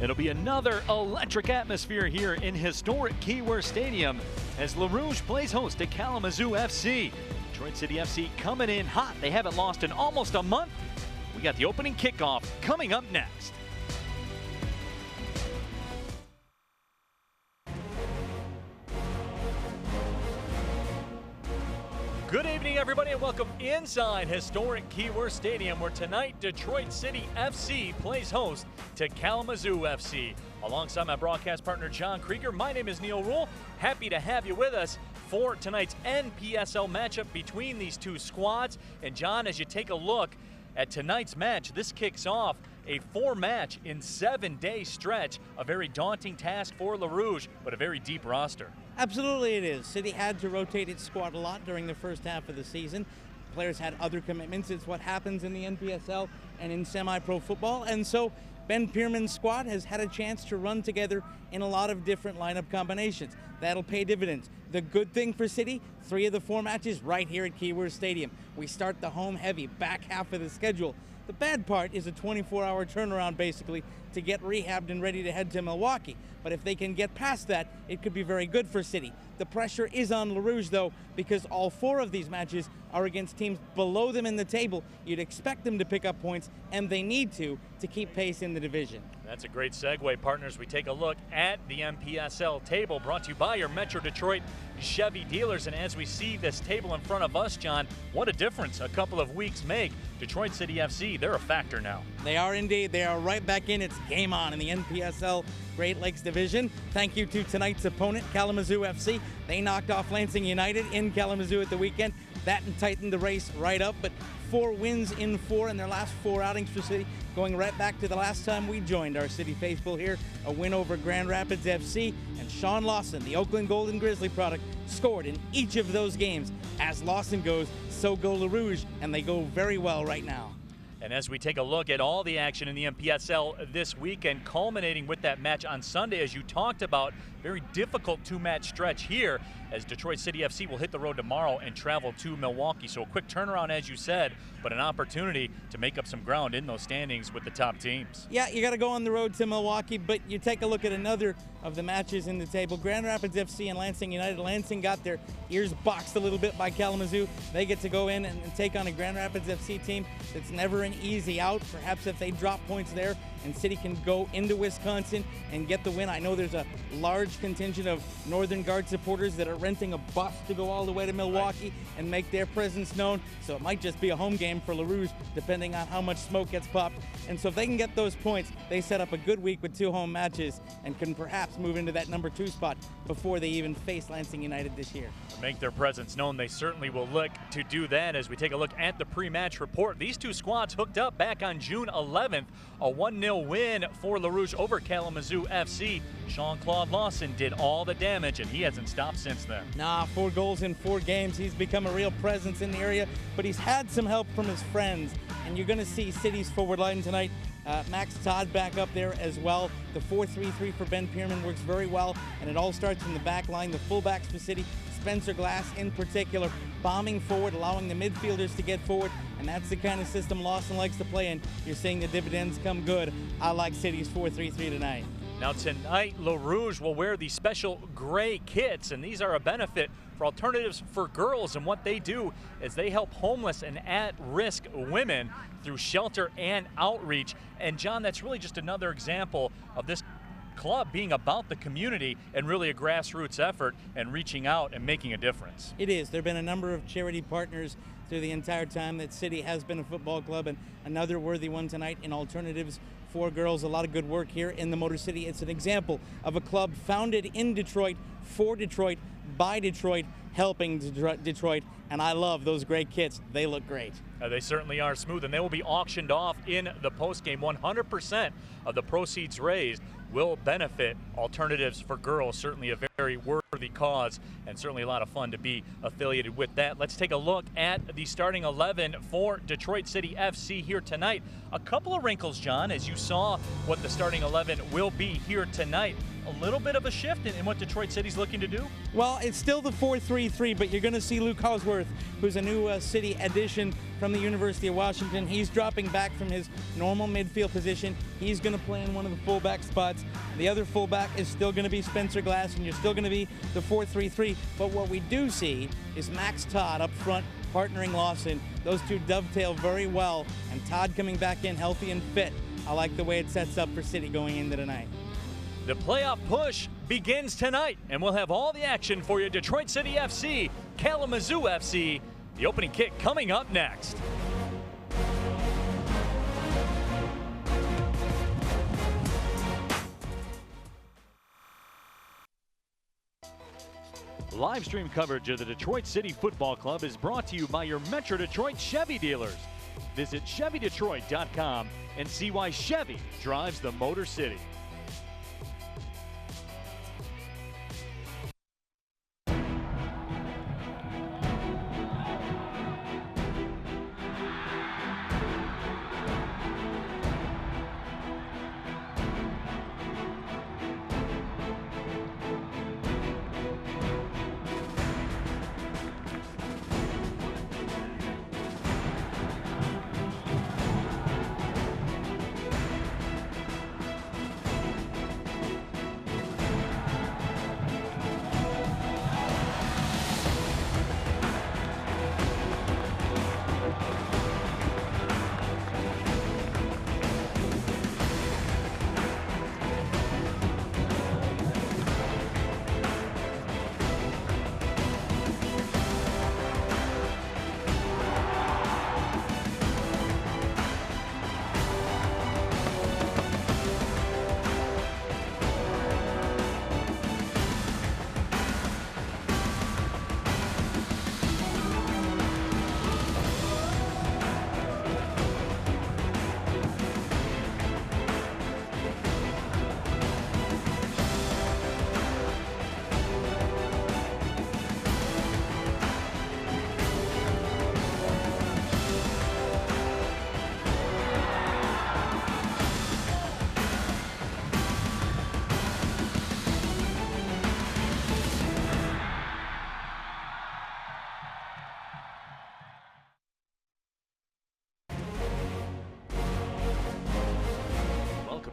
It'll be another electric atmosphere here in historic Keyworth Stadium as LaRouge plays host to Kalamazoo FC. Detroit City FC coming in hot. They haven't lost in almost a month. We got the opening kickoff coming up next. Good evening, everybody, and welcome inside historic Keyworth Stadium, where tonight Detroit City FC plays host to Kalamazoo FC. Alongside my broadcast partner, John Krieger, my name is Neil Rule. Happy to have you with us for tonight's NPSL matchup between these two squads. And John, as you take a look at tonight's match, this kicks off a 4-match in 7-day stretch. A very daunting task for LaRouge, but a very deep roster. Absolutely it is. City had to rotate its squad a lot during the first half of the season. Players had other commitments. It's what happens in the NPSL and in semi-pro football. And so Ben Pierman's squad has had a chance to run together in a lot of different lineup combinations. That'll pay dividends. The good thing for City, 3 of the 4 matches right here at Keyworth Stadium. We start the home heavy back half of the schedule. The bad part is a 24-hour turnaround, basically, to get rehabbed and ready to head to Milwaukee. But if they can get past that, it could be very good for City. The pressure is on LaRouge, though, because all 4 of these matches are against teams below them in the table. You'd expect them to pick up points, and they need to keep pace in the division. That's a great segue, partners. We take a look at the NPSL table, brought to you by your Metro Detroit Chevy dealers. And as we see this table in front of us, John, what a difference a couple of weeks make. Detroit City FC, they're a factor now. They are indeed. They are right back in. It's game on in the NPSL Great Lakes Division. Thank you to tonight's opponent, Kalamazoo FC. They knocked off Lansing United in Kalamazoo at the weekend. That tightened the race right up, but 4 wins in 4 in their last 4 outings for City, going right back to the last time we joined our City faithful here, a win over Grand Rapids FC, and Sean Lawson, the Oakland Golden Grizzly product, scored in each of those games. As Lawson goes, so go LaRouge, and they go very well right now. And as we take a look at all the action in the NPSL this weekend, culminating with that match on Sunday, as you talked about, very difficult 2-match stretch here, as Detroit City FC will hit the road tomorrow and travel to Milwaukee. So a quick turnaround, as you said, but an opportunity to make up some ground in those standings with the top teams. Yeah, you got to go on the road to Milwaukee, but you take a look at another of the matches in the table. Grand Rapids FC and Lansing United. Lansing got their ears boxed a little bit by Kalamazoo. They get to go in and take on a Grand Rapids FC team that's never an easy out. Perhaps if they drop points there and City can go into Wisconsin and get the win. I know there's a large contingent of Northern Guard supporters that are renting a bus to go all the way to Milwaukee and make their presence known. So it might just be a home game for LaRouge, depending on how much smoke gets popped. And so if they can get those points, they set up a good week with 2 home matches and can perhaps move into that number 2 spot before they even face Lansing United this year. Make their presence known. They certainly will look to do that. As we take a look at the pre-match report, these 2 squads hooked up back on June 11th. A 1-0 win for LaRouge over Kalamazoo FC. Jean-Claude Lawson did all the damage, and he hasn't stopped since then. 4 goals in 4 games. He's become a real presence in the area, but he's had some help from his friends. And you're going to see City's forward line tonight. Max Todd back up there as well. The 4-3-3 for Ben Pierman works very well, and it all starts from the back line. The fullbacks for City, Spencer Glass in particular, bombing forward, allowing the midfielders to get forward, and that's the kind of system Lawson likes to play in. You're seeing the dividends come good. I like City's 4-3-3 tonight. Now tonight, LaRouge will wear the special gray kits, and these are a benefit for Alternatives for Girls, and what they do is they help homeless and at-risk women through shelter and outreach. And John, that's really just another example of this club being about the community and really a grassroots effort and reaching out and making a difference. It is. There have been a number of charity partners through the entire time that City has been a football club, and another worthy one tonight in Alternatives for Girls. A lot of good work here in the Motor City. It's an example of a club founded in Detroit, for Detroit, by Detroit, helping Detroit, and I love those great kits. They look great. They certainly are smooth, and they will be auctioned off in the postgame. 100% of the proceeds raised will benefit Alternatives for Girls. Certainly a very worthy cause, and certainly a lot of fun to be affiliated with that. Let's take a look at the starting 11 for Detroit City FC here tonight. A couple of wrinkles, John, as you saw what the starting 11 will be here tonight. a little bit of a shift in what Detroit City's looking to do? Well, it's still the 4-3-3, but you're going to see Luke Hosworth, who's a new City addition from the University of Washington. He's dropping back from his normal midfield position. He's going to play in one of the fullback spots. The other fullback is still going to be Spencer Glass, and you're still going to be the 4-3-3. But what we do see is Max Todd up front partnering Lawson. Those two dovetail very well, and Todd coming back in healthy and fit. I like the way it sets up for City going into tonight. The playoff push begins tonight, and we'll have all the action for you. Detroit City FC, Kalamazoo FC. The opening kick coming up next. Live stream coverage of the Detroit City Football Club is brought to you by your Metro Detroit Chevy dealers. Visit ChevyDetroit.com and see why Chevy drives the Motor City.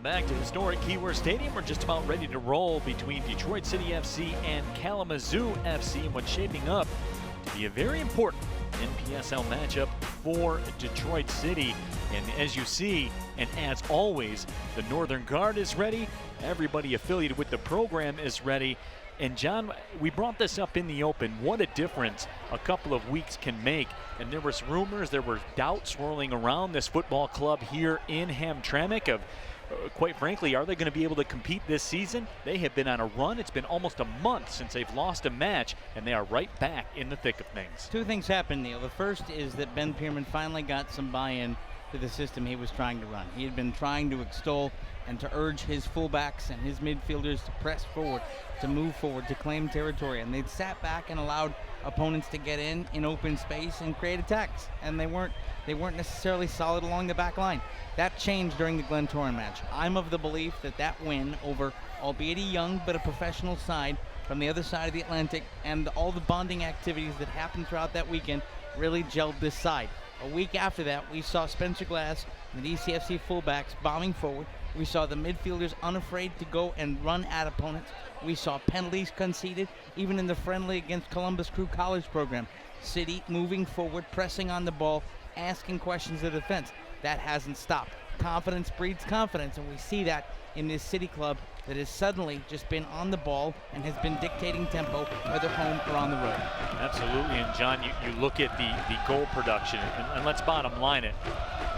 Back to historic Keyworth Stadium. We're just about ready to roll between Detroit City FC and Kalamazoo FC in what's shaping up to be a very important NPSL matchup for Detroit City. And as you see, and as always, the Northern Guard is ready. Everybody affiliated with the program is ready. And John, we brought this up in the open. What a difference a couple of weeks can make. And there was rumors, there were doubts swirling around this football club here in Hamtramck of quite frankly, are they going to be able to compete this season? They have been on a run. It's been almost a month since they've lost a match, and they are right back in the thick of things. Two things happened, Neil. The first is that Ben Pearman finally got some buy-in to the system he was trying to run. He had been trying to extol and to urge his fullbacks and his midfielders to press forward, to move forward, to claim territory, and they'd sat back and allowed opponents to get in open space and create attacks, and they weren't necessarily solid along the back line. That changed during the Glentoran match. I'm of the belief that that win over, albeit a young but a professional side from the other side of the Atlantic, and all the bonding activities that happened throughout that weekend really gelled this side. A week after that, we saw Spencer Glass and the DCFC fullbacks bombing forward. We saw the midfielders unafraid to go and run at opponents. We saw penalties conceded, even in the friendly against Columbus Crew College program. City moving forward, pressing on the ball, asking questions of defense. That hasn't stopped. Confidence breeds confidence, and we see that in this City club that has suddenly just been on the ball and has been dictating tempo, whether home or on the road. Absolutely, and John, you look at the goal production, and let's bottom line it.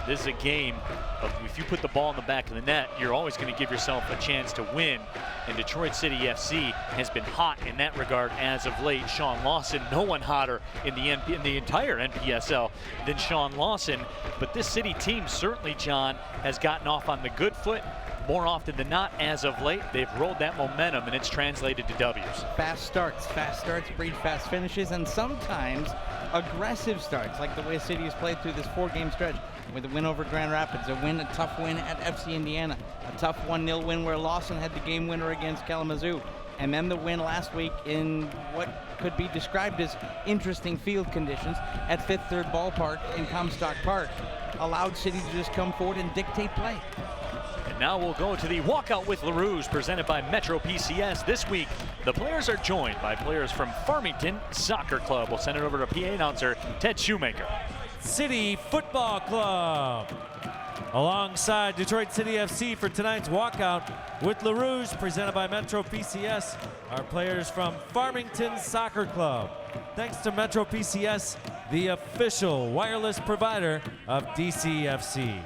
This is a game of if you put the ball in the back of the net, you're always going to give yourself a chance to win. And Detroit City FC has been hot in that regard as of late. Sean Lawson, no one hotter in the entire NPSL than Sean Lawson. But this City team certainly, John, has gotten off on the good foot more often than not as of late. They've rolled that momentum, and it's translated to W's. Fast starts breed fast finishes, and sometimes aggressive starts, like the way City has played through this 4-game stretch with a win over Grand Rapids, a tough win at FC Indiana, a tough 1-0 win where Lawson had the game winner against Kalamazoo. And then the win last week in what could be described as interesting field conditions at Fifth Third Ballpark in Comstock Park allowed City to just come forward and dictate play. And now we'll go to the Walkout with LaRouge presented by Metro PCS. This week, the players are joined by players from Farmington Soccer Club. We'll send it over to PA announcer Ted Shoemaker. City Football Club alongside Detroit City FC for tonight's Walkout with LaRouge presented by Metro PCS. Our players from Farmington Soccer Club. Thanks to Metro PCS, the official wireless provider of DCFC.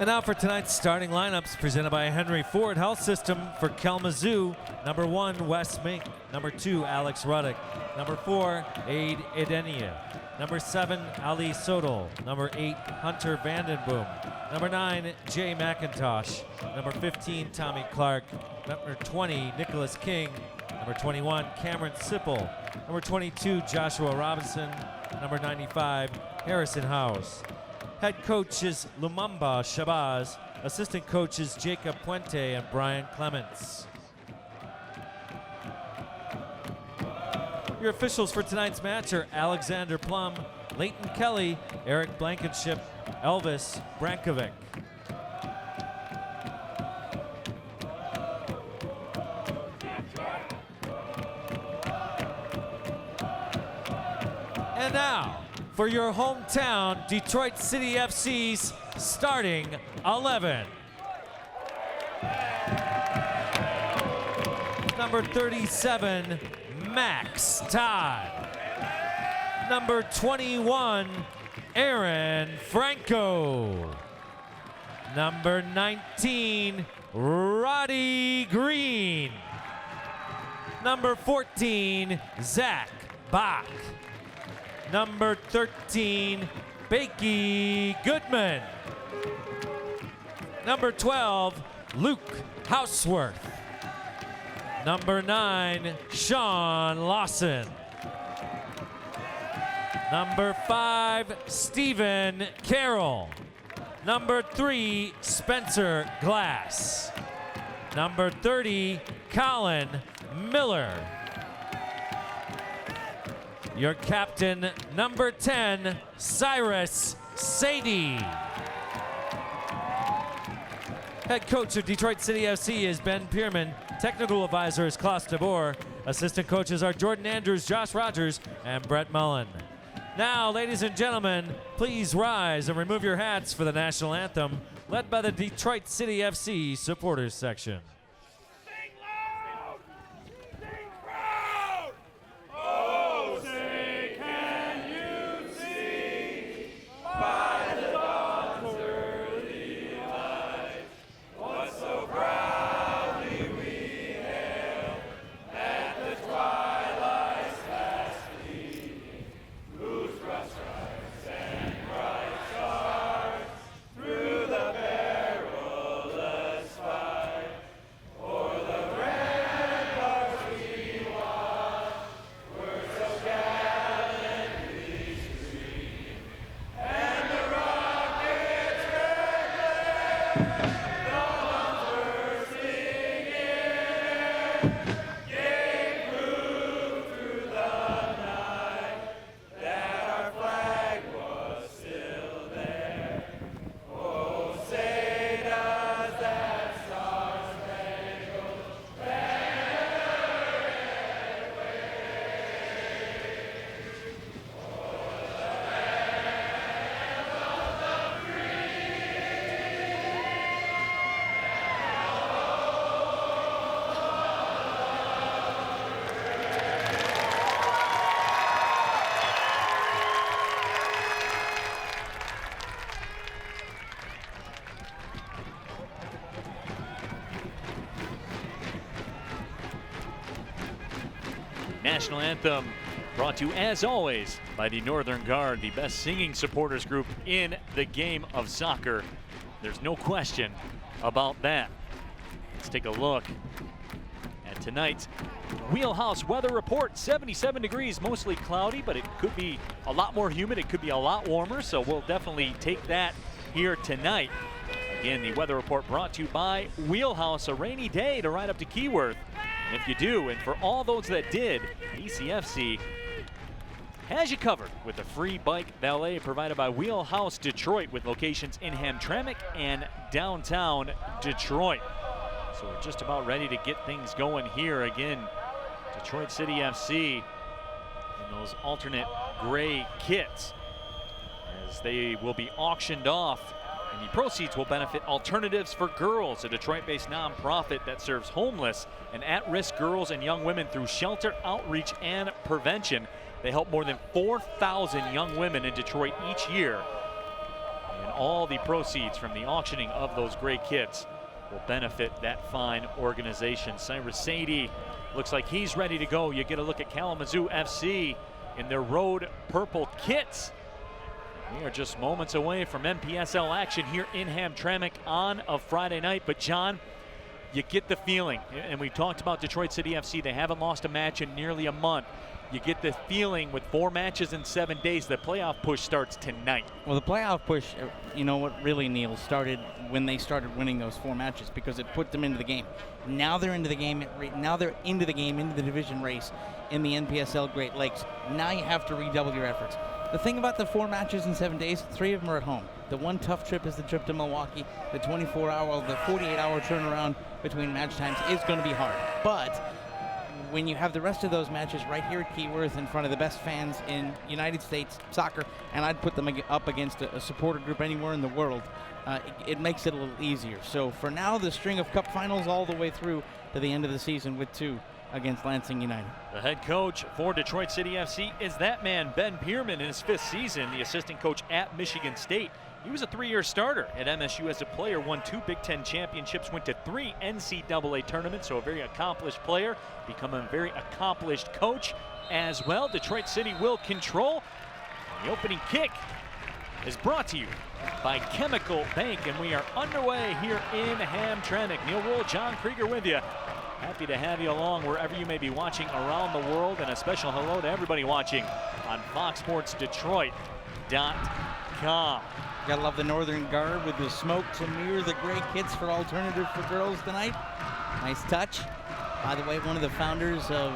And now for tonight's starting lineups presented by Henry Ford Health System for Kalamazoo. Number 1, Wes Mink. Number 2, Alex Ruddick. Number 4, Aid Edenia. Number 7, Ali Sodal. Number 8, Hunter Vandenboom. Number 9, Jay McIntosh. Number 15, Tommy Clark. Number 20, Nicholas King. Number 21, Cameron Sipple. Number 22, Joshua Robinson. Number 95, Harrison House. Head coach is Lumumba Shabazz. Assistant coaches Jacob Puente and Brian Clements. Your officials for tonight's match are Alexander Plum, Leighton Kelly, Eric Blankenship, Elvis Brankovic. And now, for your hometown Detroit City FC's starting 11. Number 37, Max Todd. Number 21, Aaron Franco. Number 19, Roddy Green. Number 14, Zach Bach. Number 13, Bakey Goodman. Number 12, Luke Houseworth. Number 9, Sean Lawson. Number 5, Stephen Carroll. Number 3, Spencer Glass. Number 30, Colin Miller. Your captain, number 10, Cyrus Sadie. Head coach of Detroit City FC is Ben Pierman. Technical advisor is Klaus DeBoer. Assistant coaches are Jordan Andrews, Josh Rogers, and Brett Mullen. Now, ladies and gentlemen, please rise and remove your hats for the national anthem, led by the Detroit City FC supporters section. National anthem brought to you, as always, by the Northern Guard, the best singing supporters group in the game of soccer. There's no question about that. Let's take a look at tonight's Wheelhouse weather report. 77 degrees, mostly cloudy, but it could be a lot more humid. It could be a lot warmer, so we'll definitely take that here tonight. Again, the weather report brought to you by Wheelhouse. A rainy day to ride up to Keyworth. And if you do, and for all those that did, DCFC has you covered with a free bike valet provided by Wheelhouse Detroit, with locations in Hamtramck and downtown Detroit. So we're just about ready to get things going here. Again, Detroit City FC in those alternate gray kits, as they will be auctioned off, and the proceeds will benefit Alternatives for Girls, a Detroit-based nonprofit that serves homeless and at-risk girls and young women through shelter, outreach, and prevention. They help more than 4,000 young women in Detroit each year, and all the proceeds from the auctioning of those gray kits will benefit that fine organization. Cyrus Sadie looks like he's ready to go. You get a look at Kalamazoo FC in their road purple kits. We are just moments away from NPSL action here in Hamtramck on a Friday night. But John, you get the feeling, and we talked about Detroit City FC. They haven't lost a match in nearly a month. You get the feeling with 4 matches in 7 days, the playoff push starts tonight. Well, the playoff push, you know what, really, Neil, started when they started winning those 4 matches, because it put them into the game. Now they're into the game. Now they're into the game, into the division race in the NPSL Great Lakes. Now you have to redouble your efforts. The thing about the 4 matches in 7 days, 3 of them are at home. The one tough trip is the trip to Milwaukee. The 48-hour turnaround between match times is going to be hard. But when you have the rest of those matches right here at Keyworth in front of the best fans in United States soccer, and I'd put them up against a supporter group anywhere in the world, it makes it a little easier. So for now, the string of cup finals all the way through to the end of the season with 2 against Lansing United. The head coach for Detroit City FC is that man, Ben Pierman, in his 5th season, the assistant coach at Michigan State. He was a 3-year starter at MSU as a player, won 2 Big Ten championships, went to 3 NCAA tournaments, so a very accomplished player, become a very accomplished coach as well. Detroit City will control. The opening kick is brought to you by Chemical Bank, and we are underway here in Hamtramck. Neil Wool, John Krieger with you. Happy to have you along wherever you may be watching around the world, and a special hello to everybody watching on FoxSportsDetroit.com. Gotta love the Northern Guard with the smoke to mirror the gray kits for Alternative for Girls tonight. Nice touch. By the way, one of the founders of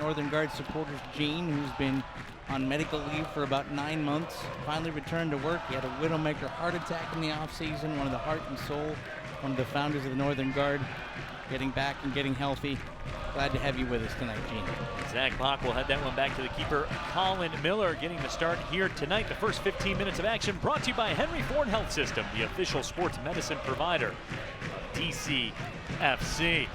Northern Guard supporters, Gene, who's been on medical leave for about 9 months, finally returned to work. He had a widowmaker heart attack in the offseason. One of the heart and soul, one of the founders of the Northern Guard, getting back and getting healthy. Glad to have you with us tonight, Gene. Zach Bach will head that one back to the keeper, Colin Miller, getting the start here tonight. The first 15 minutes of action brought to you by Henry Ford Health System, the official sports medicine provider of DCFC.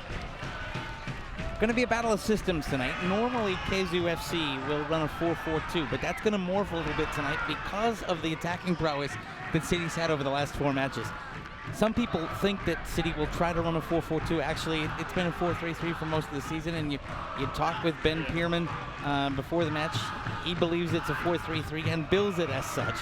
Going to be a battle of systems tonight. Normally, Kalamazoo FC will run a 4-4-2, but that's going to morph a little bit tonight because of the attacking prowess that City's had over the last 4 matches. Some people think that City will try to run a 4-4-2. Actually, it's been a 4-3-3 for most of the season, and you talk with Ben Pierman before the match. He believes it's a 4-3-3 and bills it as such.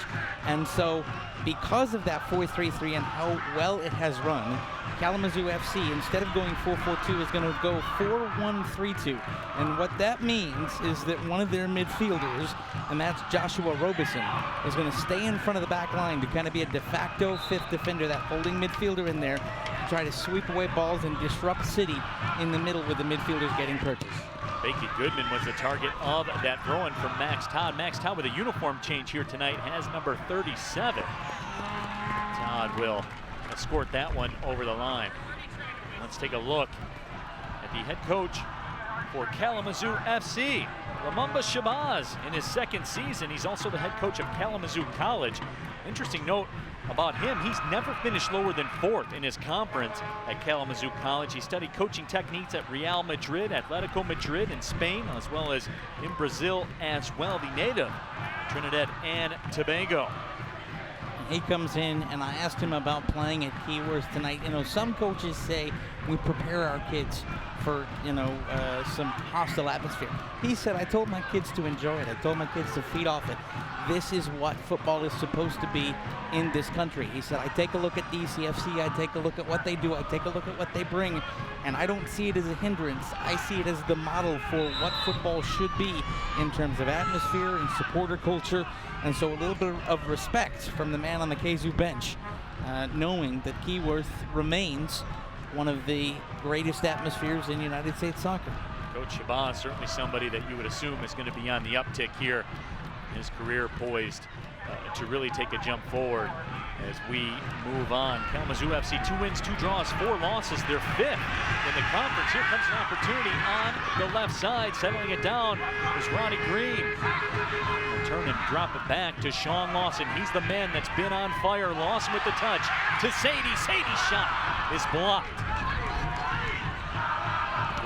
And so, because of that 4-3-3 and how well it has run, Kalamazoo FC, instead of going 4-4-2, is going to go 4-1-3-2. And what that means is that one of their midfielders, and that's Joshua Robeson, is going to stay in front of the back line to kind of be a de facto 5th defender, that holding midfielder in there, to try to sweep away balls and disrupt City in the middle with the midfielders getting purchased. Becky Goodman was the target of that throw-in from Max Todd. Max Todd with a uniform change here tonight has number 37. Todd will escort that one over the line. Let's take a look at the head coach for Kalamazoo FC, Lumumba Shabazz, in his 2nd season. He's also the head coach of Kalamazoo College. Interesting note about him, he's never finished lower than 4th in his conference at Kalamazoo College. He studied coaching techniques at Real Madrid, Atletico Madrid in Spain, as well as in Brazil as well, the native Trinidad and Tobago. he comes in, and I asked him about playing at Keyworth tonight. You know, some coaches say we prepare our kids for, some hostile atmosphere. He said, I told my kids to enjoy it. I told my kids to feed off it. This is what football is supposed to be in this country. He said, I take a look at DCFC, I take a look at what they do, I take a look at what they bring, and I don't see it as a hindrance. I see it as the model for what football should be in terms of atmosphere and supporter culture. And so a little bit of respect from the man on the KZoo bench, knowing that Keyworth remains one of the greatest atmospheres in United States soccer. Coach Shabazz, certainly somebody that you would assume is going to be on the uptick here. His career poised to really take a jump forward as we move on. Kalamazoo FC, 2 wins, 2 draws, 4 losses. They're 5th in the conference. Here comes an opportunity on the left side. Settling it down is Ronnie Green. He'll turn and drop it back to Sean Lawson. He's the man that's been on fire. Lawson with the touch to Sadie. Sadie's shot is blocked.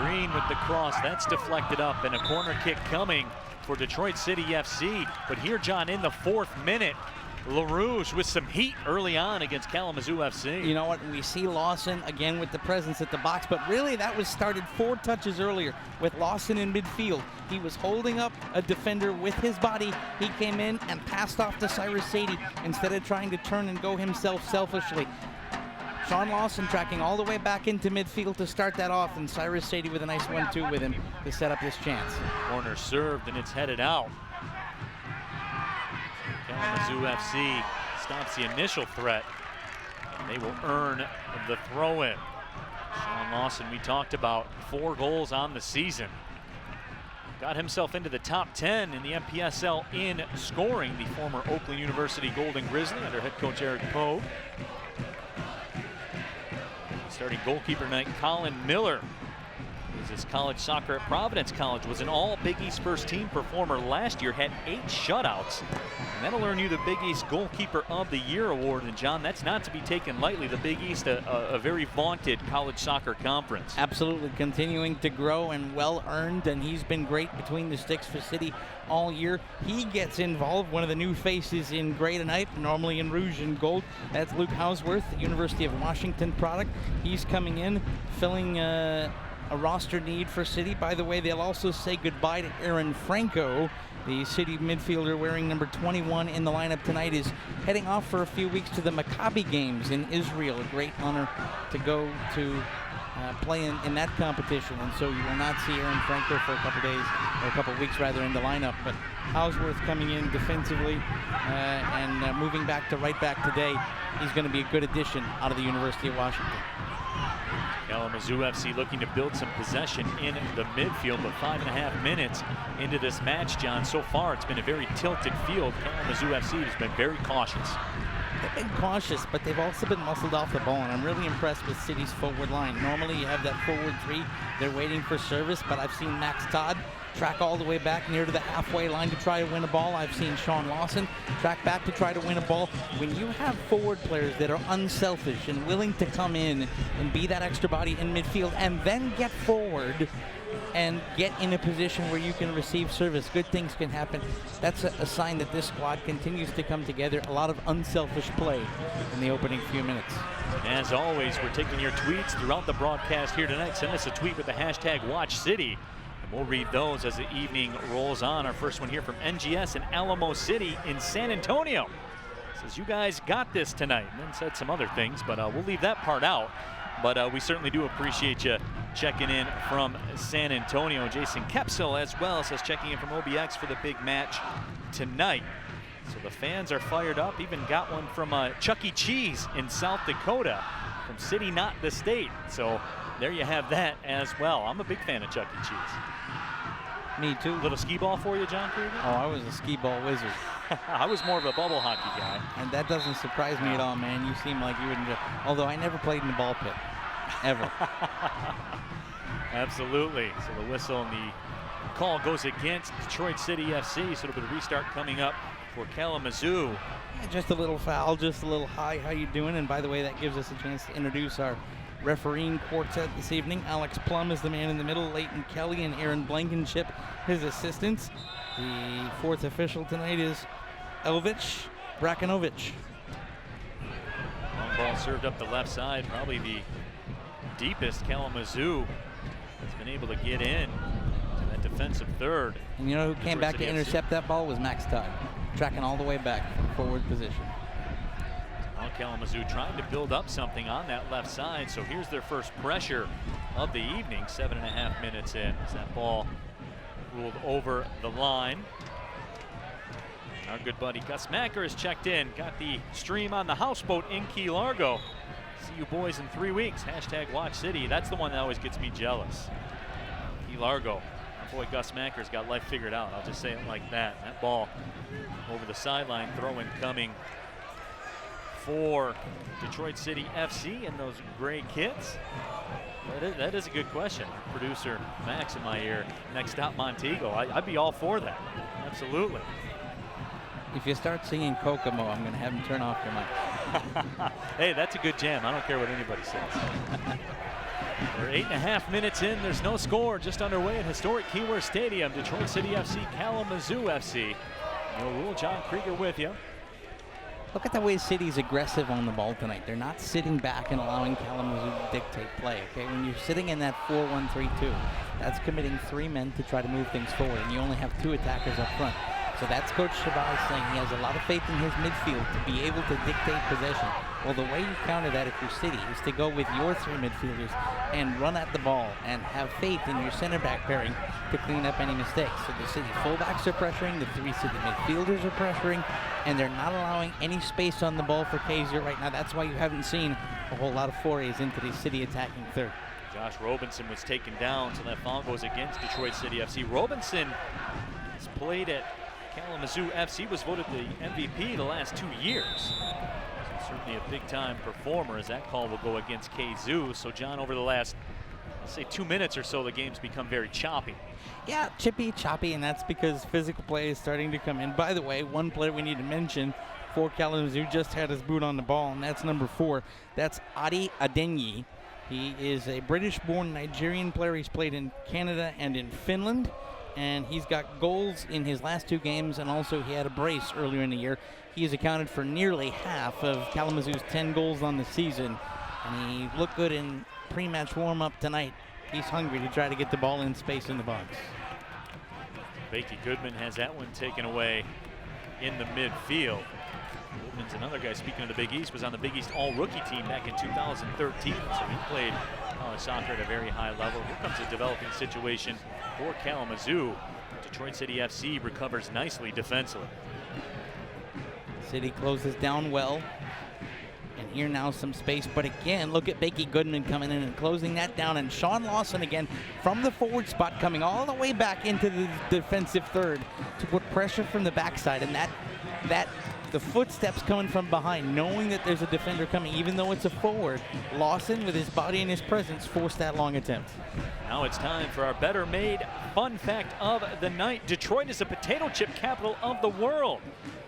Green with the cross. That's deflected up, and a corner kick coming for Detroit City FC. But here, John, in the 4th minute, LaRouche with some heat early on against Kalamazoo FC. You know what? We see Lawson again with the presence at the box, but really that was started 4 touches earlier with Lawson in midfield. He was holding up a defender with his body. He came in and passed off to Cyrus Sadie instead of trying to turn and go himself selfishly. Sean Lawson tracking all the way back into midfield to start that off, and Cyrus Sadie with a nice 1-2 with him to set up this chance. Corner served, and it's headed out. Kalamazoo FC stops the initial threat, and they will earn the throw-in. Sean Lawson, we talked about, 4 goals on the season. Got himself into the top 10 in the MPSL in scoring, the former Oakland University Golden Grizzly under head coach Eric Pogue. Starting goalkeeper tonight, Colin Miller. His college soccer at Providence College, was an all Big East first team performer last year, had 8 shutouts. And that'll earn you the Big East Goalkeeper of the Year award. And John, that's not to be taken lightly. The Big East, a very vaunted college soccer conference. Absolutely, continuing to grow and well earned, and he's been great between the sticks for City all year. He gets involved, one of the new faces in gray tonight, normally in rouge and gold. That's Luke Hausworth, the University of Washington product. He's coming in, filling a roster need for City. By the way, they'll also say goodbye to Aaron Franco. The City midfielder wearing number 21 in the lineup tonight is heading off for a few weeks to the Maccabi games in Israel. A great honor to go to play in that competition, and so you will not see Aaron Franco for a couple days, or a couple weeks rather, in the lineup. But Hausworth coming in defensively and moving back to right back today. He's going to be a good addition out of the University of Washington. Kalamazoo FC looking to build some possession in the midfield, but 5.5 minutes into this match, John, so far it's been a very tilted field. Kalamazoo FC has been very cautious. They've been cautious, but they've also been muscled off the ball, and I'm really impressed with City's forward line. Normally you have that forward 3, they're waiting for service, but I've seen Max Todd track all the way back near to the halfway line to try to win a ball. I've seen Sean Lawson track back to try to win a ball. When you have forward players that are unselfish and willing to come in and be that extra body in midfield and then get forward and get in a position where you can receive service, good things can happen. That's a sign that this squad continues to come together. A lot of unselfish play in the opening few minutes. And as always, we're taking your tweets throughout the broadcast here tonight. Send us a tweet with the hashtag WatchCity. We'll read those as the evening rolls on. Our first one here from NGS in Alamo City in San Antonio. Says, you guys got this tonight. And then said some other things, but we'll leave that part out. But we certainly do appreciate you checking in from San Antonio. Jason Kepsel as well says checking in from OBX for the big match tonight. So the fans are fired up. Even got one from Chuck E. Cheese in South Dakota, from City, not the state. So there you have that as well. I'm a big fan of Chuck E. Cheese. Me too. Little skee ball for you, John Krieger? Oh, I was a skee ball wizard. I was more of a bubble hockey guy. And that doesn't surprise me at all, man. You seem like you wouldn't just, although I never played in the ball pit, ever. Absolutely. So the whistle and the call goes against Detroit City FC. So it'll be a restart coming up for Kalamazoo. Yeah, just a little foul, just a little hi, how you doing? And by the way, that gives us a chance to introduce our refereeing quartet this evening. Alex Plum is the man in the middle, Leighton Kelly and Aaron Blankenship, his assistants. The 4th official tonight is Elvich Brakonovich. Ball served up the left side, probably the deepest Kalamazoo has been able to get in to that defensive third. And you know who came back to intercept that ball was Max Todd, tracking all the way back from forward position. Now Kalamazoo trying to build up something on that left side, so here's their first pressure of the evening, 7.5 minutes in, as that ball ruled over the line. Our good buddy Gus Macker has checked in, got the stream on the houseboat in Key Largo. See you boys in 3 weeks, #Watch City. That's the one that always gets me jealous. Key Largo. My boy Gus Macker's got life figured out. I'll just say it like that. That ball over the sideline, throw-in coming for Detroit City FC and those gray kits. That is a good question. Producer Max in my ear, next stop Montego. I'd be all for that. Absolutely. If you start singing Kokomo, I'm going to have him turn off your mic. Hey, that's a good jam. I don't care what anybody says. We're 8.5 minutes in. There's no score. Just underway at historic Keyworth Stadium. Detroit City FC, Kalamazoo FC. No rule. John Krieger with you. Look at the way City's aggressive on the ball tonight. They're not sitting back and allowing Kalamazoo to dictate play, okay? When you're sitting in that 4-1-3-2, that's committing 3 men to try to move things forward, and you only have 2 attackers up front. So that's Coach Shabazz saying he has a lot of faith in his midfield to be able to dictate possession. Well, the way you counter that if you're City is to go with your 3 midfielders and run at the ball and have faith in your center back pairing to clean up any mistakes. So the City fullbacks are pressuring, the 3 City midfielders are pressuring, and they're not allowing any space on the ball for Kaiser right now. That's why you haven't seen a whole lot of forays into the City attacking third. Josh Robinson was taken down, so that foul goes against Detroit City FC. Robinson has played at Kalamazoo FC, was voted the MVP the last 2 years. So certainly a big-time performer, as that call will go against Kazoo. So John, over the last, let's say 2 minutes or so, the game's become very choppy. Yeah, chippy, choppy, and that's because physical play is starting to come in. By the way, one player we need to mention for Kalamazoo just had his boot on the ball, and that's number 4. That's Adi Adenyi. He is a British-born Nigerian player. He's played in Canada and in Finland. And he's got goals in his last 2 games, and also he had a brace earlier in the year. He has accounted for nearly half of Kalamazoo's 10 goals on the season, and he looked good in pre-match warm-up tonight. He's hungry to try to get the ball in space in the box. Becky Goodman has that one taken away in the midfield. Goodman's another guy, speaking of the Big East, was on the Big East All-Rookie team back in 2013, so he played college soccer at a very high level. Here comes a developing situation for Kalamazoo. Detroit City FC recovers nicely defensively. City closes down well. And here now some space, but again, look at Becky Goodman coming in and closing that down, and Sean Lawson again from the forward spot coming all the way back into the defensive third to put pressure from the backside, and that the footsteps coming from behind, knowing that there's a defender coming, even though it's a forward. Lawson, with his body and his presence, forced that long attempt. Now it's time for our better made fun fact of the night. Detroit is the potato chip capital of the world.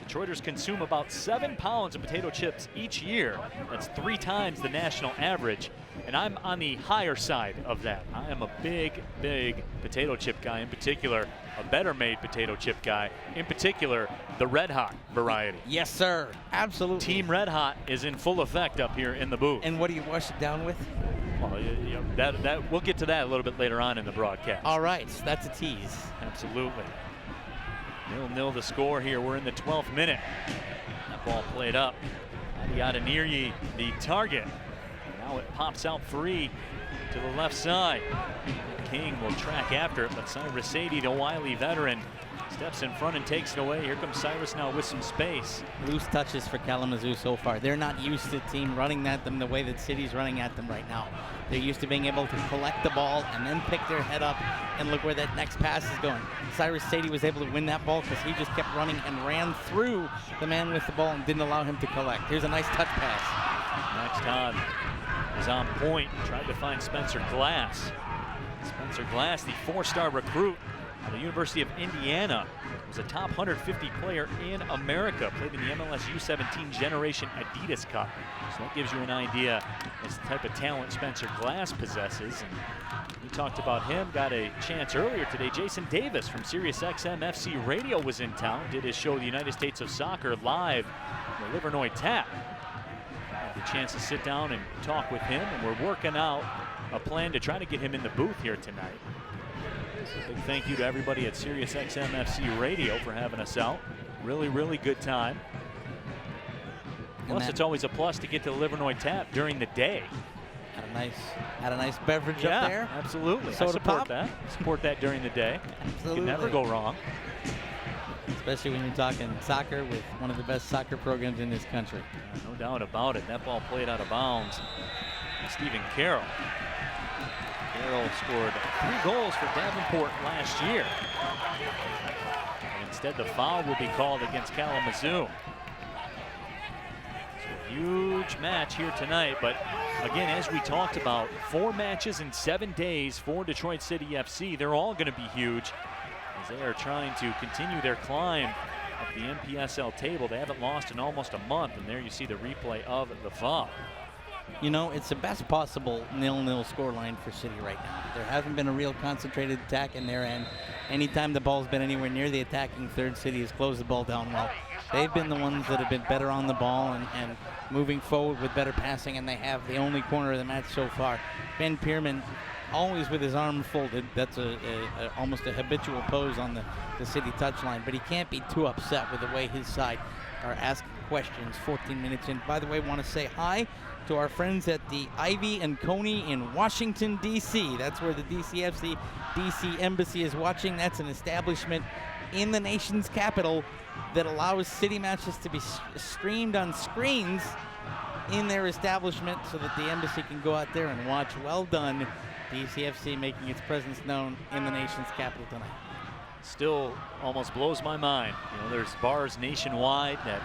Detroiters consume about 7 pounds of potato chips each year. That's 3 times the national average. And I'm on the higher side of that. I am a big, big potato chip guy, in particular, a better made potato chip guy, in particular, the Red Hot variety. Yes, sir. Absolutely. Team Red Hot is in full effect up here in the booth. And what do you wash it down with? Well, that we'll get to that a little bit later on in the broadcast. All right, that's a tease. Absolutely. 0-0 the score here. We're in the 12th minute. That ball played up. Adeyaniri, the target. Now it pops out free to the left side. King will track after it, but Cyrus Sadie, the wily veteran, steps in front and takes it away. Here comes Cyrus now with some space. Loose touches for Kalamazoo so far. They're not used to team running at them the way that City's running at them right now. They're used to being able to collect the ball and then pick their head up and look where that next pass is going. Cyrus Sadie was able to win that ball because he just kept running and ran through the man with the ball and didn't allow him to collect. Here's a nice touch pass. Max Todd is on point, tried to find Spencer Glass. Spencer Glass, the 4-star recruit at the University of Indiana, was a top 150 player in America, played in the MLS U17 Generation Adidas Cup. So that gives you an idea as the type of talent Spencer Glass possesses. And we talked about him, got a chance earlier today. Jason Davis from SiriusXM FC Radio was in town, did his show, The United States of Soccer, live on the Livernois Tap. a chance to sit down and talk with him, and we're working out a plan to try to get him in the booth here tonight. So big thank you to everybody at Sirius XM FC Radio for having us out. Really, really good time. Plus, it's always a plus to get to the Livernois Tap during the day. Had a nice beverage up there. Absolutely. I Soda support pop. that. Support that during the day. Absolutely. You can never go wrong. Especially when you're talking soccer with one of the best soccer programs in this country. Yeah, no doubt about it. That ball played out of bounds. Stephen Carroll. Carroll scored 3 goals for Davenport last year. And instead, the foul will be called against Kalamazoo. Huge match here tonight, but again, as we talked about, 4 matches in 7 days for Detroit City FC. They're all going to be huge as they are trying to continue their climb up the NPSL table. They haven't lost in almost a month, and there you see the replay of the foul. You know, it's the best possible 0-0 scoreline for City right now. There hasn't been a real concentrated attack in their end. Anytime the ball's been anywhere near the attacking third, City has closed the ball down well. They've been the ones that have been better on the ball and moving forward with better passing, and they have the only corner of the match so far. Ben Pierman, always with his arms folded. That's almost a habitual pose on the City touchline, but he can't be too upset with the way his side are asking questions 14 minutes in. By the way, want to say hi to our friends at the Ivy and Coney in Washington, D.C. That's where the DCFC D.C. Embassy is watching. That's an establishment in the nation's capital that allows City matches to be streamed on screens in their establishment so that the embassy can go out there and watch. Well done, DCFC making its presence known in the nation's capital tonight. Still almost blows my mind. You know, there's bars nationwide that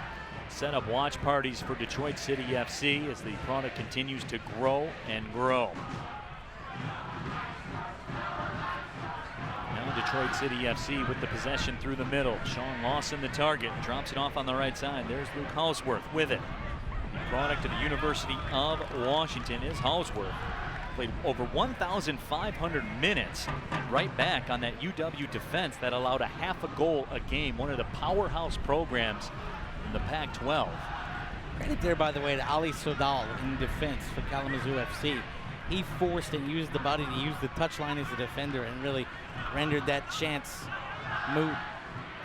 set up watch parties for Detroit City FC as the product continues to grow and grow. Now Detroit City FC with the possession through the middle. Sean Lawson the target, drops it off on the right side. There's Luke Houseworth with it. The product of the University of Washington is Houseworth. Played over 1,500 minutes right back on that UW defense that allowed a half a goal a game. One of the powerhouse programs in the Pac-12. Credit there, by the way, to Ali Sodal in defense for Kalamazoo FC. He forced and used the body to use the touchline as a defender and really rendered that chance moot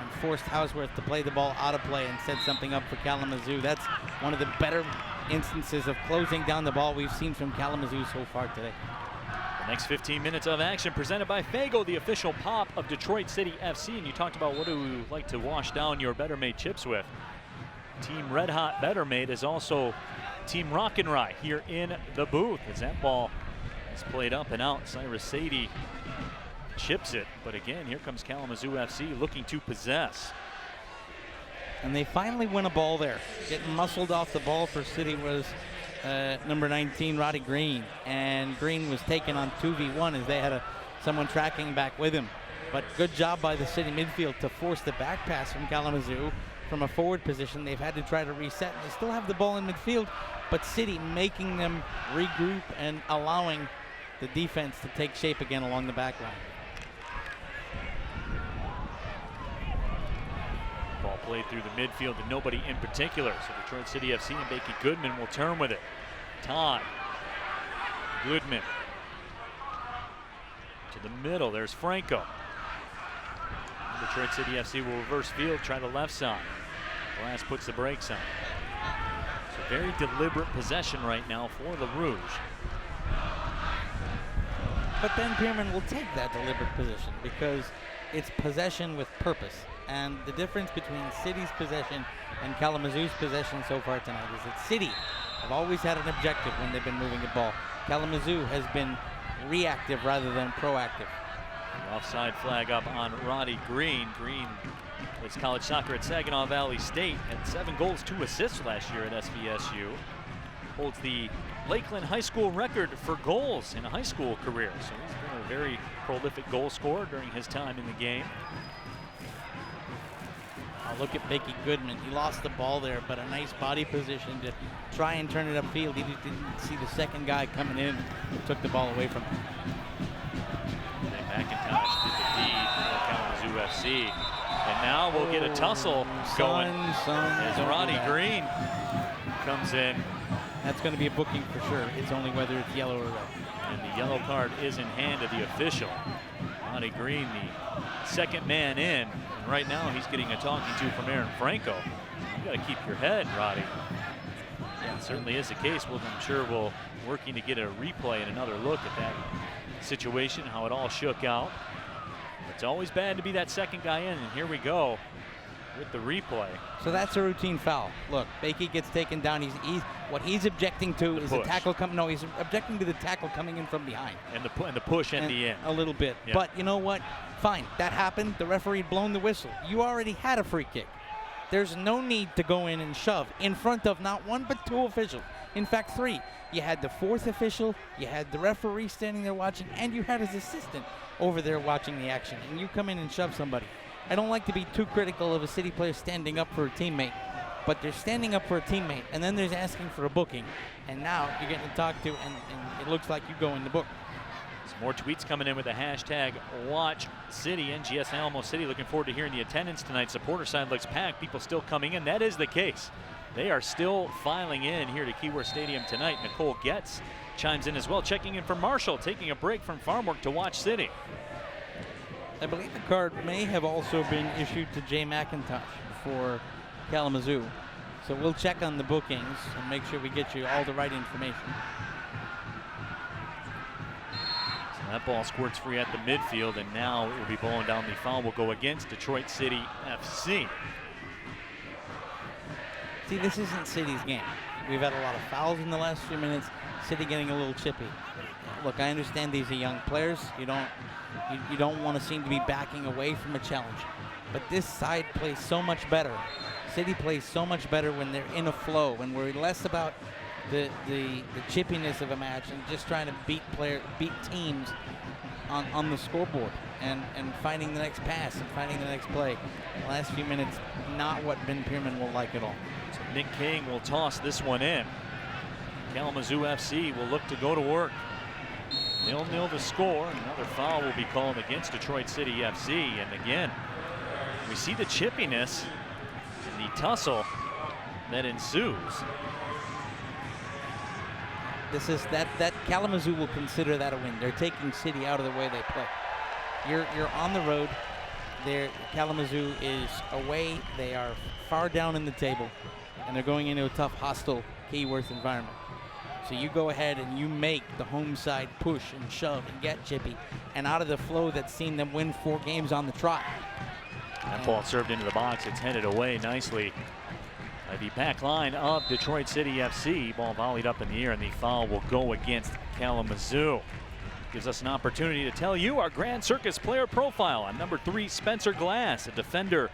and forced Houseworth to play the ball out of play and set something up for Kalamazoo. That's one of the better instances of closing down the ball we've seen from Kalamazoo so far today. The next 15 minutes of action presented by Faygo, the official pop of Detroit City FC. And you talked about what do you like to wash down your Better Made chips with. Team Red Hot Better Made is also Team Rockin' Rye here in the booth as that ball is played up and out. Cyrus Sadie chips it, but again, here comes Kalamazoo FC looking to possess. And they finally win a ball there. Getting muscled off the ball for City was number 19, Roddy Green. And Green was taken on 2v1 as they had someone tracking back with him. But good job by the City midfield to force the back pass from Kalamazoo from a forward position. They've had to try to reset. They still have the ball in midfield, but City making them regroup and allowing the defense to take shape again along the back line. Ball played through the midfield to nobody in particular. So Detroit City FC and Becky Goodman will turn with it. Todd. Goodman. To the middle, there's Franco. Detroit City FC will reverse field, try the left side. Glass puts the brakes on. So very deliberate possession right now for the Rouge. But Ben Pierman will take that deliberate position because it's possession with purpose. And the difference between City's possession and Kalamazoo's possession so far tonight is that City have always had an objective when they've been moving the ball. Kalamazoo has been reactive rather than proactive. The offside flag up on Roddy Green. Green plays college soccer at Saginaw Valley State. Had 7 goals, 2 assists last year at SVSU. Holds the Lakeland High School record for goals in a high school career. So he's been a very prolific goal scorer during his time in the game. Look at Becky Goodman. He lost the ball there, but a nice body position to try and turn it upfield. He just didn't see the second guy coming in who took the ball away from him. McIntosh did the deed for Kalamazoo FC. And now we'll get a tussle going as Roddy Green comes in. That's going to be a booking for sure. It's only whether it's yellow or red. And the yellow card is in hand of the official. Roddy Green, the second man in. And right now he's getting a talking to from Aaron Franco. You got to keep your head, Roddy. Yeah, it certainly is the case. Well, I'm sure we'll working to get a replay and another look at that situation, how it all shook out. It's always bad to be that second guy in, and here we go with the replay. So that's a routine foul. Look, Bakey gets taken down. What he's objecting to is the tackle coming. No, he's objecting to the tackle coming in from behind. And the push at the end. A little bit. Yeah. But you know what? Fine, that happened. The referee had blown the whistle. You already had a free kick. There's no need to go in and shove in front of not one but two officials. In fact, three. You had the fourth official, you had the referee standing there watching, and you had his assistant over there watching the action. And you come in and shove somebody. I don't like to be too critical of a City player standing up for a teammate, but they're standing up for a teammate, and then there's asking for a booking. And now you're getting talked to, and it looks like you go in the book. Some more tweets coming in with the hashtag Watch City. NGS and Alamo City looking forward to hearing the attendance tonight. Supporter side looks packed. People still coming in. That is the case. They are still filing in here to Keyworth Stadium tonight. Nicole Getz chimes in as well, checking in for Marshall, taking a break from farm work to watch City. I believe the card may have also been issued to Jay McIntosh for Kalamazoo. So we'll check on the bookings and make sure we get you all the right information. So that ball squirts free at the midfield, and now it will be bowling down. The foul will go against Detroit City FC. See, this isn't City's game. We've had a lot of fouls in the last few minutes. City getting a little chippy. Look, I understand these are young players. You don't want to seem to be backing away from a challenge. But this side plays so much better. City plays so much better when they're in a flow, when we're less about the chippiness of a match and just trying to beat teams on the scoreboard and finding the next pass and finding the next play. The last few minutes, not what Ben Pierman will like at all. So Nick King will toss this one in. Kalamazoo FC will look to go to work. 0-0 the score. Another foul will be called against Detroit City FC. And again, we see the chippiness and the tussle that ensues. This is that Kalamazoo will consider that a win. They're taking City out of the way they play. You're on the road. Kalamazoo is away. They are far down in the table, and they're going into a tough, hostile Keyworth environment. So you go ahead and you make the home side push and shove and get chippy, and out of the flow that's seen them win 4 games on the trot. That ball served into the box. It's headed away nicely by the back line of Detroit City FC. Ball volleyed up in the air, and the foul will go against Kalamazoo. Gives us an opportunity to tell you our Grand Circus player profile. On number 3, Spencer Glass, a defender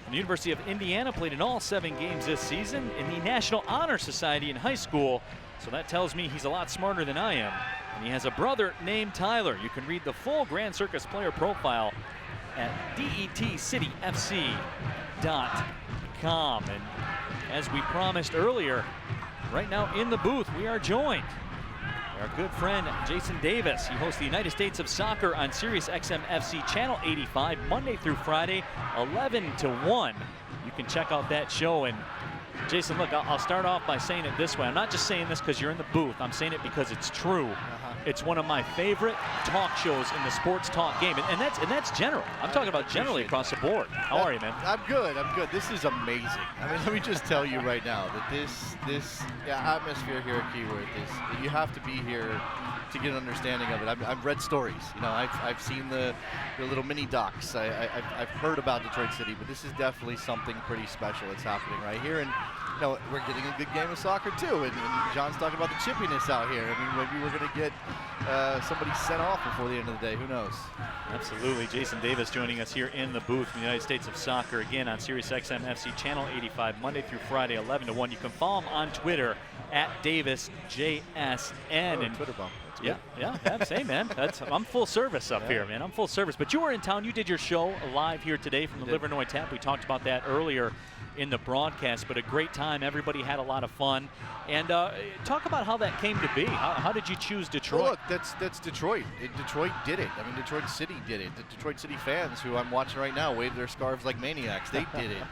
from the University of Indiana, played in all 7 games this season in the National Honor Society in high school. So that tells me he's a lot smarter than I am. And he has a brother named Tyler. You can read the full Grand Circus player profile at detccityfc.com. And as we promised earlier, right now in the booth, we are joined by our good friend Jason Davis. He hosts the United States of Soccer on Sirius XM FC Channel 85, Monday through Friday, 11 to 1. You can check out that show. And Jason, look, I'll start off by saying it this way. I'm not just saying this because you're in the booth. I'm saying it because it's true. It's one of my favorite talk shows in the sports talk game, and that's general. I'm talking about generally across the board. How are you, man? I'm good. This is amazing. I mean, let me just tell you right now that this atmosphere here at Keyworth is, you have to be here to get an understanding of it. I've read stories. You know, I've seen the little mini docs. I've heard about Detroit City, but this is definitely something pretty special that's happening right here. And you know, we're getting a good game of soccer too. And John's talking about the chippiness out here. I mean, maybe we're going to get somebody sent off before the end of the day. Who knows? Absolutely. Jason Davis joining us here in the booth from the United States of Soccer, again on Sirius XM FC Channel 85, Monday through Friday, 11 to 1. You can follow him on Twitter at DavisJSN. And Twitter bump. Yeah, same, man. I'm full service up here, man. I'm full service. But you were in town. You did your show live here today from the Livernois Tap. We talked about that earlier in the broadcast, but a great time. Everybody had a lot of fun. And talk about how that came to be. How did you choose Detroit? Well, look, that's Detroit. Detroit did it. I mean, Detroit City did it. The Detroit City fans, who I'm watching right now, wave their scarves like maniacs. They did it.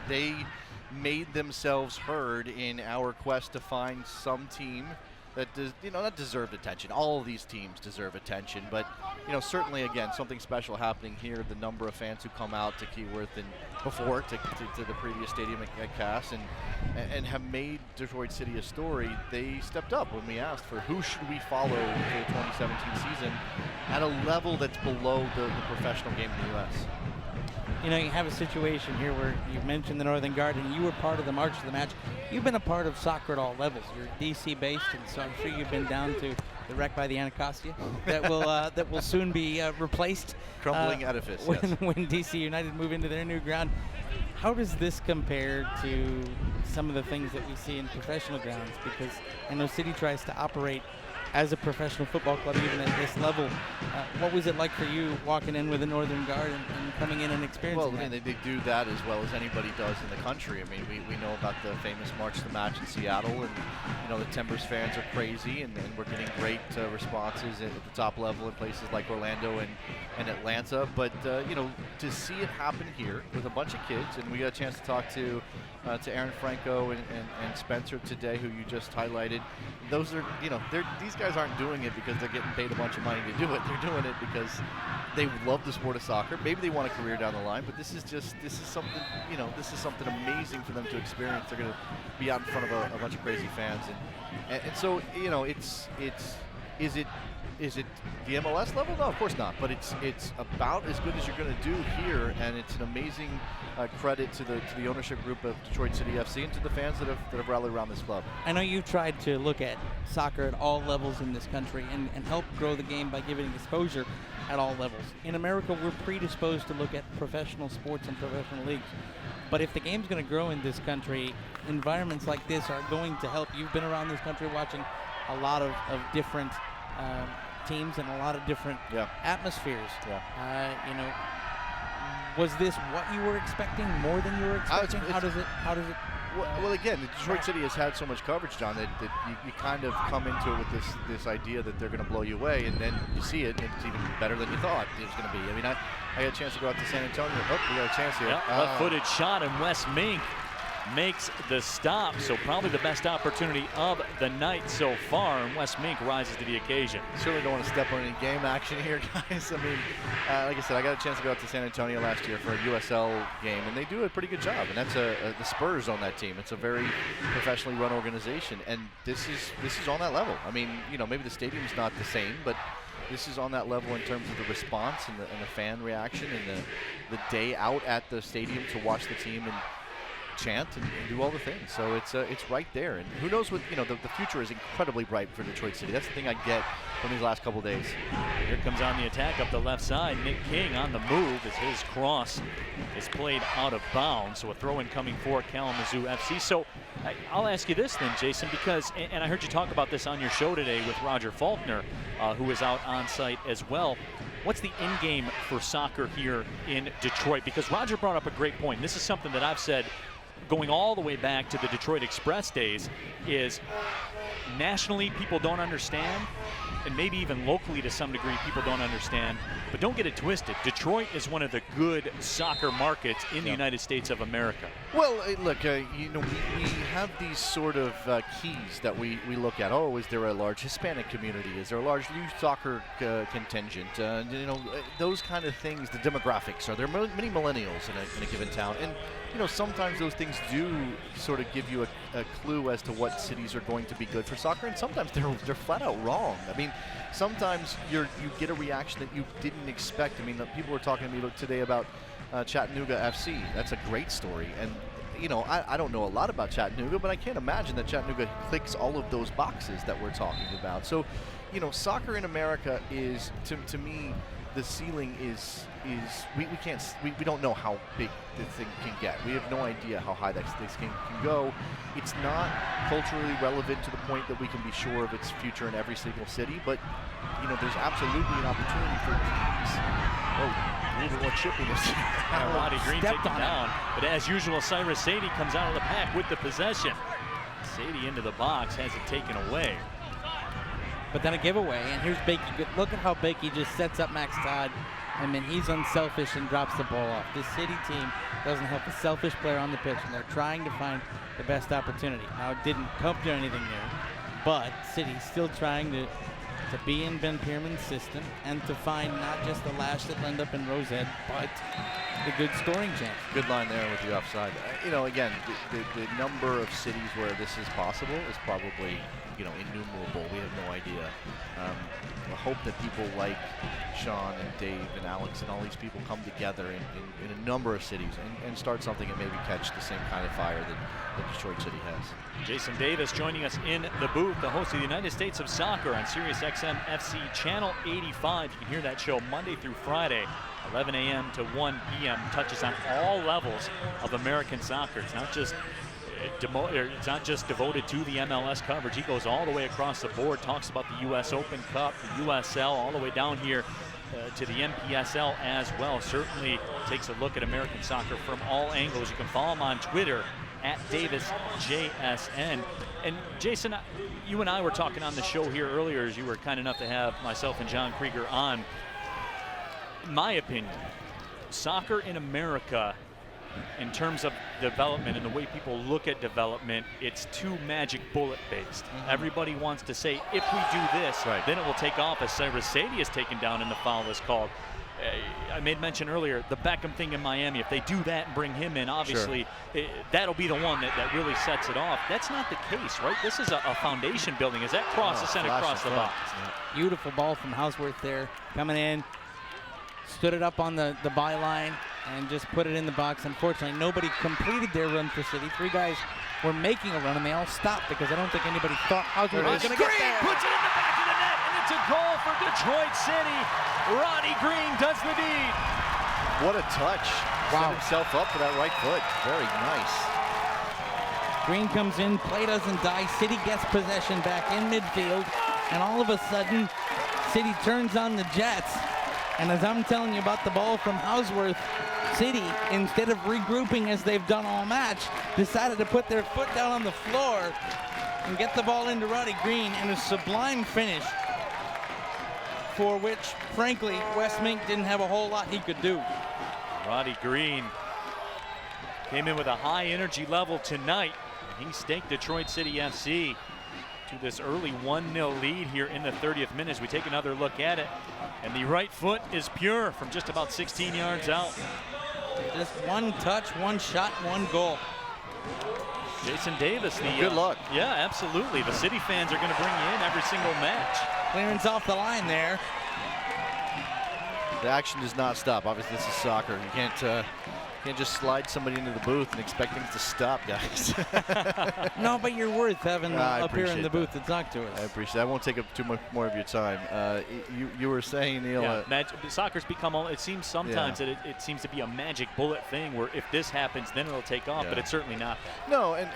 made themselves heard in our quest to find some team that does, not deserved attention. All of these teams deserve attention, but certainly again something special happening here. The number of fans who come out to Keyworth and before to the previous stadium at Cass and have made Detroit City a story. They stepped up when we asked for who should we follow for the 2017 season at a level that's below the professional game in the U.S. You have a situation here where you mentioned the Northern Guard, and you were part of the March of the Match. You've been a part of soccer at all levels. You're DC based, and so I'm sure you've been down to the wreck by the Anacostia that will soon be replaced. Crumbling edifice. When yes. DC United move into their new ground. How does this compare to some of the things that we see in professional grounds? Because I know City tries to operate as a professional football club, even at this level. What was it like for you walking in with the Northern Guard and coming in and experiencing that? They do that as well as anybody does in the country. We know about the famous March to the Match in Seattle, and the Timbers fans are crazy, and we're getting great responses at the top level in places like Orlando and Atlanta. But to see it happen here with a bunch of kids, and we got a chance to talk to Aaron Franco and Spencer today, who you just highlighted. Those are, these guys aren't doing it because they're getting paid a bunch of money to do it. They're doing it because they love the sport of soccer. Maybe they want a career down the line, but this is something amazing for them to experience. They're going to be out in front of a bunch of crazy fans, and so is it the MLS level? No, of course not. But it's about as good as you're going to do here, and it's an amazing credit to the ownership group of Detroit City FC and to the fans that have rallied around this club. I know you've tried to look at soccer at all levels in this country and help grow the game by giving exposure at all levels. In America, we're predisposed to look at professional sports and professional leagues. But if the game's going to grow in this country, environments like this are going to help. You've been around this country watching a lot of different teams and a lot of different atmospheres. Was this what you were expecting, more than you were expecting? How does it well, again, Detroit City has had so much coverage, John, that you kind of come into it with this idea that they're going to blow you away, and then you see it, and it's even better than you thought it was going to be. I had a chance to go out to San Antonio. We got a chance here. Left-footed shot, and Wes Mink makes the stop, so probably the best opportunity of the night so far, and Wes Mink rises to the occasion. Certainly don't want to step on any game action here, guys. Like I said, I got a chance to go out to San Antonio last year for a USL game, and they do a pretty good job, and that's the Spurs on that team. It's a very professionally run organization, and this is on that level. Maybe the stadium's not the same, but this is on that level in terms of the response and the fan reaction and the day out at the stadium to watch the team and chant and do all the things. So it's right there, and who knows what the future is incredibly bright for Detroit City. That's the thing I get from these last couple days. Here comes on the attack up the left side. Nick King on the move as his cross is played out of bounds. So a throw-in coming for Kalamazoo FC. So I'll ask you this then, Jason, because and I heard you talk about this on your show today with Roger Faulkner, who was out on site as well. What's the end game for soccer here in Detroit? Because Roger brought up a great point. This is something that I've said going all the way back to the Detroit Express days, is nationally people don't understand, and maybe even locally to some degree people don't understand, but don't get it twisted. Detroit is one of the good soccer markets in the United States of America. Well, look, we have these sort of keys that we look at. Oh, is there a large Hispanic community? Is there a large youth soccer contingent? Those kind of things, the demographics. Are there many millennials in a given town? And sometimes those things do sort of give you a clue as to what cities are going to be good for soccer, and sometimes they're flat out wrong. Sometimes you get a reaction that you didn't expect. People were talking to me today about Chattanooga FC. That's a great story, and I don't know a lot about Chattanooga, but I can't imagine that Chattanooga clicks all of those boxes that we're talking about. So, soccer in America is, to me, the ceiling is we don't know how big this thing can get. We have no idea how high this thing can go. It's not culturally relevant to the point that we can be sure of its future in every single city, but there's absolutely an opportunity for teams. A little bit more chippiness. Roddy Green taken down, but as usual, Cyrus Sadie comes out of the pack with the possession. Sadie into the box, has it taken away. But then a giveaway, and here's Bakey. Look at how Bakey just sets up Max Todd I mean, he's unselfish and drops the ball off. This City team doesn't have a selfish player on the pitch, and they're trying to find the best opportunity. Now, it didn't come to anything there, but City's still trying to be in Ben Pierman's system and to find not just the lash that end up in Rosette, but the good scoring chance. Good line there with the offside. Again, the number of cities where this is possible is probably, innumerable. We have no idea. I hope that people like Sean and Dave and Alex and all these people come together in a number of cities and start something and maybe catch the same kind of fire that Detroit City has. Jason Davis joining us in the booth, the host of the United States of Soccer on SiriusXM FC Channel 85. You can hear that show Monday through Friday, 11 a.m. to 1 p.m. Touches on all levels of American soccer. It's not just devoted to the MLS coverage. He goes all the way across the board, talks about the U.S. Open Cup, the USL, all the way down here to the NPSL as well. Certainly takes a look at American soccer from all angles. You can follow him on Twitter at DavisJSN. And Jason, you and I were talking on the show here earlier as you were kind enough to have myself and John Krieger on. In my opinion, soccer in America, in terms of development and the way people look at development, it's too magic bullet based. Everybody wants to say, if we do this, then it will take off, as Mercedes is taken down and the foul is called. I made mention earlier, the Beckham thing in Miami, if they do that and bring him in, obviously, that'll be the one that really sets it off. That's not the case, right? This is a foundation building as that cross is sent across the box. Beautiful ball from Houseworth there, coming in, stood it up on the byline, and just put it in the box. Unfortunately, nobody completed their run for City. Three guys were making a run, and they all stopped because I don't think anybody thought Houseworth was going to get there. Puts it in the back of the net, and it's a goal for Detroit City. Ronnie Green does the deed. What a touch. Set himself up for that right foot. Very nice. Green comes in, play doesn't die. City gets possession back in midfield, and all of a sudden, City turns on the Jets. And as I'm telling you about the ball from Houseworth, City, instead of regrouping as they've done all match, decided to put their foot down on the floor and get the ball into Roddy Green in a sublime finish for which, frankly, Wes Mink didn't have a whole lot he could do. Roddy Green came in with a high energy level tonight. He staked Detroit City FC to this early 1-0 lead here in the 30th minute as we take another look at it. And the right foot is pure from just about 16 yards out. Just one touch, one shot, one goal. Jason Davis. Good luck. Yeah, absolutely. The City fans are going to bring you in every single match. Clearance off the line there. The action does not stop. Obviously, this is soccer. You can't just slide somebody into the booth and expect things to stop, guys. No, but you're worth having up here in the booth to talk to us. I appreciate it. I won't take up too much more of your time. You were saying, Neil. Soccer's become, it seems sometimes that it seems to be a magic bullet thing where if this happens, then it'll take off, but it's certainly not that. No, and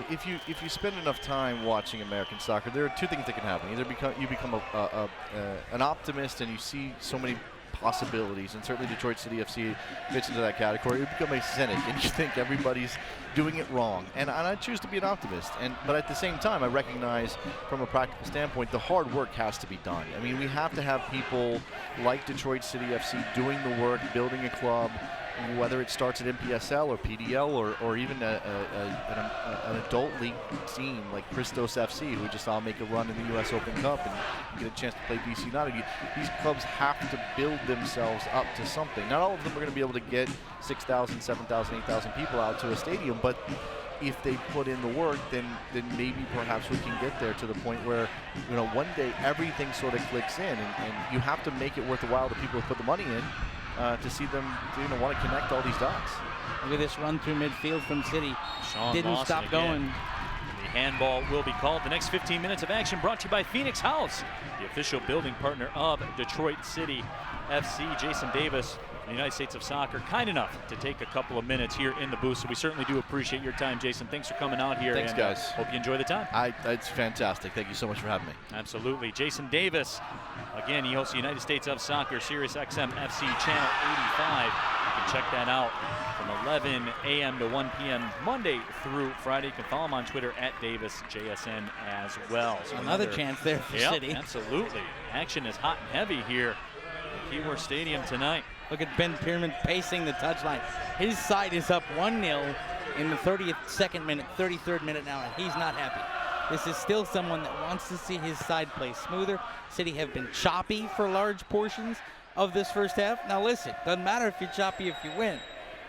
if you spend enough time watching American soccer, there are two things that can happen. Either you become an optimist and you see so many possibilities, and certainly Detroit City FC fits into that category. You become a cynic and you think everybody's doing it wrong, and I choose to be an optimist, but at the same time I recognize from a practical standpoint the hard work has to be done. I mean, we have to have people like Detroit City FC doing the work, building a club, whether it starts at NPSL or PDL or even an adult league team like Christos FC, who just saw make a run in the U.S. Open Cup and get a chance to play DC United. These clubs have to build themselves up to something. Not all of them are going to be able to get 6,000, 7,000, 8,000 people out to a stadium, but if they put in the work, then maybe perhaps we can get there to the point where, one day everything sort of clicks in, and you have to make it worth the while the people who put the money in to see them want to connect all these dots. Look at this run through midfield from City. Sean didn't Lawson stop going. The handball will be called. The next 15 minutes of action brought to you by Phoenix House, the official building partner of Detroit City FC. Jason Davis, the United States of Soccer, kind enough to take a couple of minutes here in the booth, so we certainly do appreciate your time, Jason. Thanks for coming out here. Thanks, guys. Hope you enjoy the time. It's fantastic. Thank you so much for having me. Absolutely. Jason Davis, again, he hosts the United States of Soccer, SiriusXM FC Channel 85. You can check that out from 11 a.m. to 1 p.m. Monday through Friday. You can follow him on Twitter at DavisJSN as well. So another chance there for City. Absolutely. Action is hot and heavy here. Keyworth Stadium tonight. Look at Ben Pierman pacing the touchline. His side is up 1-0 in the 32nd minute, 33rd minute now, and he's not happy. This is still someone that wants to see his side play smoother. City have been choppy for large portions of this first half. Now listen, doesn't matter if you're choppy if you win,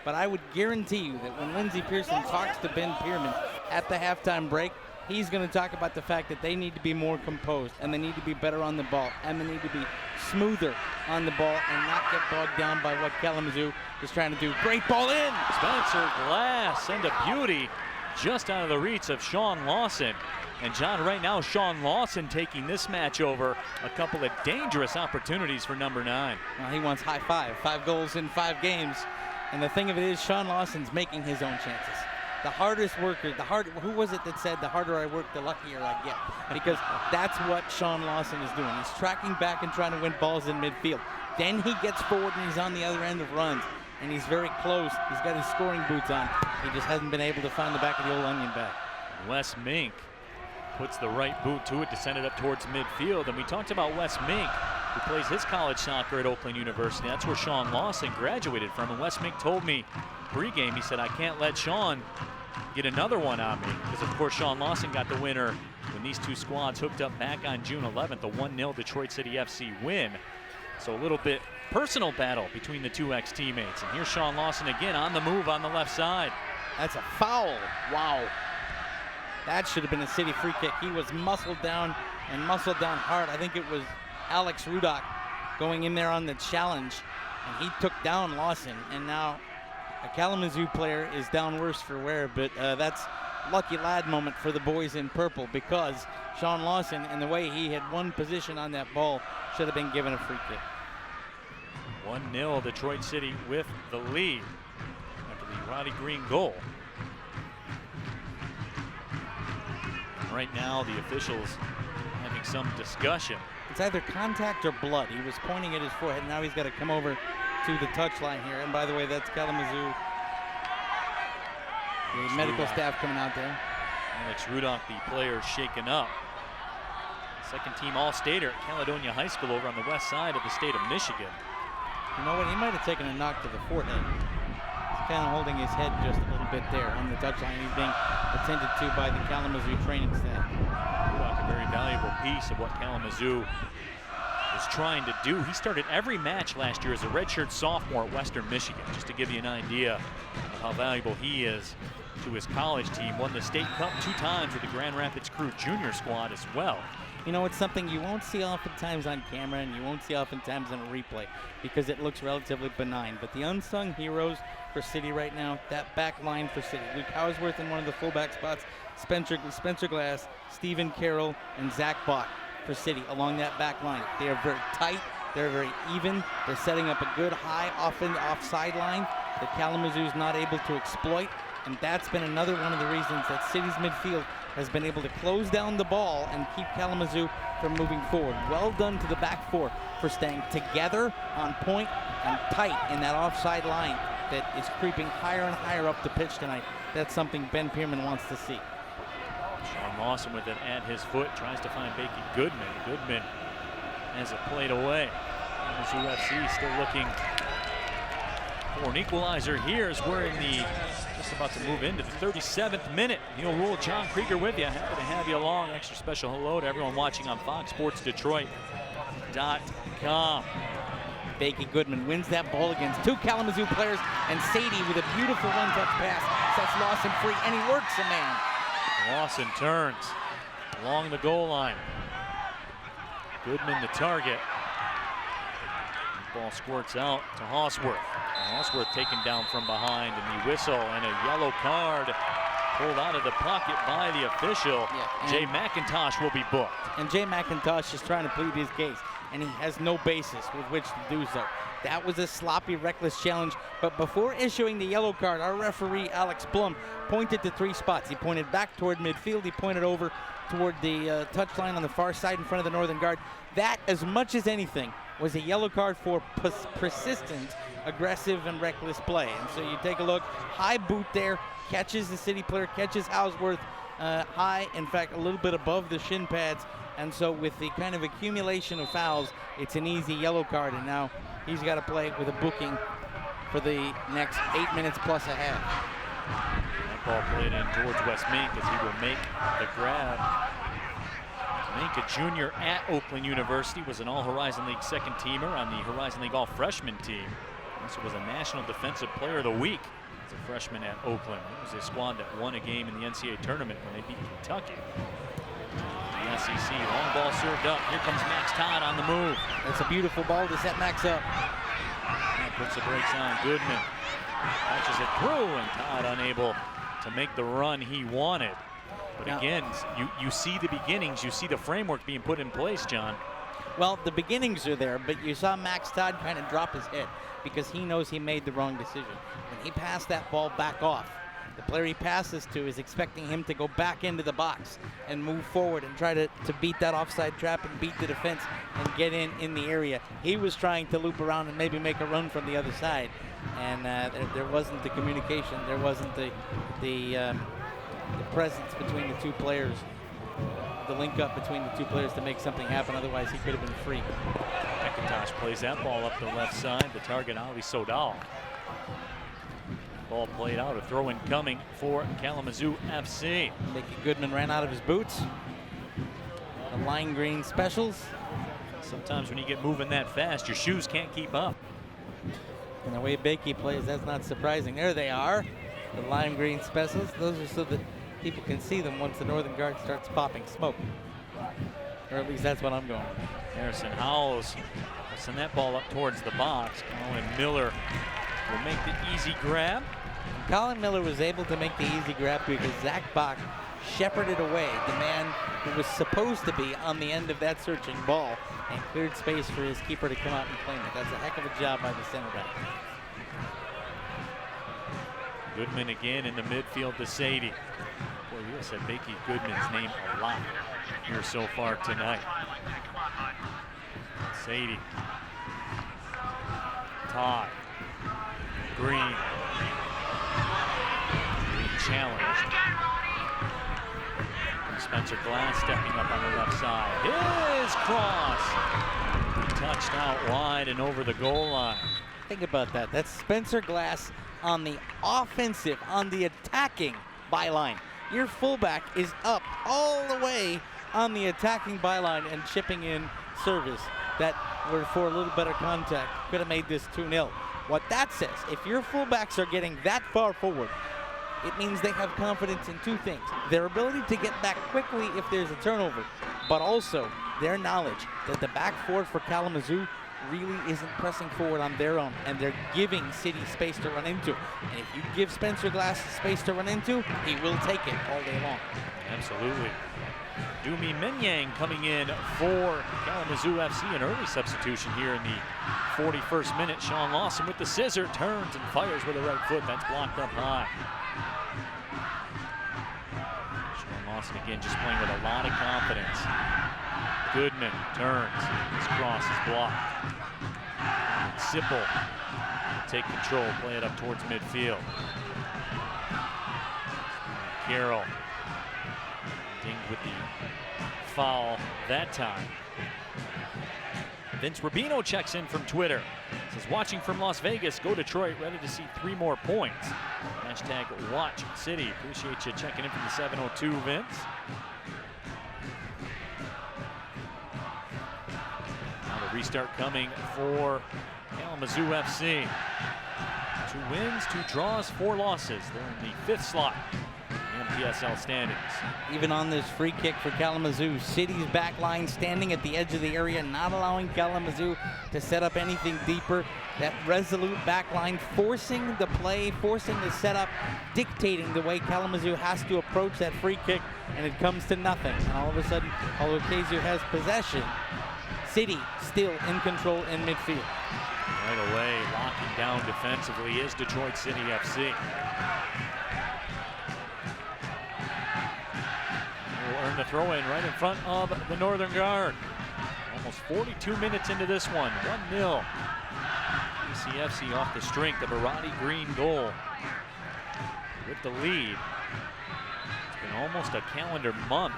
but I would guarantee you that when Lindsey Pearson talks to Ben Pierman at the halftime break, he's going to talk about the fact that they need to be more composed and they need to be better on the ball and they need to be smoother on the ball and not get bogged down by what Kalamazoo is trying to do. Great ball in! Spencer Glass and a beauty just out of the reach of Sean Lawson. And John, right now, Sean Lawson taking this match over. A couple of dangerous opportunities for number 9. Well, he wants high 5 goals in 5 games. And the thing of it is, Sean Lawson's making his own chances. The hardest worker, who was it that said the harder I work, the luckier I get? Because that's what Sean Lawson is doing. He's tracking back and trying to win balls in midfield. Then he gets forward and he's on the other end of runs. And he's very close. He's got his scoring boots on. He just hasn't been able to find the back of the old onion bag. Wes Mink puts the right boot to it to send it up towards midfield. And we talked about Wes Mink, who plays his college soccer at Oakland University. That's where Sean Lawson graduated from. And Wes Mink told me pregame, he said, I can't let Sean get another one on me. Because, of course, Sean Lawson got the winner when these two squads hooked up back on June 11th, a 1-0 Detroit City FC win. So a little bit personal battle between the two ex-teammates. And here's Sean Lawson again on the move on the left side. That's a foul. Wow. That should have been a City free kick. He was muscled down and muscled down hard. I think it was Alex Rudock going in there on the challenge, and he took down Lawson. And now a Kalamazoo player is down worse for wear, but that's lucky lad moment for the boys in purple, because Sean Lawson, and the way he had won position on that ball, should have been given a free kick. 1-0 Detroit City with the lead after the Roddy Green goal. Right now, the officials having some discussion. It's either contact or blood. He was pointing at his forehead. Now he's got to come over to the touchline here. And by the way, that's Kalamazoo. The medical staff coming out there. Alex Rudock, the player, shaken up. Second team All-Stater at Caledonia High School over on the west side of the state of Michigan. You know what? He might have taken a knock to the forehead. He's kind of holding his head just a little bit there on the touchline. He's being attended to by the Kalamazoo training staff. Rudock, a very valuable piece of what Kalamazoo is trying to do. He started every match last year as a redshirt sophomore at Western Michigan, just to give you an idea of how valuable he is to his college team. Won the state cup 2 times with the Grand Rapids Crew junior squad as well. You know, it's something you won't see oftentimes on camera and you won't see oftentimes in a replay because it looks relatively benign. But the unsung heroes for City right now, that back line for City. Luke Housworth in one of the fullback spots, Spencer Glass, Stephen Carroll, and Zach Bach for City along that back line. They are very tight. They're very even. They're setting up a good high offside line that Kalamazoo's not able to exploit. And that's been another one of the reasons that City's midfield has been able to close down the ball and keep Kalamazoo from moving forward. Well done to the back four for staying together, on point, and tight in that offside line that is creeping higher and higher up the pitch tonight. That's something Ben Pierman wants to see. Sean Lawson with it at his foot, tries to find Bakey Goodman. Goodman has it played away. Kalamazoo FC still looking for an equalizer here as we're in the just about to move into the 37th minute. Neil Rule, John Krieger with you. Happy to have you along. Extra special hello to everyone watching on FoxSportsDetroit.com. Bakey Goodman wins that ball against 2 Kalamazoo players, and Sadie with a beautiful one-touch pass sets Lawson free, and he works a man. Lawson turns along the goal line. Goodman the target. The ball squirts out to Hausworth. Hausworth taken down from behind, and the whistle and a yellow card pulled out of the pocket by the official. Jay McIntosh will be booked. And Jay McIntosh is trying to plead his case, and he has no basis with which to do so. That was a sloppy, reckless challenge, but before issuing the yellow card, our referee, Alex Blum, pointed to 3 spots. He pointed back toward midfield, he pointed over toward the touchline on the far side in front of the northern guard. That, as much as anything, was a yellow card for persistent, aggressive, and reckless play. And so you take a look, high boot there, catches the City player, catches Housworth high, in fact, a little bit above the shin pads. And so with the kind of accumulation of fouls, it's an easy yellow card. And now he's got to play with a booking for the next 8 minutes plus a half. That ball played in towards West Mink as he will make the grab. Mink, a junior at Oakland University, was an All-Horizon League second teamer on the Horizon League All-Freshman team. Also was a National Defensive Player of the Week as a freshman at Oakland. It was a squad that won a game in the NCAA tournament when they beat Kentucky. The SEC, long ball served up. Here comes Max Todd on the move. That's a beautiful ball to set Max up. That puts the brakes on. Goodman catches it through, and Todd unable to make the run he wanted. But now, again, you see the beginnings, you see the framework being put in place, John. Well, the beginnings are there, but you saw Max Todd kind of drop his head because he knows he made the wrong decision. When he passed that ball back off, the player he passes to is expecting him to go back into the box and move forward and try to beat that offside trap and beat the defense and get in the area. He was trying to loop around and maybe make a run from the other side, and there wasn't the communication, there wasn't the presence between the two players, the link up between the two players to make something happen. Otherwise, he could have been free. McIntosh plays that ball up the left side. The target, Ali Sodal. Ball played out, a throw-in coming for Kalamazoo FC. Mickey Goodman ran out of his boots. The lime green specials. Sometimes when you get moving that fast, your shoes can't keep up. And the way Bakey plays, that's not surprising. There they are, the lime green specials. Those are so that people can see them once the Northern Guard starts popping smoke. Or at least that's what I'm going. Harrison Howells will send that ball up towards the box. Colin Miller will make the easy grab. Colin Miller was able to make the easy grab because Zach Bach shepherded away the man who was supposed to be on the end of that searching ball and cleared space for his keeper to come out and claim it. That's a heck of a job by the center back. Goodman again in the midfield to Sadie. Boy, we have said Bakey Goodman's name a lot here so far tonight. Sadie. Todd. Green. Challenged. Spencer Glass stepping up on the left side. His cross. Touched out wide and over the goal line. Think about that. That's Spencer Glass on the offensive, on the attacking byline. Your fullback is up all the way on the attacking byline and chipping in service that were for a little better contact. Could have made this 2-0. What that says, if your fullbacks are getting that far forward, it means they have confidence in two things. Their ability to get back quickly if there's a turnover, but also their knowledge that the back four for Kalamazoo really isn't pressing forward on their own, and they're giving City space to run into. And if you give Spencer Glass space to run into, he will take it all day long. Absolutely. Dumi Menyang coming in for Kalamazoo FC, an early substitution here in the 41st minute. Sean Lawson with the scissor, turns and fires with the right foot. That's blocked up high. Sean Lawson again just playing with a lot of confidence. Goodman turns, his cross is blocked. Sipple take control, play it up towards midfield. Carroll dinged with the foul that time. Vince Rubino checks in from Twitter. Says, watching from Las Vegas, go Detroit, ready to see 3 more points. Hashtag watch City. Appreciate you checking in from the 702, Vince. Now the restart coming for Kalamazoo FC. 2 wins, 2 draws, 4 losses. They're in the 5th slot in the MPSL standings. Even on this free kick for Kalamazoo, City's back line standing at the edge of the area, not allowing Kalamazoo to set up anything deeper. That resolute back line forcing the play, forcing the setup, dictating the way Kalamazoo has to approach that free kick, and it comes to nothing. And all of a sudden, although Kazu has possession, City still in control in midfield. Right away, locking down defensively is Detroit City FC. Will earn the throw-in right in front of the Northern Guard. Almost 42 minutes into this one, 1-0. DCFC off the strength of a Roddy Green goal with the lead. It's been almost a calendar month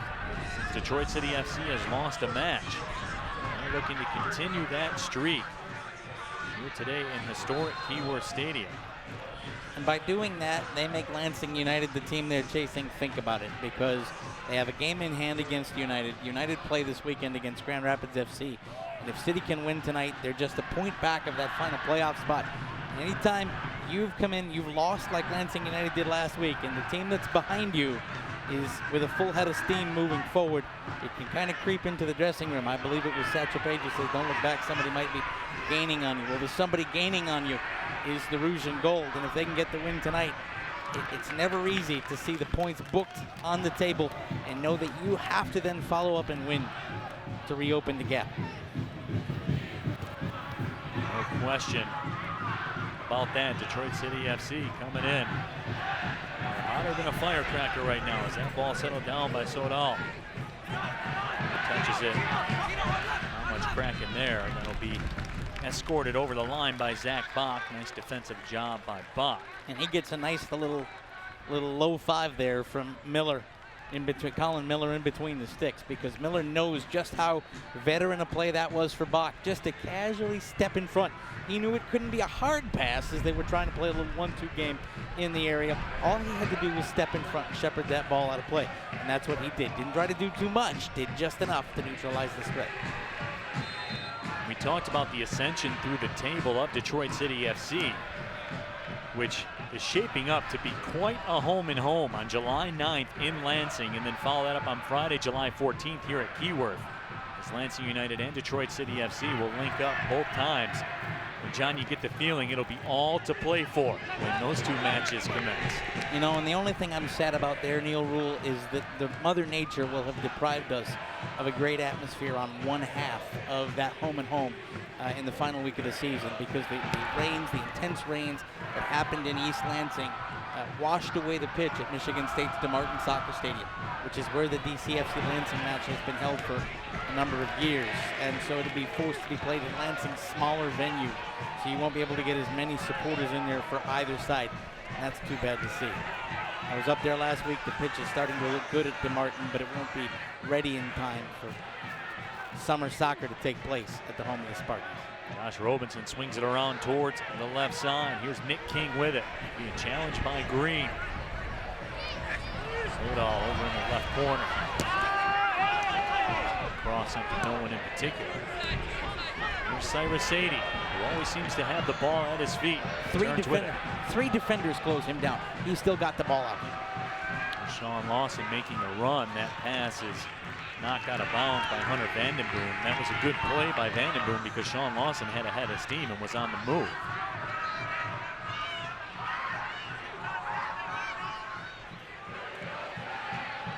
since Detroit City FC has lost a match. They're looking to continue that streak. here today in historic Keyworth Stadium. And by doing that, they make Lansing United the team they're chasing think about it, because they have a game in hand against United. United play this weekend against Grand Rapids FC. And if City can win tonight, they're just a point back of that final playoff spot. And anytime you've come in, you've lost like Lansing United did last week, and the team that's behind you is with a full head of steam moving forward, it can kind of creep into the dressing room. I believe it was Satchel Paige who says, don't look back, somebody might be gaining on you. Well, there's somebody gaining on you is the Rouge and Gold, and if they can get the win tonight, it's never easy to see the points booked on the table and know that you have to then follow up and win to reopen the gap. No question about that. Detroit City FC coming in hotter than a firecracker right now as that ball settled down by Sodal. Touches it. Not much cracking there. That'll be escorted over the line by Zach Bach. Nice defensive job by Bach. And he gets a nice little low five there from Miller, in between Colin Miller in between the sticks, because Miller knows just how veteran a play that was for Bach, just to casually step in front. He knew it couldn't be a hard pass as they were trying to play a little 1-2 game in the area. All he had to do was step in front and shepherd that ball out of play, and that's what he did. Didn't try to do too much, did just enough to neutralize the threat. We talked about the ascension through the table of Detroit City FC, which is shaping up to be quite a home and home on July 9th in Lansing, and then follow that up on Friday, July 14th here at Keyworth, as Lansing United and Detroit City FC will link up both times. And John, you get the feeling it'll be all to play for when those two matches commence. You know, and the only thing I'm sad about there, Neil Rule, is that the Mother Nature will have deprived us of a great atmosphere on one half of that home and home in the final week of the season, because the rains, the intense rains that happened in East Lansing washed away the pitch at Michigan State's DeMartin Soccer Stadium, which is where the DCFC Lansing match has been held for a number of years. And so it'll be forced to be played in Lansing's smaller venue, so you won't be able to get as many supporters in there for either side. And that's too bad to see. I was up there last week. The pitch is starting to look good at DeMartin, but it won't be ready in time for summer soccer to take place at the home of the Spartans. Josh Robinson swings it around towards the left side. Here's Nick King with it, being challenged by Green. Sodal over in the left corner. Crossing to no one in particular. Here's Cyrus Sadie, who always seems to have the ball at his feet. Three defenders close him down. He's still got the ball out. Sean Lawson making a run. That pass is knocked out of bounds by Hunter Vandenboom. That was a good play by Vandenboom because Sean Lawson had a head of steam and was on the move.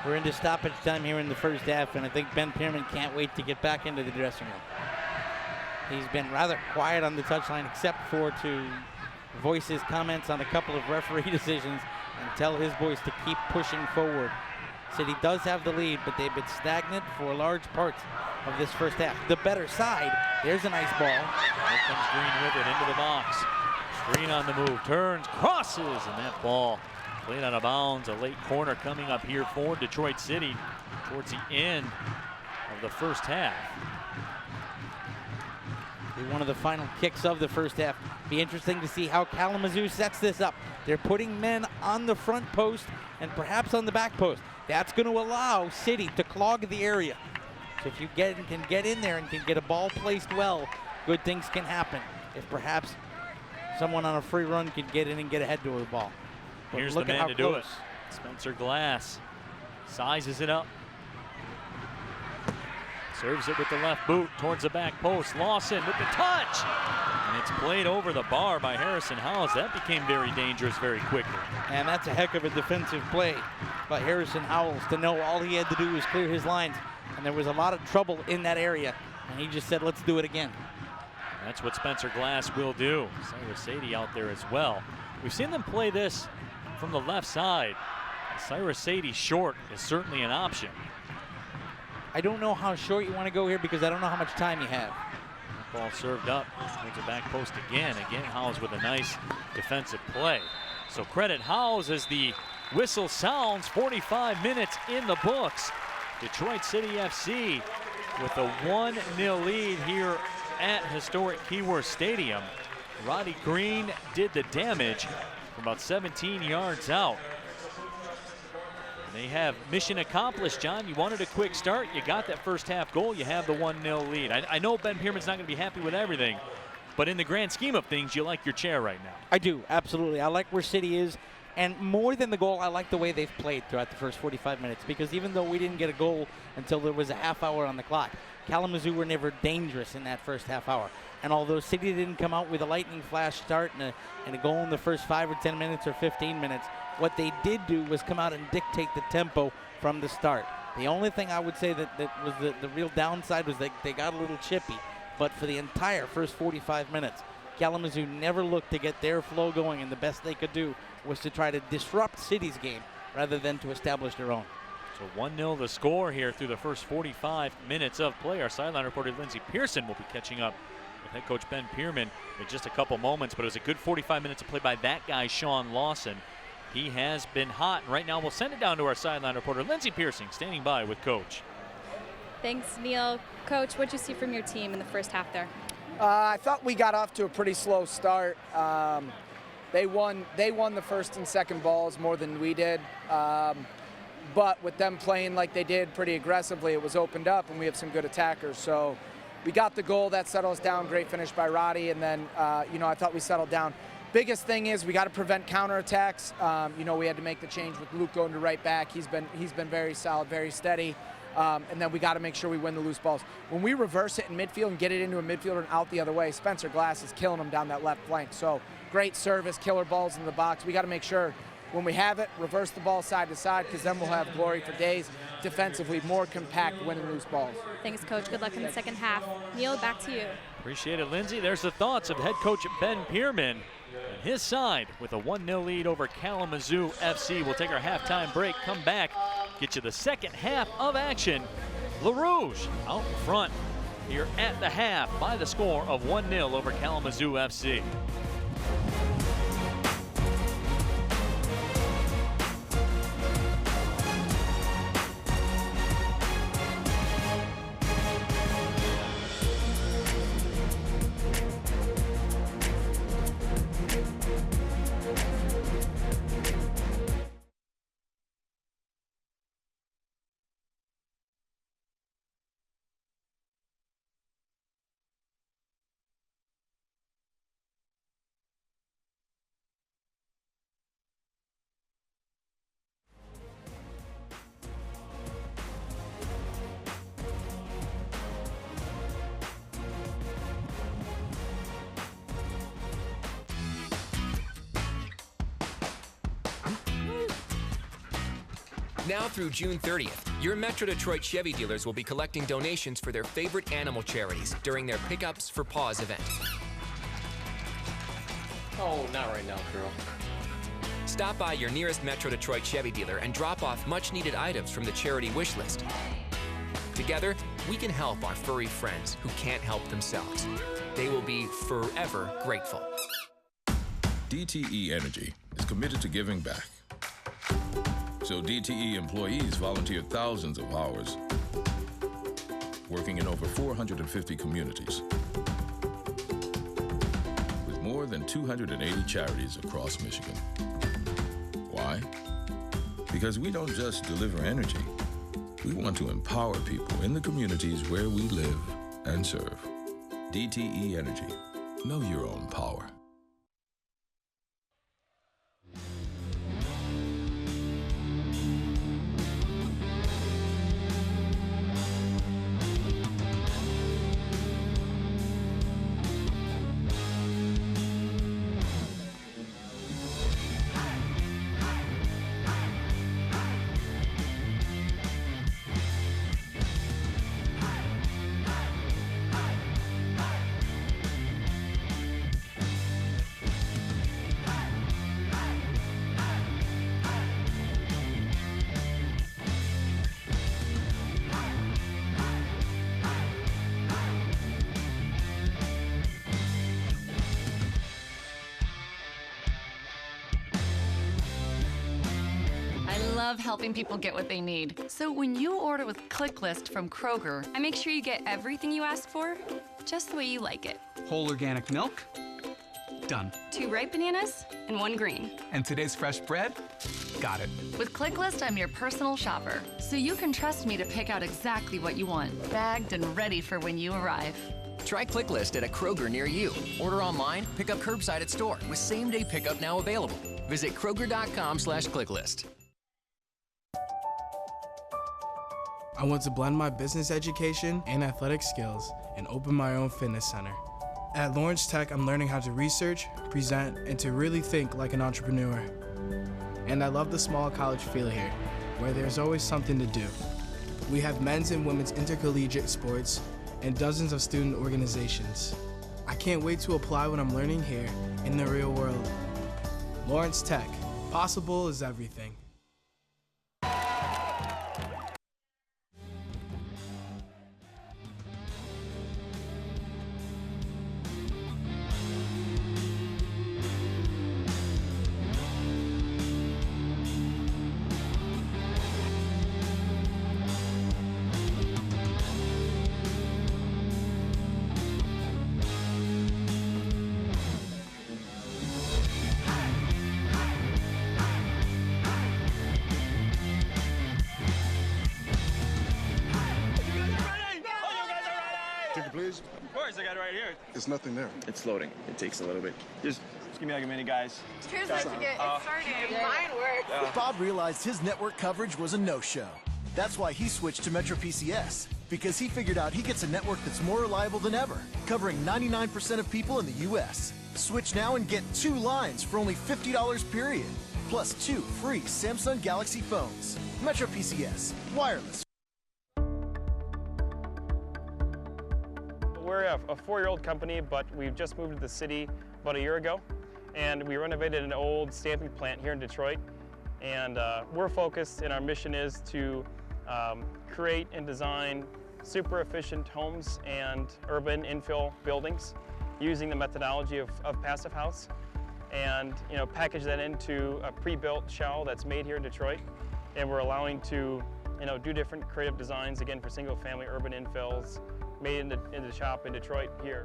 We're into stoppage time here in the first half, and I think Ben Pierman can't wait to get back into the dressing room. He's been rather quiet on the touchline, except for to voice his comments on a couple of referee decisions and tell his boys to keep pushing forward. City does have the lead, but they've been stagnant for large parts of this first half. The better side, there's a nice ball. Here comes Green with it into the box. Green on the move, turns, crosses, and that ball played out of bounds. A late corner coming up here for Detroit City towards the end of the first half. One of the final kicks of the first half. Be interesting to see how Kalamazoo sets this up. They're putting men on the front post and perhaps on the back post. That's going to allow City to clog the area. So if you can get in there and can get a ball placed well, good things can happen. If perhaps someone on a free run can get in and get ahead to the ball. But here's the man to do it. Spencer Glass sizes it up. Serves it with the left boot towards the back post. Lawson with the touch. And it's played over the bar by Harrison Howells. That became very dangerous very quickly. And that's a heck of a defensive play by Harrison Howells to know all he had to do was clear his lines. And there was a lot of trouble in that area. And he just said, let's do it again. That's what Spencer Glass will do. Cyrus Sadie out there as well. We've seen them play this from the left side. Cyrus Sadie short is certainly an option. I don't know how short you want to go here because I don't know how much time you have. Ball served up towards the back post again. Again, Howells with a nice defensive play. So credit Howells as the whistle sounds. 45 minutes in the books. Detroit City FC with a 1-0 lead here at historic Keyworth Stadium. Roddy Green did the damage from about 17 yards out. They have mission accomplished, John. You wanted a quick start. You got that first half goal. You have the 1-0 lead. I know Ben Pierman's not going to be happy with everything, but in the grand scheme of things, you like your chair right now. I do, absolutely. I like where City is. And more than the goal, I like the way they've played throughout the first 45 minutes, because even though we didn't get a goal until there was a half hour on the clock, Kalamazoo were never dangerous in that first half hour. And although City didn't come out with a lightning flash start and a goal in the first 5 or 10 minutes or 15 minutes, what they did do was come out and dictate the tempo from the start. The only thing I would say that was the real downside was they got a little chippy. But for the entire first 45 minutes, Kalamazoo never looked to get their flow going, and the best they could do was to try to disrupt City's game rather than to establish their own. So 1-0 the score here through the first 45 minutes of play. Our sideline reporter Lindsey Pearson will be catching up with head coach Ben Pierman in just a couple moments, but it was a good 45 minutes of play by that guy, Sean Lawson. He has been hot, and right now we'll send it down to our sideline reporter Lindsey Pearson standing by with Coach. Thanks, Neil. Coach, what did you see from your team in the first half there? I thought we got off to a pretty slow start. They won the first and second balls more than we did. But with them playing like they did pretty aggressively, it was opened up, and we have some good attackers. So we got the goal. That settled us down. Great finish by Roddy. And then, I thought we settled down. Biggest thing is we got to prevent counterattacks. We had to make the change with Luke going to right back. He's been very solid, very steady. And then we got to make sure we win the loose balls. When we reverse it in midfield and get it into a midfielder and out the other way, Spencer Glass is killing them down that left flank. So great service, killer balls in the box. We got to make sure when we have it, reverse the ball side to side, because then we'll have glory for days. Defensively, more compact, winning loose balls. Thanks, Coach. Good luck in the second half. Neil, back to you. Appreciate it, Lindsey. There's the thoughts of head coach Ben Pierman and his side with a 1-0 lead over Kalamazoo FC. We'll take our halftime break, come back, get you the second half of action. LaRouge out front here at the half by the score of 1-0 over Kalamazoo FC. Now through June 30th, your Metro Detroit Chevy dealers will be collecting donations for their favorite animal charities during their Pickups for Paws event. Oh, not right now, girl. Stop by your nearest Metro Detroit Chevy dealer and drop off much-needed items from the charity wish list. Together, we can help our furry friends who can't help themselves. They will be forever grateful. DTE Energy is committed to giving back. So DTE employees volunteered thousands of hours, working in over 450 communities, with more than 280 charities across Michigan. Why? Because we don't just deliver energy. We want to empower people in the communities where we live and serve. DTE Energy. Know your own power. I love helping people get what they need. So when you order with ClickList from Kroger, I make sure you get everything you ask for, just the way you like it. Whole organic milk, Done. 2 ripe bananas and 1 green. And today's fresh bread? Got it. With ClickList, I'm your personal shopper, so you can trust me to pick out exactly what you want, bagged and ready for when you arrive. Try ClickList at a Kroger near you. Order online, pick up curbside at store with same-day pickup now available. Visit Kroger.com/ClickList. I want to blend my business education and athletic skills and open my own fitness center. At Lawrence Tech, I'm learning how to research, present, and to really think like an entrepreneur. And I love the small college feel here, where there's always something to do. We have men's and women's intercollegiate sports and dozens of student organizations. I can't wait to apply what I'm learning here in the real world. Lawrence Tech, possible is everything. Please? Of course, I got it right here. There's nothing there. It's loading. It takes a little bit. Just give me like a minute, guys. Here's what you get. It's starting. Mine works. Bob realized his network coverage was a no-show. That's why he switched to Metro PCS, because he figured out he gets a network that's more reliable than ever, covering 99% of people in the U.S. Switch now and get 2 lines for only $50 period, plus 2 free Samsung Galaxy phones. Metro PCS, wireless. We're a 4-year-old company, but we've just moved to the city about a year ago, and we renovated an old stamping plant here in Detroit. And we're focused, and our mission is to create and design super efficient homes and urban infill buildings using the methodology of Passive House, and package that into a pre-built shell that's made here in Detroit. And we're allowing to do different creative designs, again, for single-family urban infills, made in the shop in Detroit here.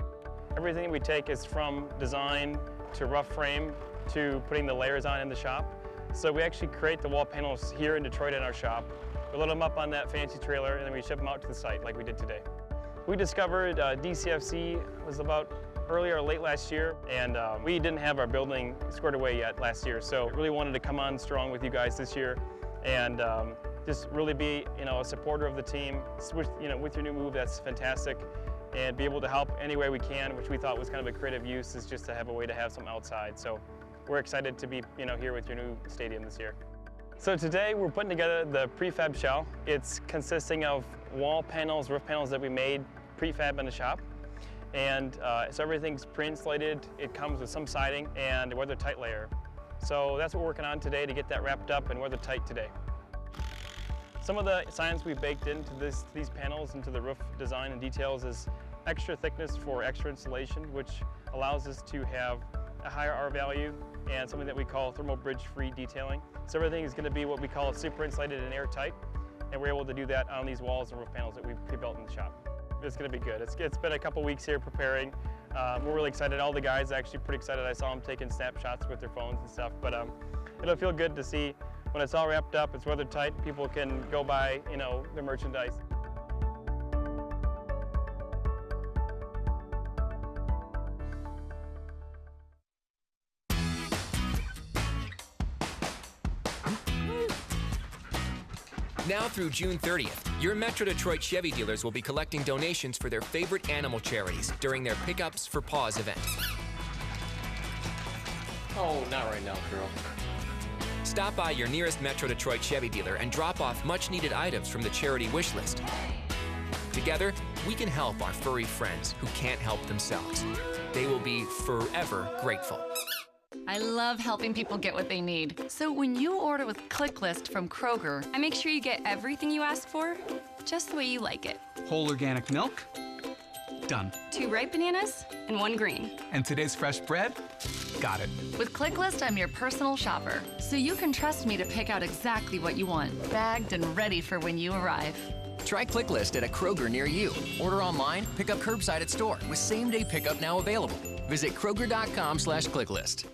Everything we take is from design to rough frame to putting the layers on in the shop. So we actually create the wall panels here in Detroit in our shop. We load them up on that fancy trailer, and then we ship them out to the site like we did today. We discovered DCFC was about early or late last year, and we didn't have our building squared away yet last year. So really wanted to come on strong with you guys this year, and just really be a supporter of the team. With your new move, that's fantastic, and be able to help any way we can, which we thought was kind of a creative use, is just to have a way to have some outside. So we're excited to be here with your new stadium this year. So today we're putting together the prefab shell. It's consisting of wall panels, roof panels that we made prefab in the shop. And so everything's pre-insulated. It comes with some siding and a weather-tight layer. So that's what we're working on today to get that wrapped up and weather-tight today. Some of the science we baked into these panels, into the roof design and details, is extra thickness for extra insulation, which allows us to have a higher R value and something that we call thermal bridge-free detailing. So everything is going to be what we call super insulated and airtight, and we're able to do that on these walls and roof panels that we've pre-built in the shop. It's going to be good. It's been a couple weeks here preparing. We're really excited. All the guys are actually pretty excited. I saw them taking snapshots with their phones and stuff, but it'll feel good to see when it's all wrapped up, it's weather tight, people can go buy, the merchandise. Now through June 30th, your Metro Detroit Chevy dealers will be collecting donations for their favorite animal charities during their Pickups for Paws event. Oh, not right now, girl. Stop by your nearest Metro Detroit Chevy dealer and drop off much-needed items from the charity wish list. Together, we can help our furry friends who can't help themselves. They will be forever grateful. I love helping people get what they need. So when you order with ClickList from Kroger, I make sure you get everything you ask for, just the way you like it. Whole organic milk? Done. 2 ripe bananas and 1 green. And today's fresh bread? Got it. With ClickList, I'm your personal shopper, so you can trust me to pick out exactly what you want, bagged and ready for when you arrive. Try ClickList at a Kroger near you. Order online, pick up curbside at store with same-day pickup now available. Visit Kroger.com/clicklist.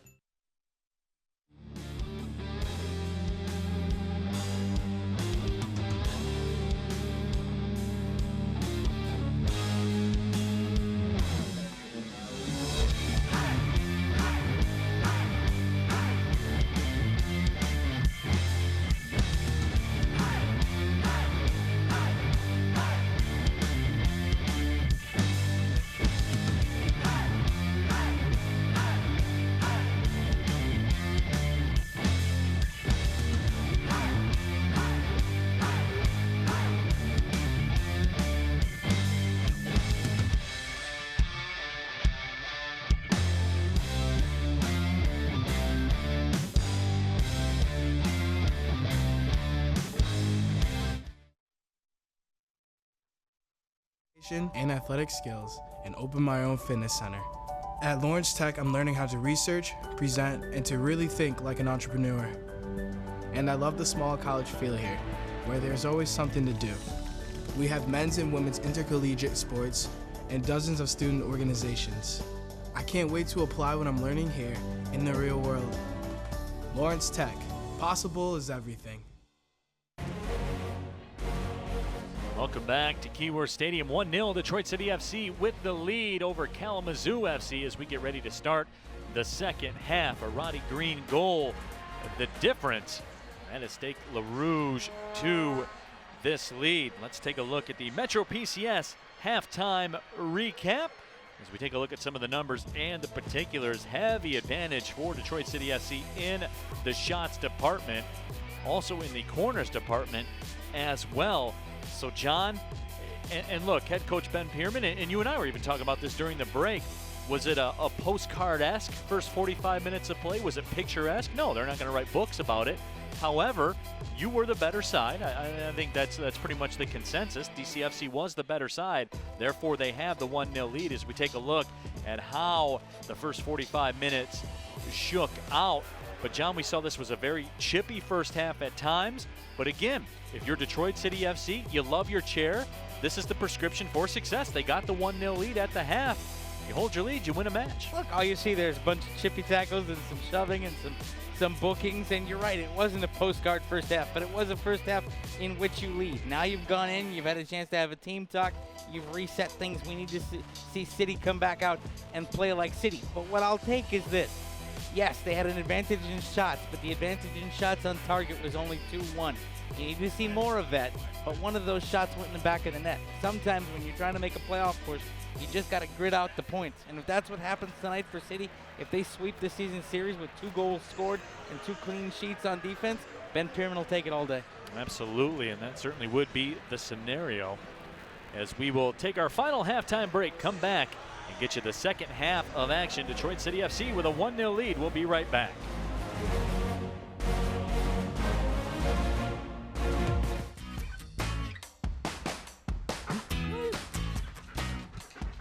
And athletic skills and open my own fitness center. At Lawrence Tech, I'm learning how to research, present, and to really think like an entrepreneur. And I love the small college feel here, where there's always something to do. We have men's and women's intercollegiate sports and dozens of student organizations. I can't wait to apply what I'm learning here in the real world. Lawrence Tech, possible is everything. Welcome back to Keyworth Stadium. 1-0 Detroit City FC with the lead over Kalamazoo FC as we get ready to start the second half. A Roddy Green goal. The difference, that is Stake LaRouge to this lead. Let's take a look at the Metro PCS halftime recap as we take a look at some of the numbers and the particulars. Heavy advantage for Detroit City FC in the shots department, also in the corners department as well. So John, and look, head coach Ben Pierman, and you and I were even talking about this during the break. Was it a postcard-esque first 45 minutes of play? Was it picturesque? No, they're not going to write books about it. However, you were the better side. I think that's pretty much the consensus. DCFC was the better side. Therefore, they have the 1-0 lead as we take a look at how the first 45 minutes shook out. But John, we saw this was a very chippy first half at times. But again, if you're Detroit City FC, you love your chair, this is the prescription for success. They got the 1-0 lead at the half. You hold your lead, you win a match. Look, all you see there's a bunch of chippy tackles and some shoving and some bookings, and you're right, it wasn't a postcard first half, but it was a first half in which you lead. Now you've gone in, you've had a chance to have a team talk, you've reset things. We need to see City come back out and play like City. But what I'll take is this. Yes, they had an advantage in shots, but the advantage in shots on target was only 2-1. You need to see more of that, but one of those shots went in the back of the net. Sometimes when you're trying to make a playoff push, you just got to grit out the points. And if that's what happens tonight for City, if they sweep the season series with 2 goals scored and 2 clean sheets on defense, Ben Pierman will take it all day. Absolutely, and that certainly would be the scenario. As we will take our final halftime break, come back and get you the second half of action. Detroit City FC with a 1-0 lead. We'll be right back.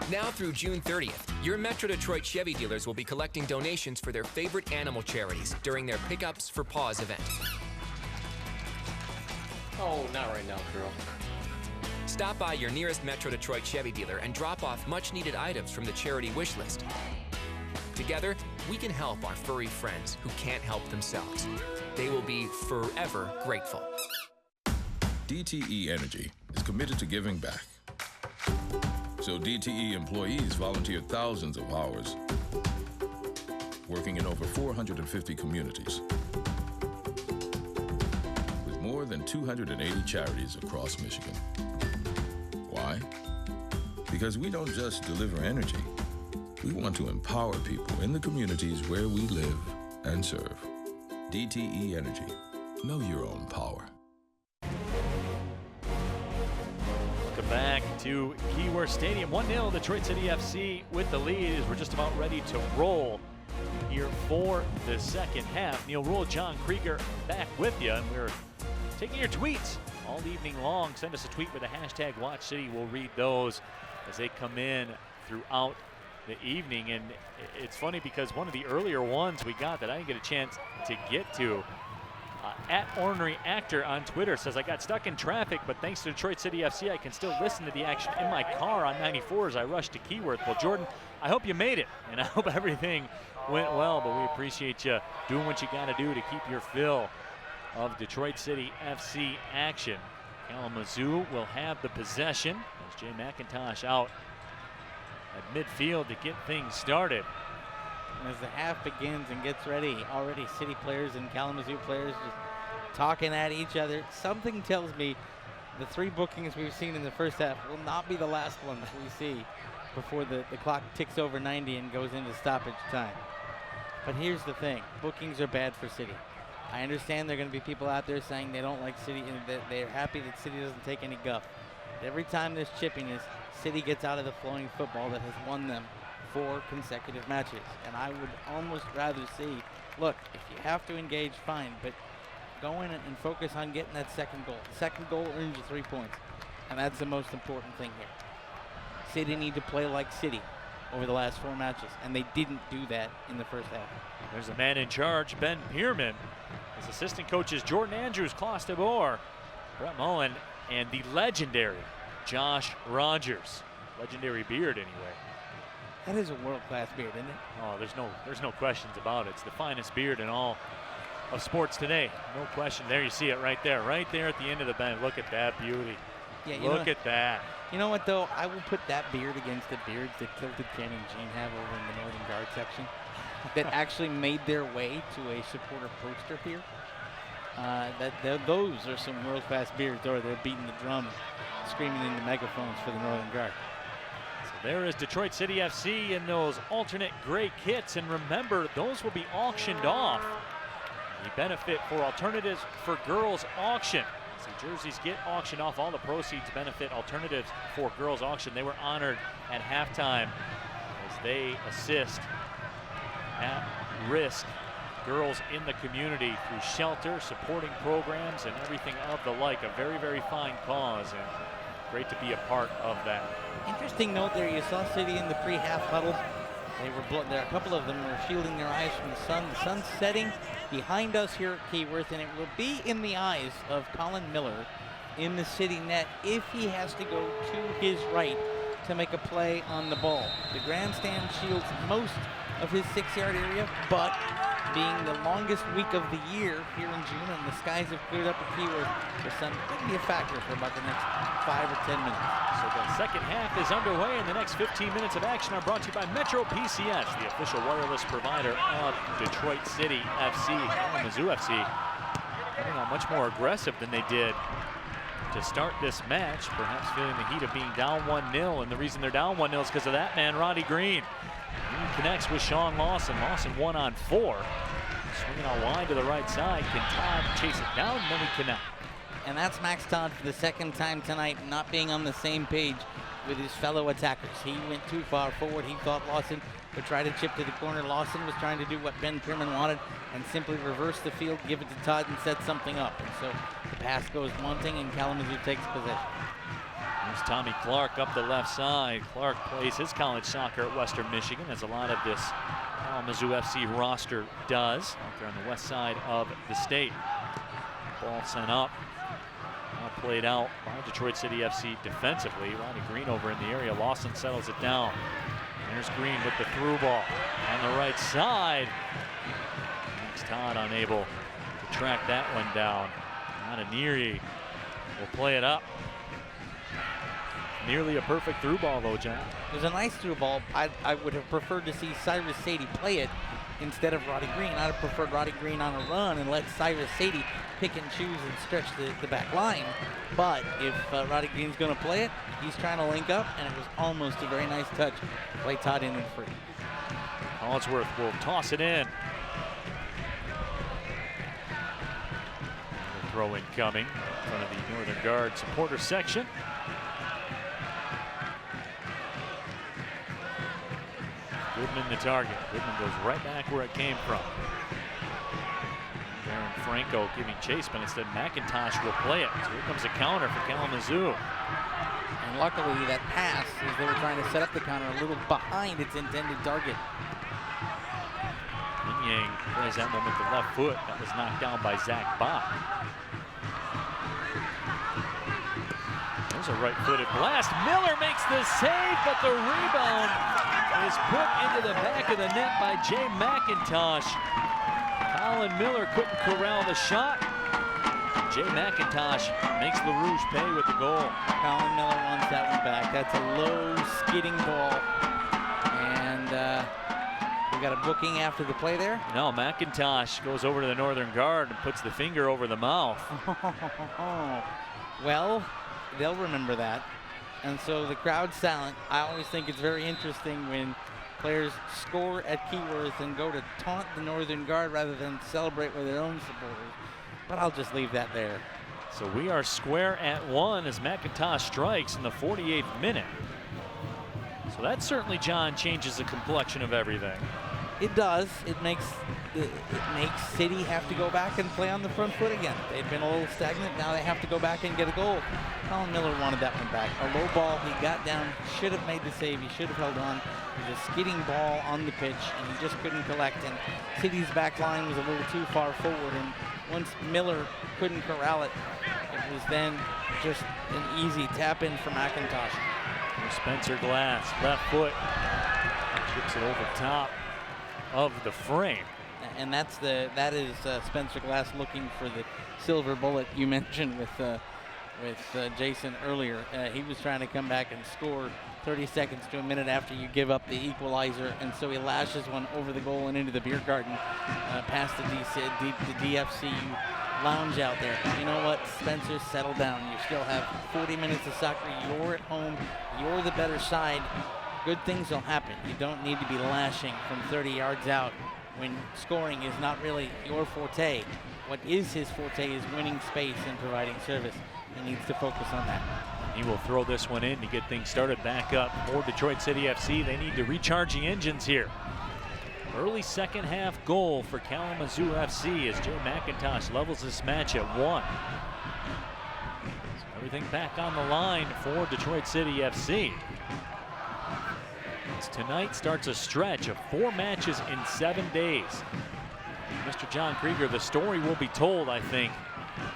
Now through June 30th, your Metro Detroit Chevy dealers will be collecting donations for their favorite animal charities during their Pickups for Paws event. Oh, not right now, girl. Stop by your nearest Metro Detroit Chevy dealer and drop off much-needed items from the charity wish list. Together, we can help our furry friends who can't help themselves. They will be forever grateful. DTE Energy is committed to giving back. So DTE employees volunteer thousands of hours, working in over 450 communities, with more than 280 charities across Michigan. Why? Because we don't just deliver energy. We want to empower people in the communities where we live and serve. DTE Energy. Know your own power. Welcome back to Keyworth Stadium. 1-0 Detroit City FC with the lead as we're just about ready to roll here for the second half. Neil Rule, John Krieger back with you, and we're taking your tweets all evening long. Send us a tweet with the hashtag WatchCity. We'll read those as they come in throughout the evening. And it's funny because one of the earlier ones we got that I didn't get a chance to get to, At Ornery Actor on Twitter says, I got stuck in traffic, but thanks to Detroit City FC, I can still listen to the action in my car on 94 as I rush to Keyworth. Well, Jordan, I hope you made it, and I hope everything went well, but we appreciate you doing what you got to do to keep your fill of Detroit City FC action. Kalamazoo will have the possession as Jay McIntosh out at midfield to get things started. And as the half begins and gets ready, already City players and Kalamazoo players just talking at each other. Something tells me the 3 bookings we've seen in the first half will not be the last ones we see before the clock ticks over 90 and goes into stoppage time. But here's the thing, bookings are bad for City. I understand there are going to be people out there saying they don't like City and that they're happy that City doesn't take any guff. But every time there's chippiness, City gets out of the flowing football that has won them 4 consecutive matches. And I would almost rather see, look, if you have to engage, fine, but go in and focus on getting that second goal. The second goal earns you 3 points, and that's the most important thing here. City need to play like City over the last 4 matches, and they didn't do that in the first half. There's a man in charge, Ben Pierman. His assistant coaches Jordan Andrews, Klaus DeBoer, Brett Mullen, and the legendary Josh Rogers. Legendary beard, anyway. That is a world-class beard, isn't it? Oh, there's no questions about it. It's the finest beard in all of sports today. No question. There you see it right there at the end of the bench. Look at that beauty. Yeah, look at that. You know what, though? I will put that beard against the beards that Tilted Ken and Gene have over in the Northern Guard section that actually made their way to a supporter poster here. Those are some world-class beards, or they're beating the drum, screaming into megaphones for the Northern Guard. So there is Detroit City FC in those alternate gray kits, and remember, those will be auctioned off. The benefit for Alternatives for Girls auction. So jerseys get auctioned off. All the proceeds benefit Alternatives for Girls auction. They were honored at halftime as they assist at-risk girls in the community through shelter, supporting programs, and everything of the like. A very, very fine cause, and great to be a part of that. Interesting note there, you saw City in the pre-half huddle. There, a couple of them were shielding their eyes from the sun. The sun's setting behind us here at Keyworth, and it will be in the eyes of Colin Miller in the City net if he has to go to his right to make a play on the ball. The grandstand shields most of his 6-yard area, but being the longest week of the year here in June and the skies have cleared up at Keyworth, the sun could be a factor for about the next 5 or 10 minutes. So the second half is underway, and the next 15 minutes of action are brought to you by Metro PCS, the official wireless provider of Detroit City FC. Kalamazoo FC coming out much more aggressive than they did to start this match, perhaps feeling the heat of being down 1-0, and the reason they're down 1-0 is because of that man, Roddy Green. Green connects with Sean Lawson. Lawson 1-on-4. Swinging out wide to the right side. Can Todd chase it down? No, he cannot. And that's Max Todd for the second time tonight, not being on the same page with his fellow attackers. He went too far forward. He thought Lawson would try to chip to the corner. Lawson was trying to do what Ben Pierman wanted and simply reverse the field, give it to Todd, and set something up. And so the pass goes wanting, and Kalamazoo takes possession. There's Tommy Clark up the left side. Clark plays his college soccer at Western Michigan, as a lot of this Kalamazoo FC roster does, out there on the west side of the state. Ball sent up. Now played out by Detroit City FC defensively. Rodney Green over in the area. Lawson settles it down. There's Green with the through ball on the right side. Max Todd unable to track that one down. Ananiri will play it up. Nearly a perfect through ball, though, John. It was a nice through ball. I would have preferred to see Cyrus Sadie play it instead of Roddy Green. I'd have preferred Roddy Green on a run and let Cyrus Sadie pick and choose and stretch the back line. But if Roddy Green's going to play it, he's trying to link up, and it was almost a very nice touch. Play Todd in and free. Hollingsworth will toss it in. The throw in coming in front of the Northern Guard supporter section. Goodman the target. Goodman goes right back where it came from. Darren Franco giving chase, but instead McIntosh will play it. So here comes a counter for Kalamazoo. And luckily that pass, as they were trying to set up the counter, a little behind its intended target. Menyang plays that one with the left foot. That was knocked down by Zach Bach. There's a right-footed blast. Miller makes the save, but the rebound is put into the back of the net by Jay McIntosh. Colin Miller couldn't corral the shot. Jay McIntosh makes LaRouche pay with the goal. Colin Miller wants that one back. That's a low skidding ball. And we got a booking after the play there. No, McIntosh goes over to the northern guard and puts the finger over the mouth. Well, they'll remember that. And so the crowd's silent. I always think it's very interesting when players score at Keyworth and go to taunt the northern guard rather than celebrate with their own supporters. But I'll just leave that there. So we are square at 1 as McIntosh strikes in the 48th minute. So that certainly, John, changes the complexion of everything. It does. It makes City have to go back and play on the front foot again. They've been a little stagnant. Now they have to go back and get a goal. Colin Miller wanted that one back. A low ball. He got down. Should have made the save. He should have held on. It was a skidding ball on the pitch, and he just couldn't collect. And City's back line was a little too far forward. And once Miller couldn't corral it, it was then just an easy tap in for McIntosh. Spencer Glass, left foot, chips it over top of the frame. And that is Spencer Glass looking for the silver bullet you mentioned with Jason earlier. He was trying to come back and score 30 seconds to a minute after you give up the equalizer, and so he lashes one over the goal and into the beer garden past the DFC lounge out there. You know what, Spencer, settle down. You still have 40 minutes of soccer. You're at home. You're the better side. Good things will happen. You don't need to be lashing from 30 yards out when scoring is not really your forte. What is his forte is winning space and providing service. He needs to focus on that. He will throw this one in to get things started back up for Detroit City FC. They need to recharge the engines here. Early second half goal for Kalamazoo FC as Jay McIntosh levels this match at 1. So everything back on the line for Detroit City FC. As tonight starts a stretch of 4 matches in 7 days. Mr. John Krieger, the story will be told, I think,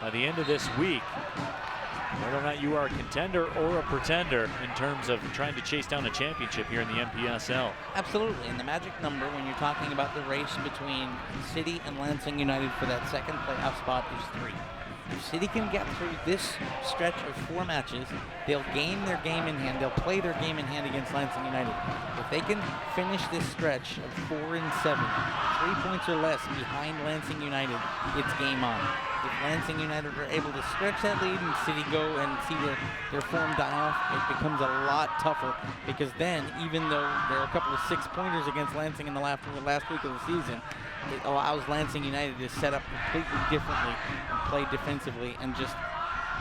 by the end of this week. Whether or not you are a contender or a pretender in terms of trying to chase down a championship here in the NPSL. Absolutely, and the magic number when you're talking about the race between City and Lansing United for that second playoff spot is 3. If City can get through this stretch of 4 matches, they'll gain their game in hand. They'll play their game in hand against Lansing United. If they can finish this stretch of 4 and 7, 3 points or less behind Lansing United, it's game on. If Lansing United are able to stretch that lead and City go and see their form die off, it becomes a lot tougher, because then, even though there are a couple of 6-pointers against Lansing in the last week of the season, it allows Lansing United to set up completely differently and play defensively and just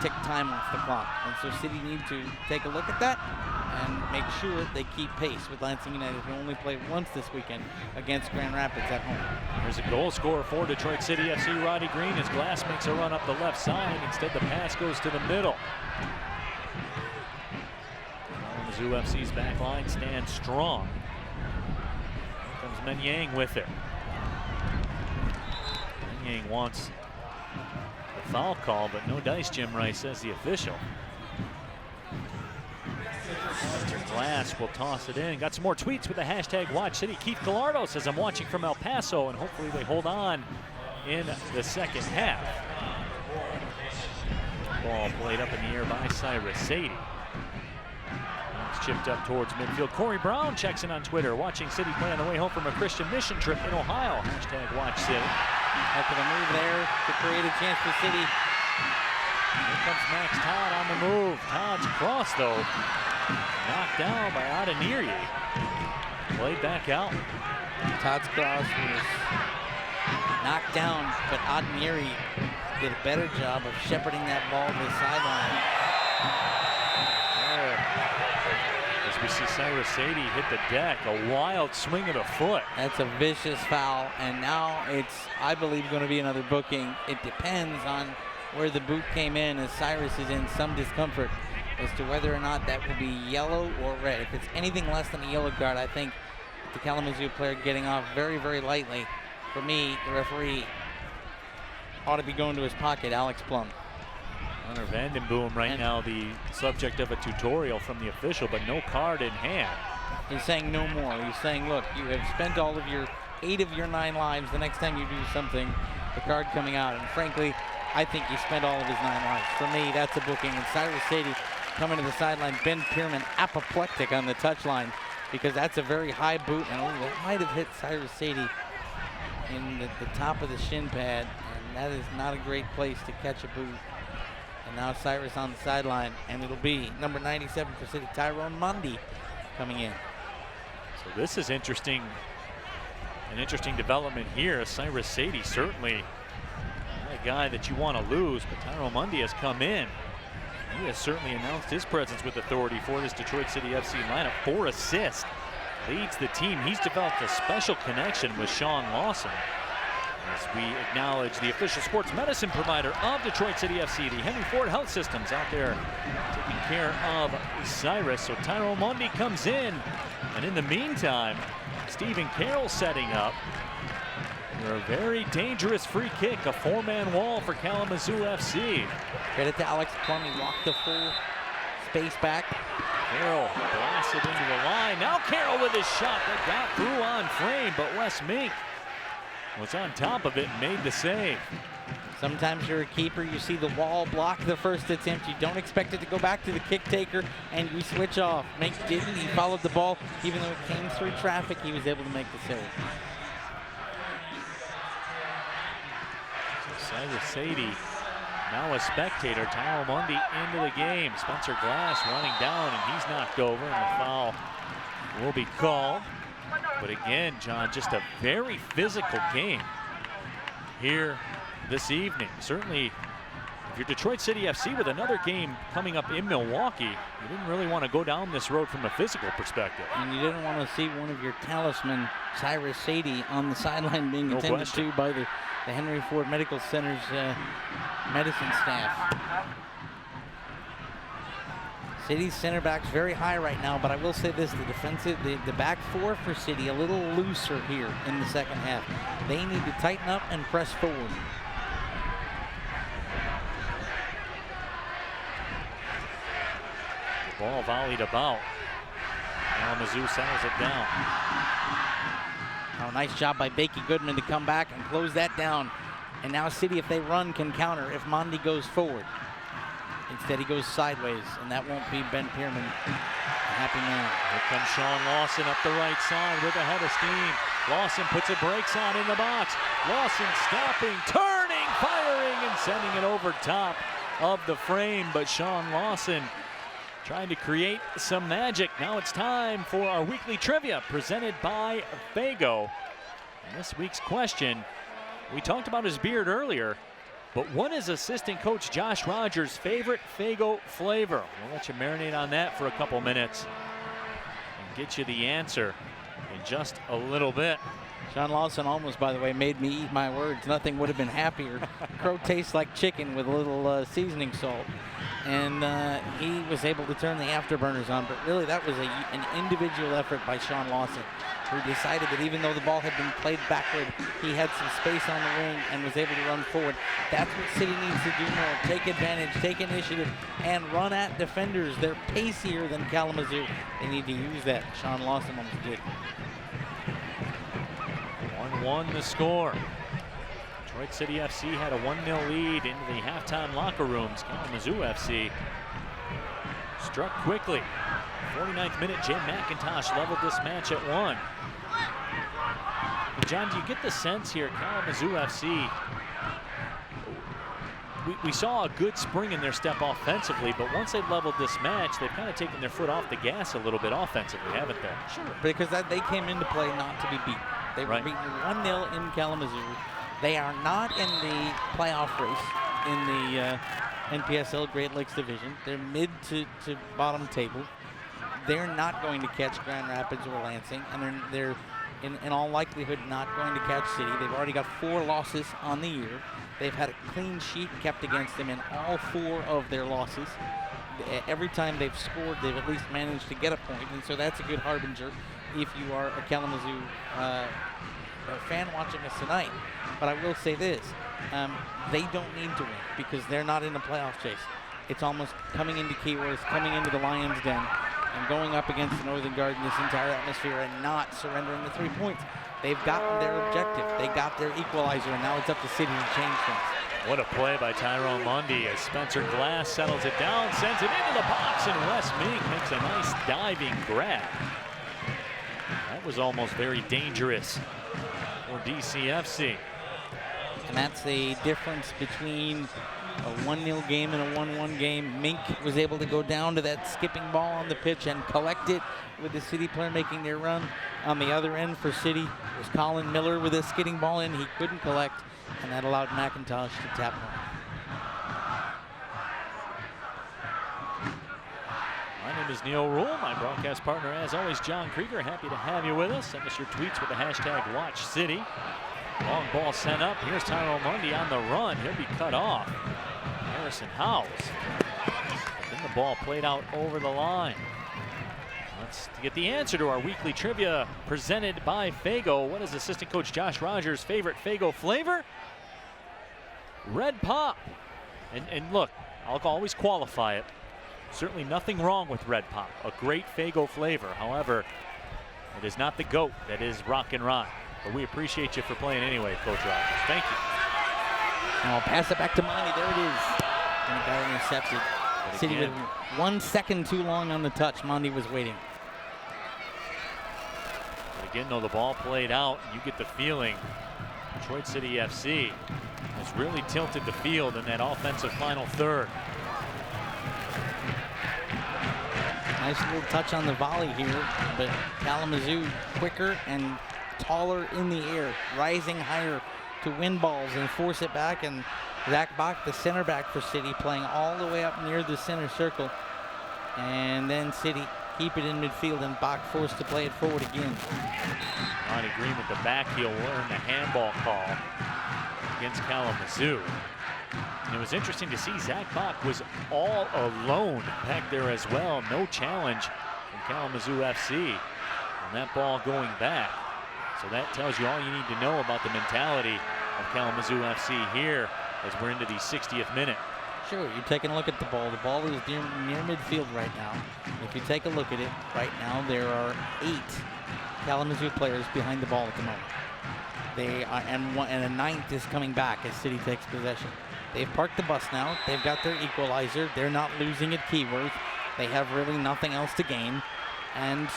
tick time off the clock. And so City need to take a look at that and make sure they keep pace with Lansing United, who only played once this weekend against Grand Rapids at home. Here's a goal scorer for Detroit City FC, Roddy Green, as Glass makes a run up the left side. Instead, the pass goes to the middle. Kalamazoo FC's back line stands strong. Here comes Menyang with it. Menyang wants the foul call, but no dice, Jim Rice says the official. Glass will toss it in. Got some more tweets with the hashtag WatchCity. Keith Gallardo says, I'm watching from El Paso, and hopefully they hold on in the second half. Ball played up in the air by Cyrus Sadie. It's chipped up towards midfield. Corey Brown checks in on Twitter. Watching City play on the way home from a Christian mission trip in Ohio. Hashtag WatchCity. After the move there to create a chance for City. Here comes Max Todd on the move. Todd's cross, though, knocked down by Adeniri. Played back out. Todd's cross was knocked down, but Adeniri did a better job of shepherding that ball to the sideline. As we see Cyrus Sadie hit the deck, a wild swing of the foot. That's a vicious foul, and now it's, I believe, going to be another booking. It depends on where the boot came in, as Cyrus is in some discomfort as to whether or not that will be yellow or red. If it's anything less than a yellow card, I think the Kalamazoo player getting off very, very lightly For me, the referee ought to be going to his pocket, Alex Plum. Hunter Vandenboom right now the subject of a tutorial from the official, but no card in hand. He's saying no more. He's saying, look, you have spent all of your 8 of your 9 lives. The next time you do something, the card coming out. And frankly, I think he spent all of his 9 lives. For me, that's a booking. And Cyrus Sadie coming to the sideline. Ben Pierman apoplectic on the touchline because that's a very high boot. And that might have hit Cyrus Sadie in the top of the shin pad. And that is not a great place to catch a boot. And now Cyrus on the sideline. And it'll be number 97 for City, Tyrone Mundy, coming in. So this is interesting. An interesting development here. Cyrus Sadie certainly not a guy that you want to lose, but Tyrone Mundy has come in. He has certainly announced his presence with authority for this Detroit City FC lineup. 4 assists, leads the team. He's developed a special connection with Sean Lawson. As we acknowledge the official sports medicine provider of Detroit City FC, the Henry Ford Health Systems out there taking care of Cyrus. So Tyrone Mundy comes in, and in the meantime, Stephen Carroll setting up for a very dangerous free kick, a 4-man wall for Kalamazoo FC. Credit to Alex Plum, he walked the full space back. Carroll blasted into the line. Now Carroll with his shot that got through on frame, but Wes Mink was on top of it and made the save. Sometimes you're a keeper, you see the wall block the first attempt, you don't expect it to go back to the kick taker, and you switch off. Mink didn't, he followed the ball, even though it came through traffic, he was able to make the save. So Cyrus Sadie, now a spectator. Tyrone Mundy into the game. Spencer Glass running down, and he's knocked over, and the foul will be called. But again, John, just a very physical game here this evening. Certainly, if you're Detroit City FC with another game coming up in Milwaukee, you didn't really want to go down this road from a physical perspective. And you didn't want to see one of your talisman, Cyrus Sadie, on the sideline being attended to by the Henry Ford Medical Center's medicine staff. City's center back's very high right now, but I will say this, the back 4 for City a little looser here in the second half. They need to tighten up and press forward. The ball volleyed about. Kalamazoo settles it down. Oh, nice job by Bakey Goodman to come back and close that down. And now City, if they run, can counter if Mondi goes forward. Instead, he goes sideways, and that won't be Ben Pierman. A happy man. Here comes Sean Lawson up the right side with a head of steam. Lawson puts a brakes on in the box. Lawson stopping, turning, firing, and sending it over top of the frame. But Sean Lawson trying to create some magic. Now it's time for our weekly trivia presented by Fago. And this week's question, we talked about his beard earlier, but what is assistant coach Josh Rogers' favorite Fago flavor? We'll let you marinate on that for a couple minutes and get you the answer in just a little bit. Sean Lawson almost, by the way, made me eat my words. Nothing would have been happier. Crow tastes like chicken with a little seasoning salt. And he was able to turn the afterburners on, but really that was an individual effort by Sean Lawson, who decided that even though the ball had been played backward, he had some space on the wing and was able to run forward. That's what City needs to do more. Take advantage, take initiative, and run at defenders. They're pacier than Kalamazoo. They need to use that. Sean Lawson almost did. 1-1 the score. Detroit City FC had a 1-0 lead into the halftime locker rooms. Kalamazoo FC struck quickly. 49th minute, Jim McIntosh leveled this match at 1. But John, do you get the sense here, Kalamazoo FC, we saw a good spring in their step offensively, but once they leveled this match, they've kind of taken their foot off the gas a little bit offensively, haven't they? Sure, because they came into play not to be beaten. They were beaten 1-0 in Kalamazoo. They are not in the playoff race in the NPSL Great Lakes Division. They're mid to bottom table. They're not going to catch Grand Rapids or Lansing, and they're in all likelihood not going to catch City. They've already got 4 losses on the year. They've had a clean sheet kept against them in all 4 of their losses. Every time they've scored, they've at least managed to get a point, and so that's a good harbinger if you are a Kalamazoo fan watching us tonight. But I will say this, they don't need to win because they're not in the playoff chase. It's almost coming into Keyworth, coming into the Lions' Den, and going up against the Northern Guard in this entire atmosphere and not surrendering the 3 points. They've gotten their objective. They got their equalizer, and now it's up to City to change things. What a play by Tyrone Mundy as Spencer Glass settles it down, sends it into the box, and Wes Meek makes a nice diving grab. That was almost very dangerous for DCFC. And that's the difference between a 1-0 game and a 1-1 game. Mink was able to go down to that skipping ball on the pitch and collect it with the City player making their run. On the other end for City was Colin Miller with a skidding ball in. He couldn't collect, and that allowed McIntosh to tap home. My name is Neil Rule. My broadcast partner, as always, John Krieger. Happy to have you with us. Send us your tweets with the hashtag WatchCity. Long ball sent up. Here's Tyrone Mundy on the run. He'll be cut off. Harrison Howes. Then the ball played out over the line. Let's get the answer to our weekly trivia presented by Faygo. What is assistant coach Josh Rogers' favorite Faygo flavor? Red Pop. And look, I'll always qualify it. Certainly nothing wrong with Red Pop. A great Faygo flavor. However, it is not the GOAT that is Rock and Rye. But we appreciate you for playing anyway, Coach Rogers. Thank you. Now I'll pass it back to Monty. There it is. And it got intercepted. City with 1 second too long on the touch. Monty was waiting. But again, though, the ball played out. You get the feeling Detroit City FC has really tilted the field in that offensive final third. Nice little touch on the volley here, but Kalamazoo quicker and taller in the air, rising higher to win balls and force it back. And Zach Bach, the center back for City, playing all the way up near the center circle. And then City keep it in midfield, and Bach forced to play it forward again. On agreement, the back heel earned the handball call against Kalamazoo. And it was interesting to see Zach Bach was all alone back there as well. No challenge from Kalamazoo FC on that ball going back. So that tells you all you need to know about the mentality of Kalamazoo FC here as we're into the 60th minute. Sure, you're taking a look at the ball. The ball is near midfield right now. If you take a look at it, right now there are 8 Kalamazoo players behind the ball at the moment. They are, and a 9th is coming back as City takes possession. They've parked the bus now. They've got their equalizer. They're not losing at Keyworth. They have really nothing else to gain. And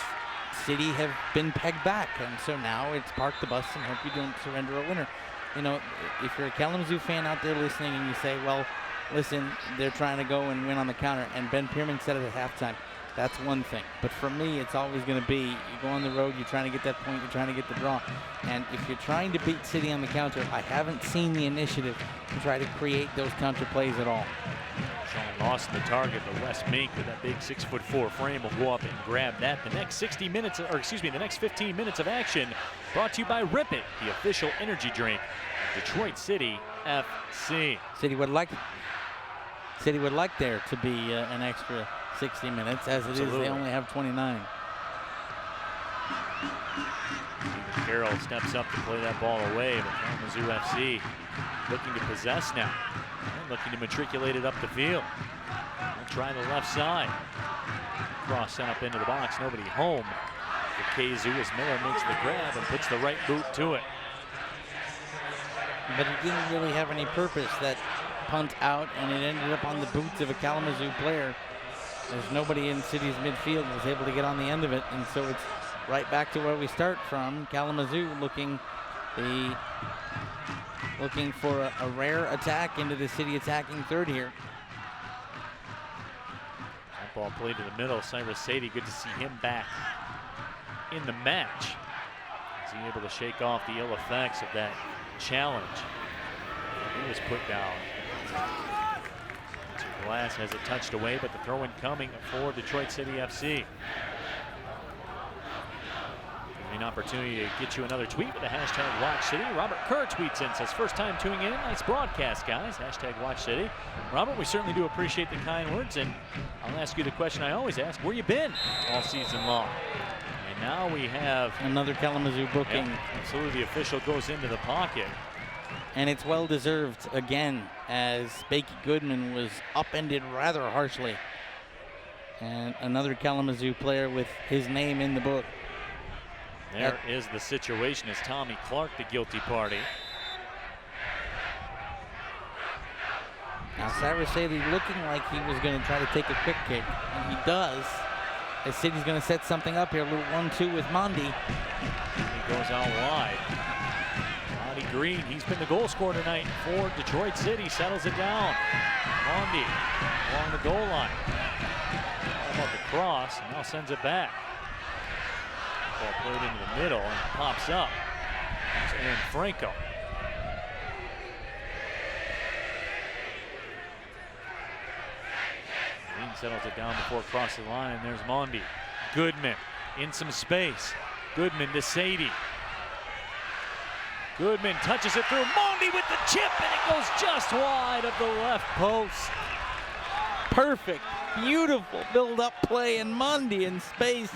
City have been pegged back, and so now it's park the bus and hope you don't surrender a winner. You know, if you're a Kalamazoo fan out there listening and you say, well, listen, they're trying to go and win on the counter, and Ben Pierman said it at halftime, that's one thing. But for me, it's always going to be, you go on the road, you're trying to get that point, you're trying to get the draw. And if you're trying to beat City on the counter, I haven't seen the initiative to try to create those counter plays at all. Sean Lawson, the target, but Wes Mink with that big 6'4" frame will go up and grab that. The next 60 minutes, or excuse me, the next 15 minutes of action brought to you by Rip It, the official energy drink of Detroit City FC. City would like there to be an extra 60 minutes. As it is, they only have 29. Steven Carroll steps up to play that ball away, but Kalamazoo FC looking to possess now. And looking to matriculate it up the field. They'll try the left side. Cross sent up into the box, nobody home for KZU as Miller makes the grab and puts the right boot to it. But it didn't really have any purpose, that punt out, and it ended up on the boots of a Kalamazoo player. There's nobody in City's midfield was able to get on the end of it, and so it's right back to where we start from. Kalamazoo looking for a rare attack into the City attacking third here. That ball played to the middle. Cyrus Sadie, good to see him back in the match. Is he able to shake off the ill effects of that challenge? He was put down. So Glass has it touched away, but the throw-in coming for Detroit City FC. An opportunity to get you another tweet with the hashtag WatchCity. Robert Kerr tweets in, says, first time tuning in. Nice broadcast, guys. Hashtag WatchCity. Robert, we certainly do appreciate the kind words, and I'll ask you the question I always ask. Where you been all season long? And now we have another Kalamazoo booking. Yeah, absolutely, the official goes into the pocket. And it's well deserved again, as Bakey Goodman was upended rather harshly. And another Kalamazoo player with his name in the book. There is the situation as Tommy Clark, the guilty party. Now Cyrus Sadie looking like he was going to try to take a quick kick, and he does. As City's going to set something up here, a little 1-2 with Mondi. He goes out wide. Monty Green, he's been the goal scorer tonight for Detroit City, settles it down. Mondi along the goal line. How about the cross, and now sends it back. Ball played into the middle and pops up. It's Aaron Franco. Green settles it down before crossing the line. There's Mondi. Goodman in some space. Goodman to Sadie. Goodman touches it through. Mondi with the chip, and it goes just wide of the left post. Perfect, beautiful build-up play, and Mondi in space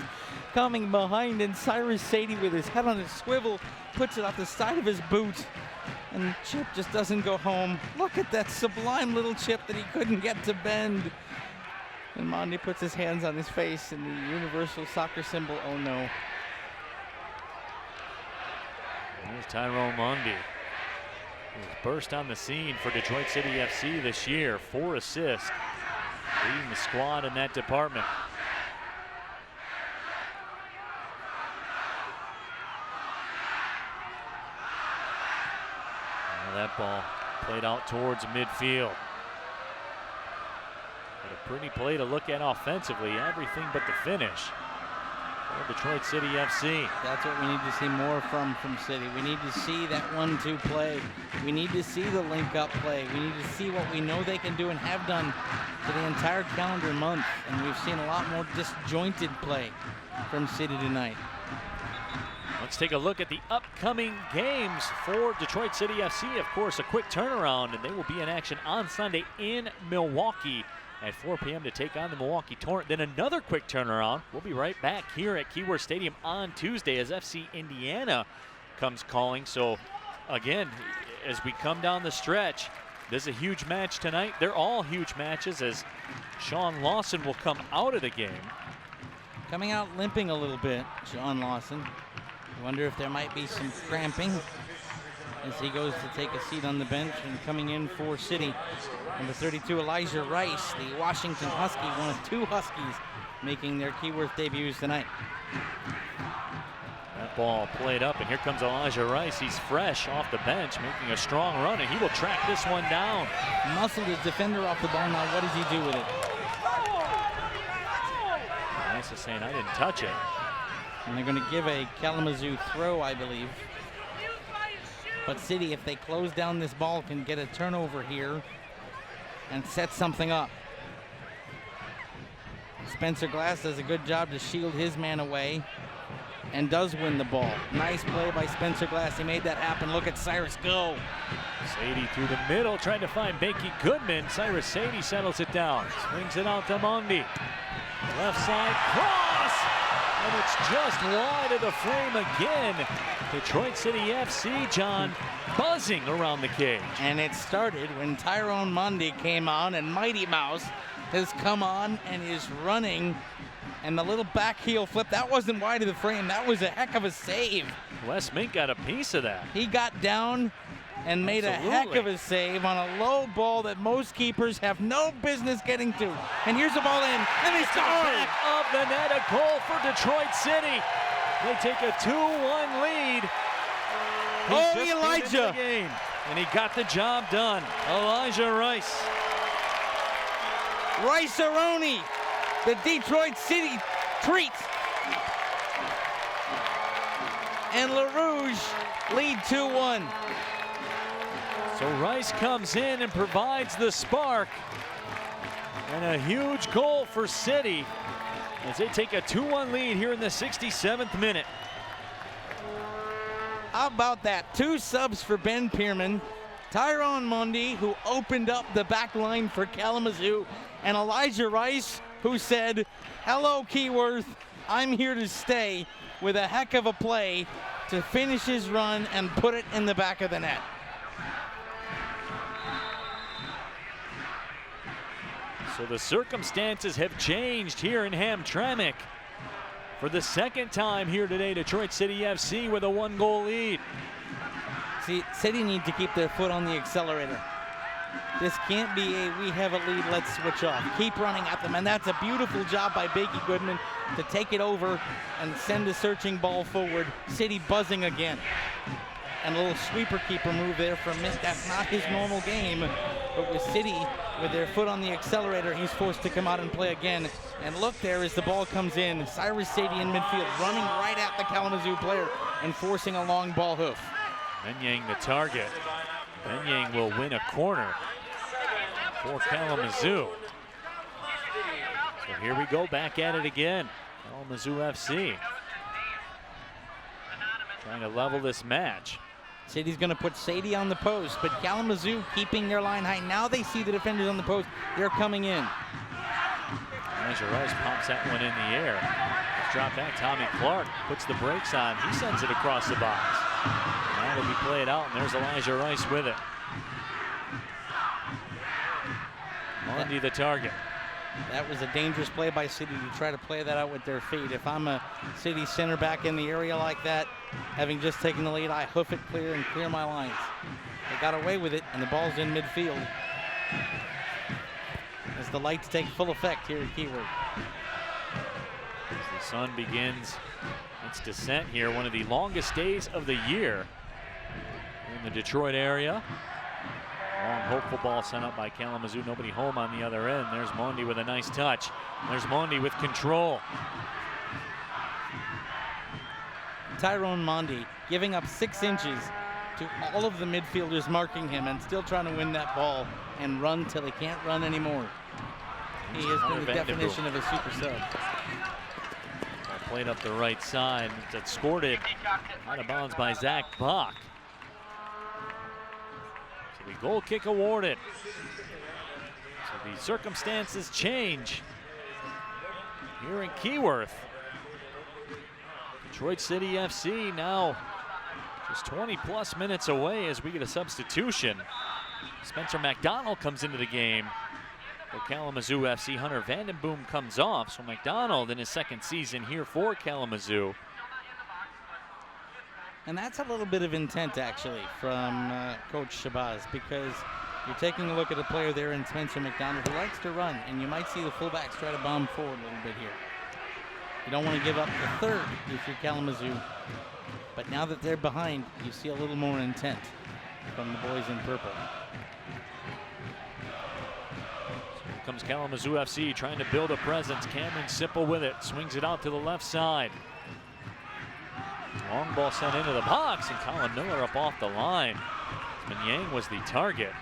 coming behind, and Cyrus Sadie with his head on his swivel puts it off the side of his boot, and the chip just doesn't go home. Look at that sublime little chip that he couldn't get to bend. And Mondi puts his hands on his face in the universal soccer symbol, oh no. There's Tyrone Mondi, who's burst on the scene for Detroit City FC this year. 4 assists, leading the squad in that department. Now that ball played out towards midfield. But a pretty play to look at offensively, everything but the finish. Detroit City FC. That's what we need to see more from City. We need to see that 1-2 play. We need to see the link-up play. We need to see what we know they can do and have done for the entire calendar month. And we've seen a lot more disjointed play from City tonight. Let's take a look at the upcoming games for Detroit City FC. Of course, a quick turnaround, and they will be in action on Sunday in Milwaukee at 4 p.m. to take on the Milwaukee Torrent. Then another quick turnaround. We'll be right back here at Keyworth Stadium on Tuesday as FC Indiana comes calling. So again, as we come down the stretch, this is a huge match tonight. They're all huge matches as Sean Lawson will come out of the game. Coming out limping a little bit, Sean Lawson. I wonder if there might be some cramping as he goes to take a seat on the bench. And coming in for City, number 32, Elijah Rice, the Washington Husky, one of 2 Huskies making their Keyworth debuts tonight. That ball played up, and here comes Elijah Rice. He's fresh off the bench, making a strong run, and he will track this one down. Muscled his defender off the ball. Now what does he do with it? Rice is saying, I didn't touch it. And they're going to give a Kalamazoo throw, I believe. But City, if they close down this ball, can get a turnover here and set something up. Spencer Glass does a good job to shield his man away and does win the ball. Nice play by Spencer Glass. He made that happen. Look at Cyrus go. Sadie through the middle, trying to find Bakey Goodman. Cyrus Sadie settles it down. Swings it out to Mondi. Left side cross, and it's just wide of the frame again. Detroit City FC, John, buzzing around the cage. And it started when Tyrone Mondi came on, and Mighty Mouse has come on and is running. And the little back heel flip, that wasn't wide of the frame. That was a heck of a save. Wes Mink got a piece of that. He got down and made a heck of a save on a low ball that most keepers have no business getting to. And here's the ball in, and they score! Back of the net, a goal for Detroit City. They take a 2-1 lead. Elijah! Game, and he got the job done. Elijah Rice. Rice-a-roni, the Detroit City treats. And LaRouge lead 2-1. So Rice comes in and provides the spark. And a huge goal for City as they take a 2-1 lead here in the 67th minute. How about that? 2 subs for Ben Pierman. Tyrone Mondi, who opened up the back line for Kalamazoo, and Elijah Rice, who said, hello, Keyworth. I'm here to stay with a heck of a play to finish his run and put it in the back of the net. So the circumstances have changed here in Hamtramck. For the second time here today, Detroit City FC with a 1-goal lead. See, City need to keep their foot on the accelerator. This can't be a we have a lead, let's switch off. Keep running at them, and that's a beautiful job by Bakey Goodman to take it over and send a searching ball forward. City buzzing again. And a little sweeper keeper move there from Mitt. That's not his normal game, but with City with their foot on the accelerator, he's forced to come out and play again. And look there as the ball comes in. Cyrus Sadie in midfield, running right at the Kalamazoo player and forcing a long ball hoof. Menyang the target. Menyang will win a corner for Kalamazoo. So here we go, back at it again. Kalamazoo FC trying to level this match. City's going to put Sadie on the post, but Kalamazoo keeping their line high. Now they see the defenders on the post. They're coming in. Elijah Rice pops that one in the air. Let's drop back. Tommy Clark puts the brakes on. He sends it across the box. Now it'll be played out, and there's Elijah Rice with it. Monday the target. That was a dangerous play by City to try to play that out with their feet. If I'm a City center back in the area like that, having just taken the lead, I hoof it clear and clear my lines. They got away with it, and the ball's in midfield as the lights take full effect here at Keyword. As the sun begins its descent here, one of the longest days of the year in the Detroit area. Long hopeful ball sent up by Kalamazoo. Nobody home on the other end. There's Mondi with a nice touch. There's Mondi with control. Tyrone Mondi giving up 6 inches to all of the midfielders marking him and still trying to win that ball and run till he can't run anymore. He has been the definition of a super sub. Played up the right side. It's scored it out of bounds by Zach Bach. So the goal kick awarded. So the circumstances change here in Keyworth. Detroit City FC now just 20-plus minutes away as we get a substitution. Spencer McDonald comes into the game for Kalamazoo FC. Hunter Vandenboom comes off, so McDonald in his second season here for Kalamazoo. And that's a little bit of intent, actually, from Coach Shabazz, because you're taking a look at a player there in Spencer McDonald who likes to run, and you might see the fullbacks try to bomb forward a little bit here. You don't want to give up the third if you're Kalamazoo, but now that they're behind, you see a little more intent from the boys in purple. So here comes Kalamazoo FC trying to build a presence. Cameron Sipple with it, swings it out to the left side. Long ball sent into the box, and Colin Miller up off the line. Menyang was the target.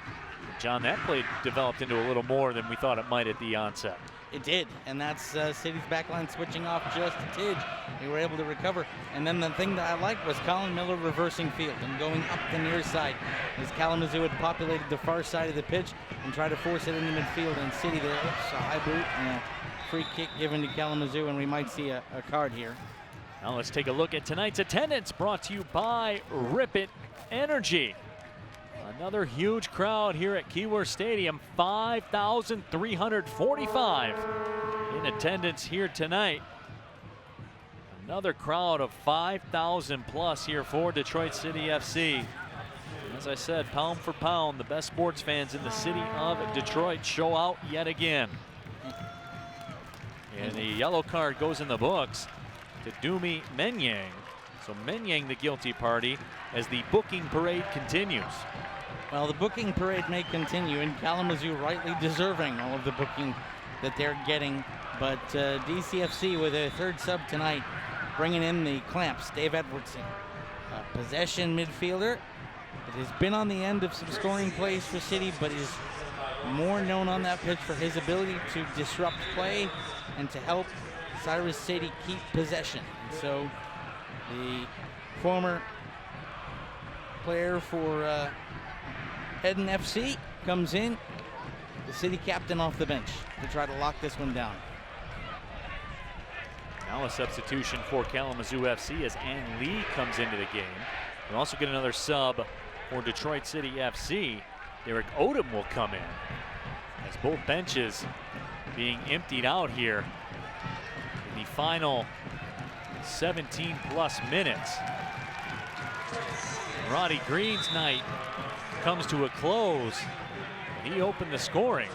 John, that play developed into a little more than we thought it might at the onset. It did, and that's City's backline switching off just a tidge. They were able to recover. And then the thing that I liked was Colin Miller reversing field and going up the near side as Kalamazoo had populated the far side of the pitch and tried to force it into midfield. And City there, oops, a high boot and a free kick given to Kalamazoo, and we might see a card here. Now let's take a look at tonight's attendance, brought to you by Rip It Energy. Another huge crowd here at Keyworth Stadium, 5,345 in attendance here tonight. Another crowd of 5,000 plus here for Detroit City FC. As I said, pound for pound, the best sports fans in the city of Detroit show out yet again. And the yellow card goes in the books to Dumi Menyang. So Menyang the guilty party as the booking parade continues. Well, the booking parade may continue, and Kalamazoo rightly deserving all of the booking that they're getting. But DCFC with a third sub tonight, bringing in the clamps, Dave Edwardson. Possession midfielder. It has been on the end of some scoring plays for City, but is more known on that pitch for his ability to disrupt play and to help Cyrus Sadie keep possession. And so the former player for Eden FC comes in, the City captain off the bench to try to lock this one down. Now a substitution for Kalamazoo FC as Ann Lee comes into the game. We'll also get another sub for Detroit City FC. Derek Odom will come in as both benches being emptied out here in the final 17+ minutes. Roddy Green's night comes to a close. He opened the scoring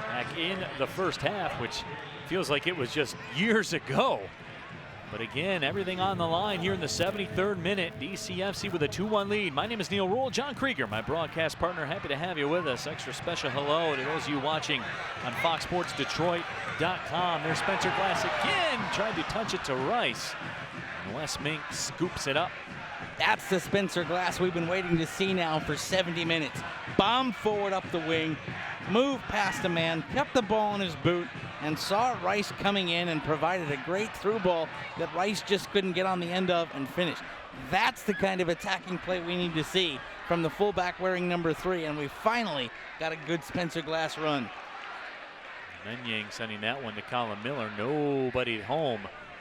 back in the first half, which feels like it was just years ago. But again, everything on the line here in the 73rd minute. DCFC with a 2-1 lead. My name is Neil Rule. John Krieger, my broadcast partner, happy to have you with us. Extra special hello to those of you watching on FoxSportsDetroit.com. There's Spencer Glass again, tried to touch it to Rice. And Wes Mink scoops it up. That's the Spencer Glass we've been waiting to see now for 70 minutes. Bomb forward up the wing, moved past a man, kept the ball in his boot, and saw Rice coming in and provided a great through ball that Rice just couldn't get on the end of and finish. That's the kind of attacking play we need to see from the fullback wearing number 3, and we finally got a good Spencer Glass run. Menyang sending that one to Colin Miller. Nobody home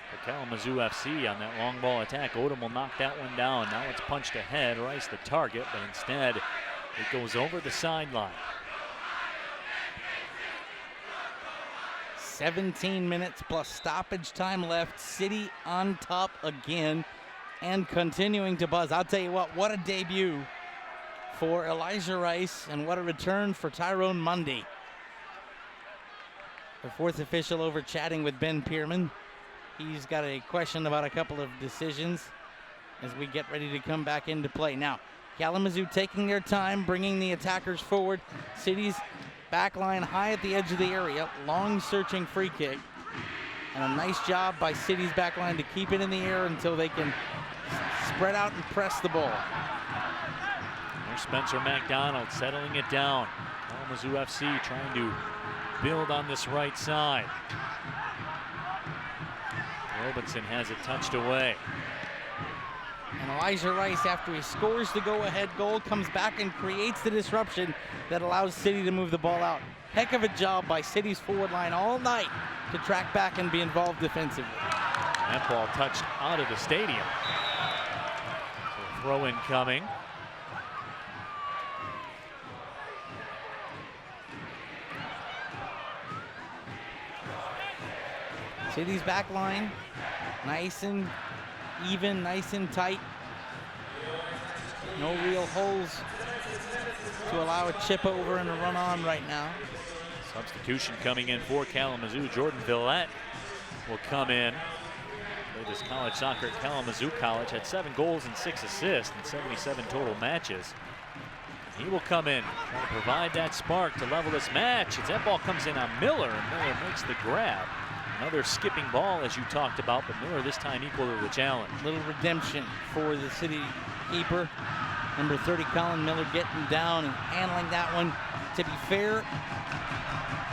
for Kalamazoo FC on that long ball attack. Odom will knock that one down. Now it's punched ahead. Rice the target, but instead it goes over the sideline. 17 minutes plus stoppage time left. City on top again and continuing to buzz. I'll tell you what a debut for Elijah Rice and what a return for Tyrone Mundy. The fourth official over chatting with Ben Pierman. He's got a question about a couple of decisions as we get ready to come back into play. Now, Kalamazoo taking their time, bringing the attackers forward. City's back line high at the edge of the area, long searching free kick. And a nice job by City's back line to keep it in the air until they can spread out and press the ball. There's Spencer McDonald settling it down. Kalamazoo FC trying to build on this right side. Robinson has it touched away. And Elijah Rice, after he scores the go-ahead goal, comes back and creates the disruption that allows City to move the ball out. Heck of a job by City's forward line all night to track back and be involved defensively. That ball touched out of the stadium. So throw-in coming. City's back line, nice and even, nice and tight. No real holes to allow a chip over and a run on right now. Substitution coming in for Kalamazoo. Jordan Villette will come in. Played his college soccer at Kalamazoo College, had 7 goals and 6 assists in 77 total matches. He will come in, trying to provide that spark to level this match. As that ball comes in on Miller, and Miller makes the grab. Another skipping ball, as you talked about, but Miller this time equal to the challenge. Little redemption for the City keeper. Number 30, Colin Miller, getting down and handling that one. To be fair,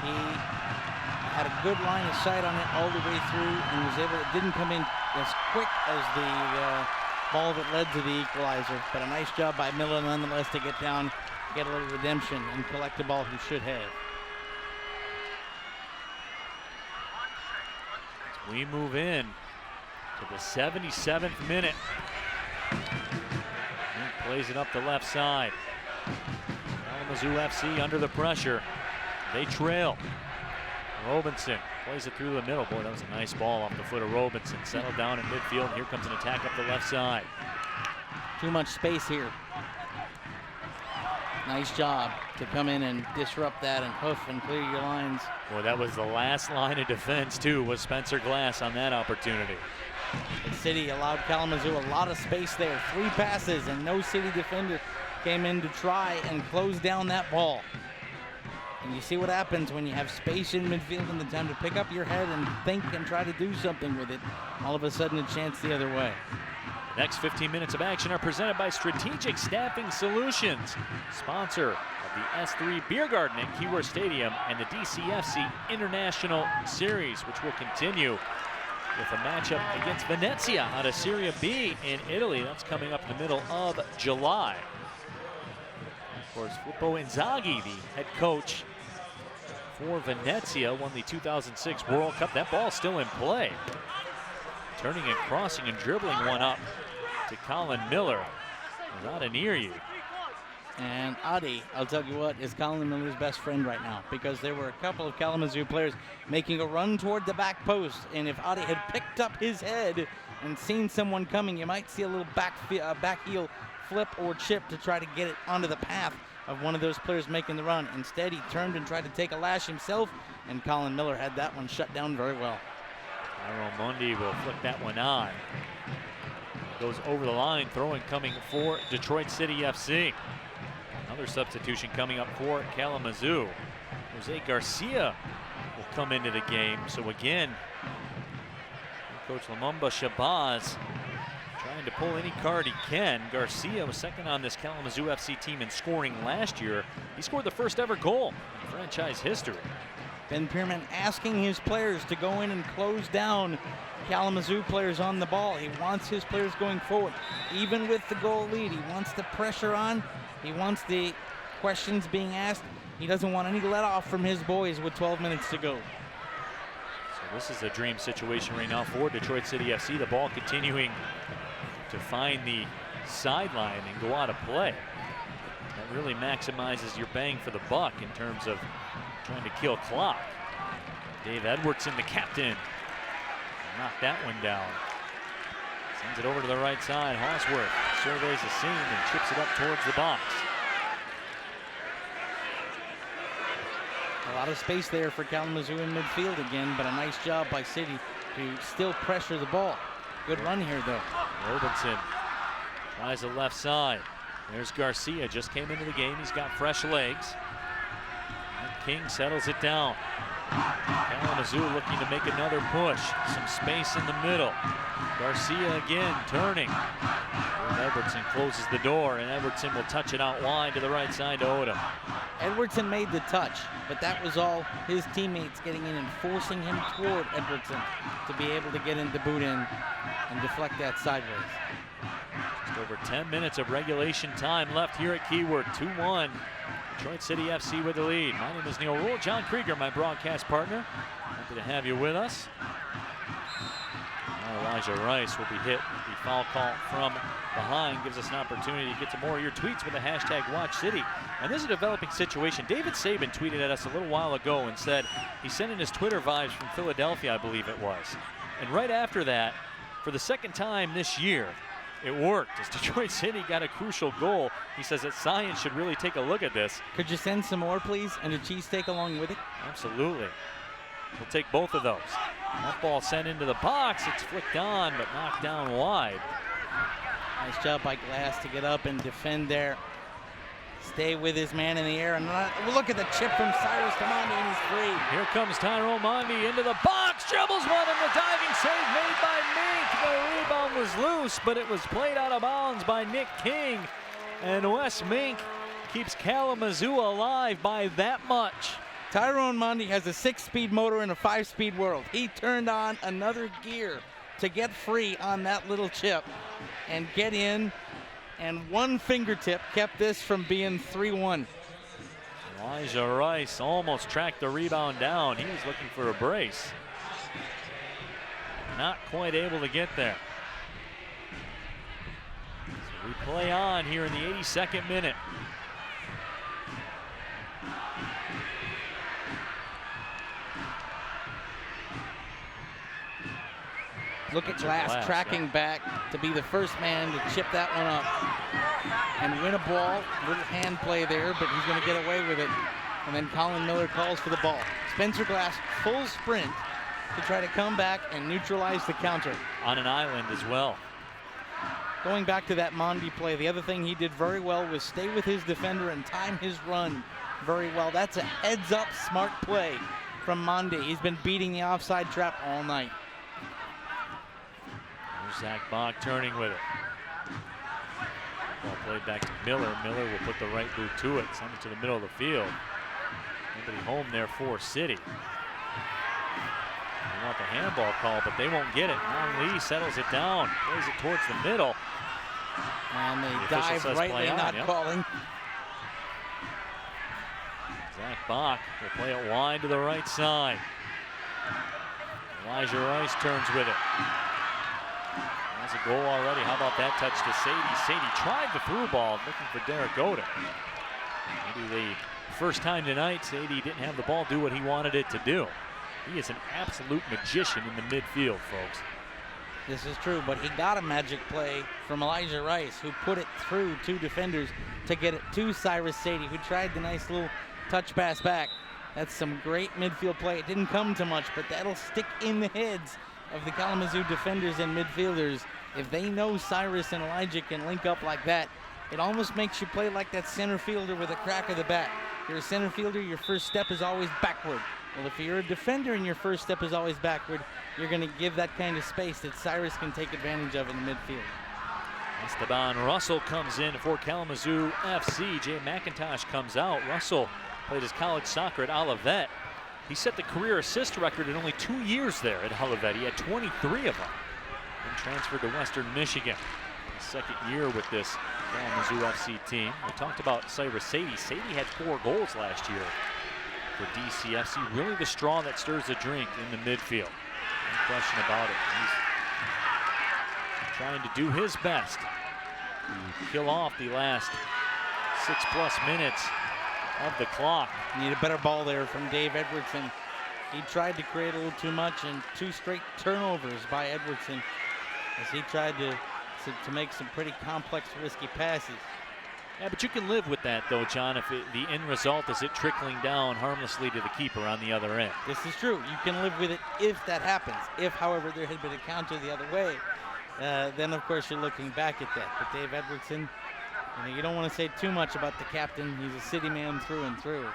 he had a good line of sight on it all the way through and was able, it didn't come in as quick as the ball that led to the equalizer, but a nice job by Miller nonetheless to get down, get a little redemption, and collect the ball he should have. We move in to the 77th minute. He plays it up the left side. Kalamazoo FC under the pressure. They trail. Robinson plays it through the middle. Boy, that was a nice ball off the foot of Robinson. Settled down in midfield. Here comes an attack up the left side. Too much space here. Nice job to come in and disrupt that and hoof and clear your lines. Boy, that was the last line of defense, too, was Spencer Glass on that opportunity. The City allowed Kalamazoo a lot of space there. 3 passes, and no City defender came in to try and close down that ball. And you see what happens when you have space in midfield and the time to pick up your head and think and try to do something with it. All of a sudden, a chance the other way. Next 15 minutes of action are presented by Strategic Staffing Solutions, sponsor of the S3 Beer Garden at Keyworth Stadium and the DCFC International Series, which will continue with a matchup against Venezia out of Serie B in Italy. That's coming up in the middle of July. Of course, Filippo Inzaghi, the head coach for Venezia, won the 2006 World Cup. That ball's still in play. Turning and crossing and dribbling one up to Colin Miller. Not near you. And Adi, I'll tell you what, is Colin Miller's best friend right now, because there were a couple of Kalamazoo players making a run toward the back post, and if Adi had picked up his head and seen someone coming, you might see a little back heel flip or chip to try to get it onto the path of one of those players making the run. Instead, he turned and tried to take a lash himself, and Colin Miller had that one shut down very well. Tyrone Mundy will flick that one on. Goes over the line, throwing coming for Detroit City FC. Another substitution coming up for Kalamazoo. Jose Garcia will come into the game. So again, Coach Lumumba Shabazz trying to pull any card he can. Garcia was second on this Kalamazoo FC team in scoring last year. He scored the first ever goal in franchise history. Ben Pierman asking his players to go in and close down Kalamazoo players on the ball. He wants his players going forward. Even with the goal lead, he wants the pressure on. He wants the questions being asked. He doesn't want any let off from his boys with 12 minutes to go. So this is a dream situation right now for Detroit City FC. The ball continuing to find the sideline and go out of play. That really maximizes your bang for the buck in terms of trying to kill clock. Dave Edwardson, the captain, knocked that one down. Sends it over to the right side. Hawsworth surveys the scene and chips it up towards the box. A lot of space there for Kalamazoo in midfield again, but a nice job by City to still pressure the ball. Good run here, though. Robinson tries the left side. There's Garcia, just came into the game. He's got fresh legs. And King settles it down. Kalamazoo looking to make another push. Some space in the middle. Garcia again turning. Edwardson closes the door, and Edwardson will touch it out wide to the right side to Odom. Edwardson made the touch, but that was all his teammates getting in and forcing him toward Edwardson to be able to get into boot in and deflect that sideways. Just over 10 minutes of regulation time left here at Keyword. 2-1. Detroit City FC with the lead. My name is Neil Rule. John Krieger, my broadcast partner. Happy to have you with us. Now Elijah Rice will be hit. The foul call from behind gives us an opportunity to get to more of your tweets with the hashtag WatchCity. And this is a developing situation. David Saban tweeted at us a little while ago and said he sent in his Twitter vibes from Philadelphia, I believe it was. And right after that, for the second time this year, it worked as Detroit City got a crucial goal. He says that science should really take a look at this. Could you send some more, please, and a cheesesteak along with it? Absolutely. We'll take both of those. That ball sent into the box. It's flicked on, but knocked down wide. Nice job by Glass to get up and defend there. Stay with his man in the air. And look at the chip from Cyrus to Mondi, and he's free. Here comes Tyrone Mondi into the box. Dribbles one, and the diving save made by Mink. The rebound was loose, but it was played out of bounds by Nick King. And Wes Mink keeps Kalamazoo alive by that much. Tyrone Mondi has a 6-speed motor in a 5-speed world. He turned on another gear to get free on that little chip and get in, and one fingertip kept this from being 3-1. Elijah Rice almost tracked the rebound down. He was looking for a brace. Not quite able to get there. So we play on here in the 82nd minute. Look at Glass tracking back to be the first man to chip that one up and win a ball. Little hand play there, but he's going to get away with it. And then Colin Miller calls for the ball. Spencer Glass full sprint to try to come back and neutralize the counter. On an island as well. Going back to that Mondi play, the other thing he did very well was stay with his defender and time his run very well. That's a heads-up smart play from Mondi. He's been beating the offside trap all night. Zach Bach turning with it. Ball played back to Miller. Miller will put the right boot to it, send it to the middle of the field. Nobody home there for City. They want the handball call, but they won't get it. Long Lee settles it down, plays it towards the middle. And they dive rightly, not calling. Zach Bach will play it wide to the right side. Elijah Rice turns with it. That's a goal already. How about that touch to Sadie? Sadie tried the through ball, looking for Derek Odom. Maybe the first time tonight, Sadie didn't have the ball do what he wanted it to do. He is an absolute magician in the midfield, folks. This is true, but he got a magic play from Elijah Rice, who put it through 2 defenders to get it to Cyrus Sadie, who tried the nice little touch pass back. That's some great midfield play. It didn't come to much, but that'll stick in the heads of the Kalamazoo defenders and midfielders. If they know Cyrus and Elijah can link up like that, it almost makes you play like that center fielder with a crack of the bat. If you're a center fielder, your first step is always backward. Well, if you're a defender and your first step is always backward, you're going to give that kind of space that Cyrus can take advantage of in the midfield. Esteban Russell comes in for Kalamazoo FC. Jay McIntosh comes out. Russell played his college soccer at Olivet. He set the career assist record in only 2 years there at Olivet. He had 23 of them. And transferred to Western Michigan. His second year with this Kalamazoo FC team. We talked about Cyrus Sadie. Sadie had 4 goals last year for DCFC. Really the straw that stirs the drink in the midfield. No question about it. He's trying to do his best to kill off the last 6+ minutes of the clock. Need a better ball there from Dave Edwardson. He tried to create a little too much, and 2 straight turnovers by Edwardson as he tried to make some pretty complex, risky passes. Yeah, but you can live with that, though, John, if the end result is it trickling down harmlessly to the keeper on the other end. This is true. You can live with it if that happens. If, however, there had been a counter the other way, then, of course, you're looking back at that. But Dave Edwardson, you don't want to say too much about the captain. He's a city man through and through.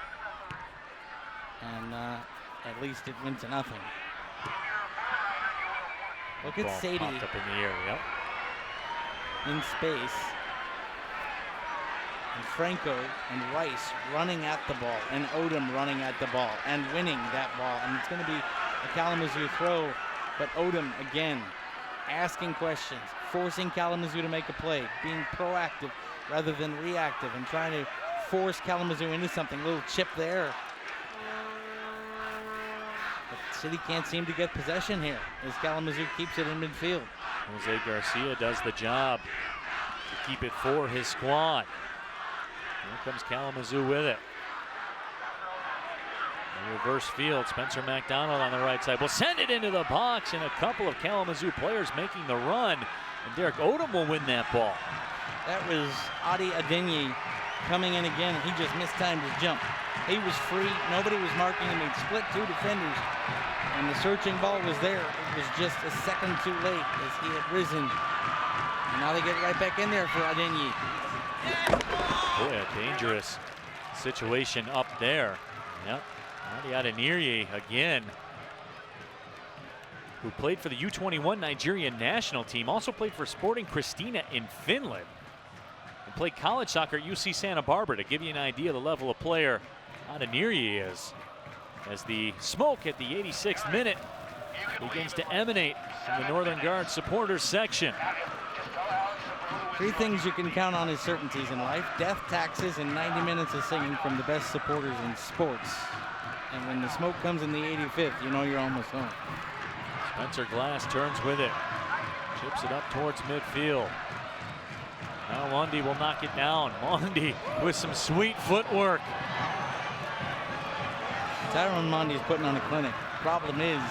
And at least it went to nothing. Look at Ball Sadie popped up in the air, yep. In space. And Franco and Rice running at the ball, and Odom running at the ball and winning that ball. And it's going to be a Kalamazoo throw, but Odom again asking questions, forcing Kalamazoo to make a play, being proactive rather than reactive, and trying to force Kalamazoo into something. A little chip there. But City can't seem to get possession here as Kalamazoo keeps it in midfield. Jose Garcia does the job to keep it for his squad. Here comes Kalamazoo with it. In reverse field, Spencer McDonald on the right side will send it into the box, and a couple of Kalamazoo players making the run. And Derek Odom will win that ball. That was Adi Adenyi coming in again. He just mistimed his jump. He was free. Nobody was marking him. He'd split 2 defenders, and the searching ball was there. It was just a second too late as he had risen. And now they get right back in there for Adenyi. Boy, a dangerous situation up there. Yep. Adi Adenyi again, who played for the U21 Nigerian national team, also played for Sporting Christina in Finland, and played college soccer at UC Santa Barbara, to give you an idea of the level of player Adenyi is. As the smoke at the 86th minute begins to emanate from the Northern Guard supporters section. 3 things you can count on as certainties in life: death, taxes, and 90 minutes of singing from the best supporters in sports. And when the smoke comes in the 85th, you know you're almost home. Spencer Glass turns with it. Chips it up towards midfield. Now Lundy will knock it down. Lundy with some sweet footwork. Tyrone Mondy's putting on a clinic. Problem is,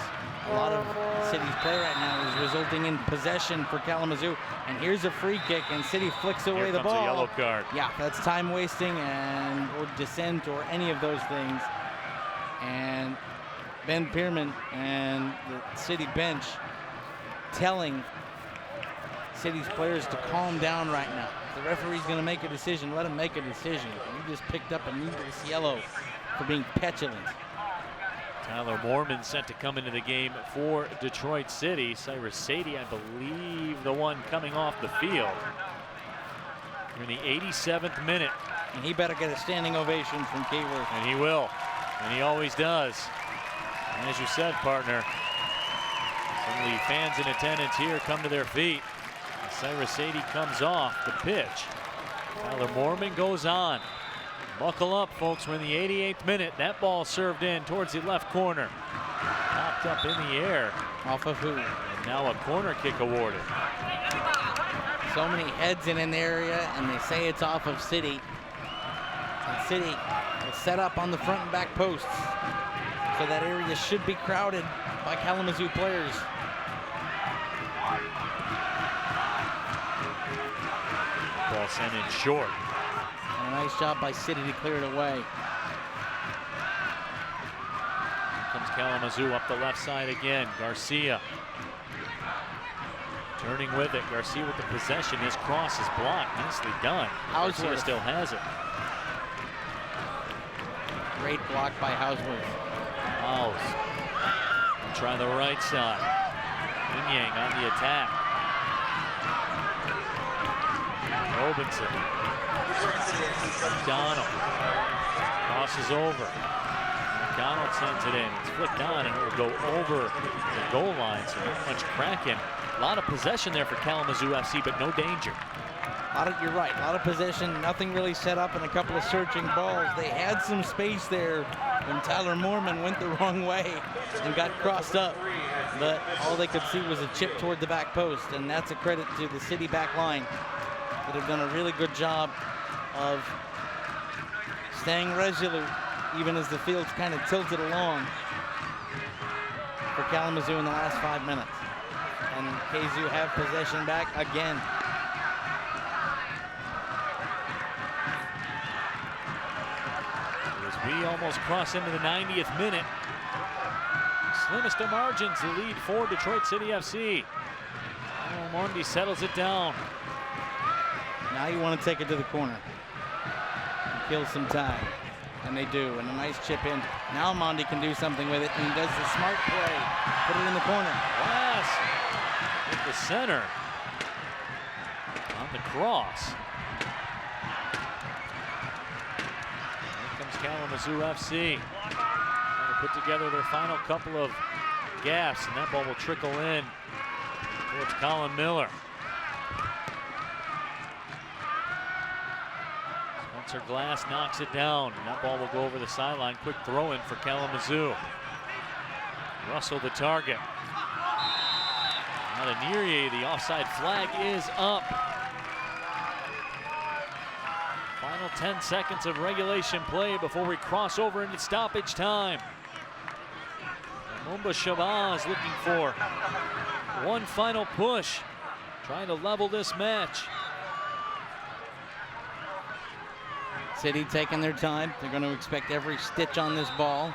a lot of City's play right now is resulting in possession for Kalamazoo. And here's a free kick, and City flicks away Here the comes ball. a yellow card. Yeah, that's time wasting or dissent or any of those things. And Ben Pierman and the City bench telling City's players to calm down right now. If the referee's going to make a decision, let him make a decision. He just picked up a needless yellow for being petulant. Tyler Moorman set to come into the game for Detroit City. Cyrus Sadie, I believe, the one coming off the field. We're in the 87th minute. And he better get a standing ovation from Keyworth. And he will. And he always does. And as you said, partner, some of the fans in attendance here come to their feet. Cyrus Sadie comes off the pitch. Tyler Moorman goes on. Buckle up, folks. We're in the 88th minute. That ball served in towards the left corner. Popped up in the air. Off of who? And now a corner kick awarded. So many heads in the area, and they say it's off of City. And City is set up on the front and back posts. So that area should be crowded by Kalamazoo players. Ball sent in short. And a nice job by City to clear it away. Here comes Kalamazoo up the left side again. Garcia turning with it. Garcia with the possession. His cross is blocked. Nicely done. Garcia still has it. Great block by Hausworth. House. Try the right side. Yang on the attack. Robinson. McDonald. Crosses over. McDonald sends it in. It's flicked on and it will go over the goal line. So not much cracking. A lot of possession there for Kalamazoo FC, but no danger. You're right, a lot of possession, nothing really set up, and a couple of searching balls. They had some space there when Tyler Moorman went the wrong way and got crossed up. But all they could see was a chip toward the back post, and that's a credit to the City back line that have done a really good job of staying resolute, even as the field's kind of tilted along for Kalamazoo in the last 5 minutes. And KZU have possession back again. As we almost cross into the 90th minute. Slimmest of margins, the lead for Detroit City FC. Mondi settles it down. Now you want to take it to the corner and kill some time. And they do, and a nice chip in. Now Mondi can do something with it, and he does the smart play. Put it in the corner. Glass with the center on the cross. Here comes Kalamazoo FC. Trying to put together their final couple of gaps, and that ball will trickle in towards Colin Miller. Spencer Glass knocks it down, and that ball will go over the sideline. Quick throw in for Kalamazoo. Russell the target. Now to Neary, the offside flag is up. Final 10 seconds of regulation play before we cross over into stoppage time. Mumba Shabazz looking for one final push, trying to level this match. City taking their time. They're going to expect every stitch on this ball.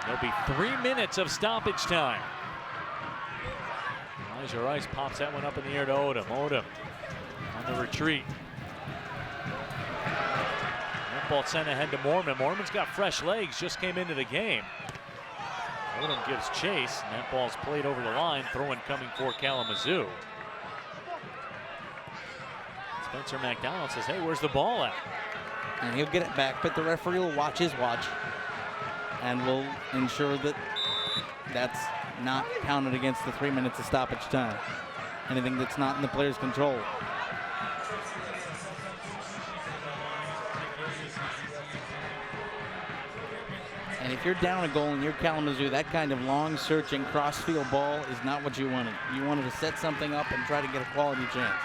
There'll be 3 minutes of stoppage time. Elijah Rice pops that one up in the air to Odom. Odom on the retreat. That ball sent ahead to Moorman. Moorman's got fresh legs, just came into the game. Odom gives chase, and that ball's played over the line. Throw-in coming for Kalamazoo. Spencer McDonald says, hey, where's the ball at? And he'll get it back, but the referee will watch his watch and will ensure that that's not counted against the 3 minutes of stoppage time. Anything that's not in the player's control. And if you're down a goal and you're Kalamazoo, that kind of long searching cross-field ball is not what you wanted. You wanted to set something up and try to get a quality chance.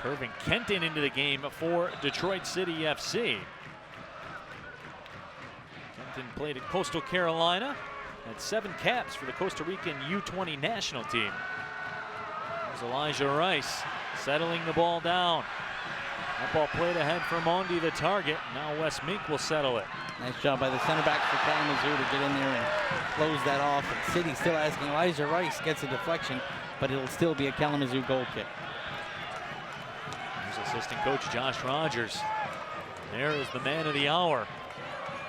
Irving Kenton into the game for Detroit City FC. Kenton played at Coastal Carolina, had 7 caps for the Costa Rican U20 national team. There's Elijah Rice settling the ball down. That ball played ahead for Mondi, the target. Now Wes Mink will settle it. Nice job by the center back for Kalamazoo to get in there and close that off. And City still asking. Elijah Rice gets a deflection, but it'll still be a Kalamazoo goal kick. Assistant coach Josh Rogers. There is the man of the hour.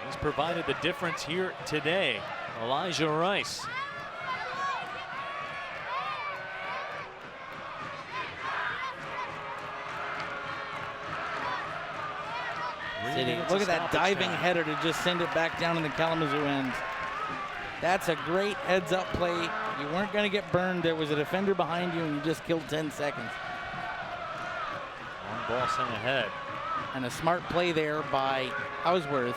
He's provided the difference here today. Elijah Rice. City, look at that diving header to just send it back down in the Kalamazoo end. That's a great heads-up play. You weren't going to get burned. There was a defender behind you, and you just killed 10 seconds. ball sent ahead. And a smart play there by Hausworth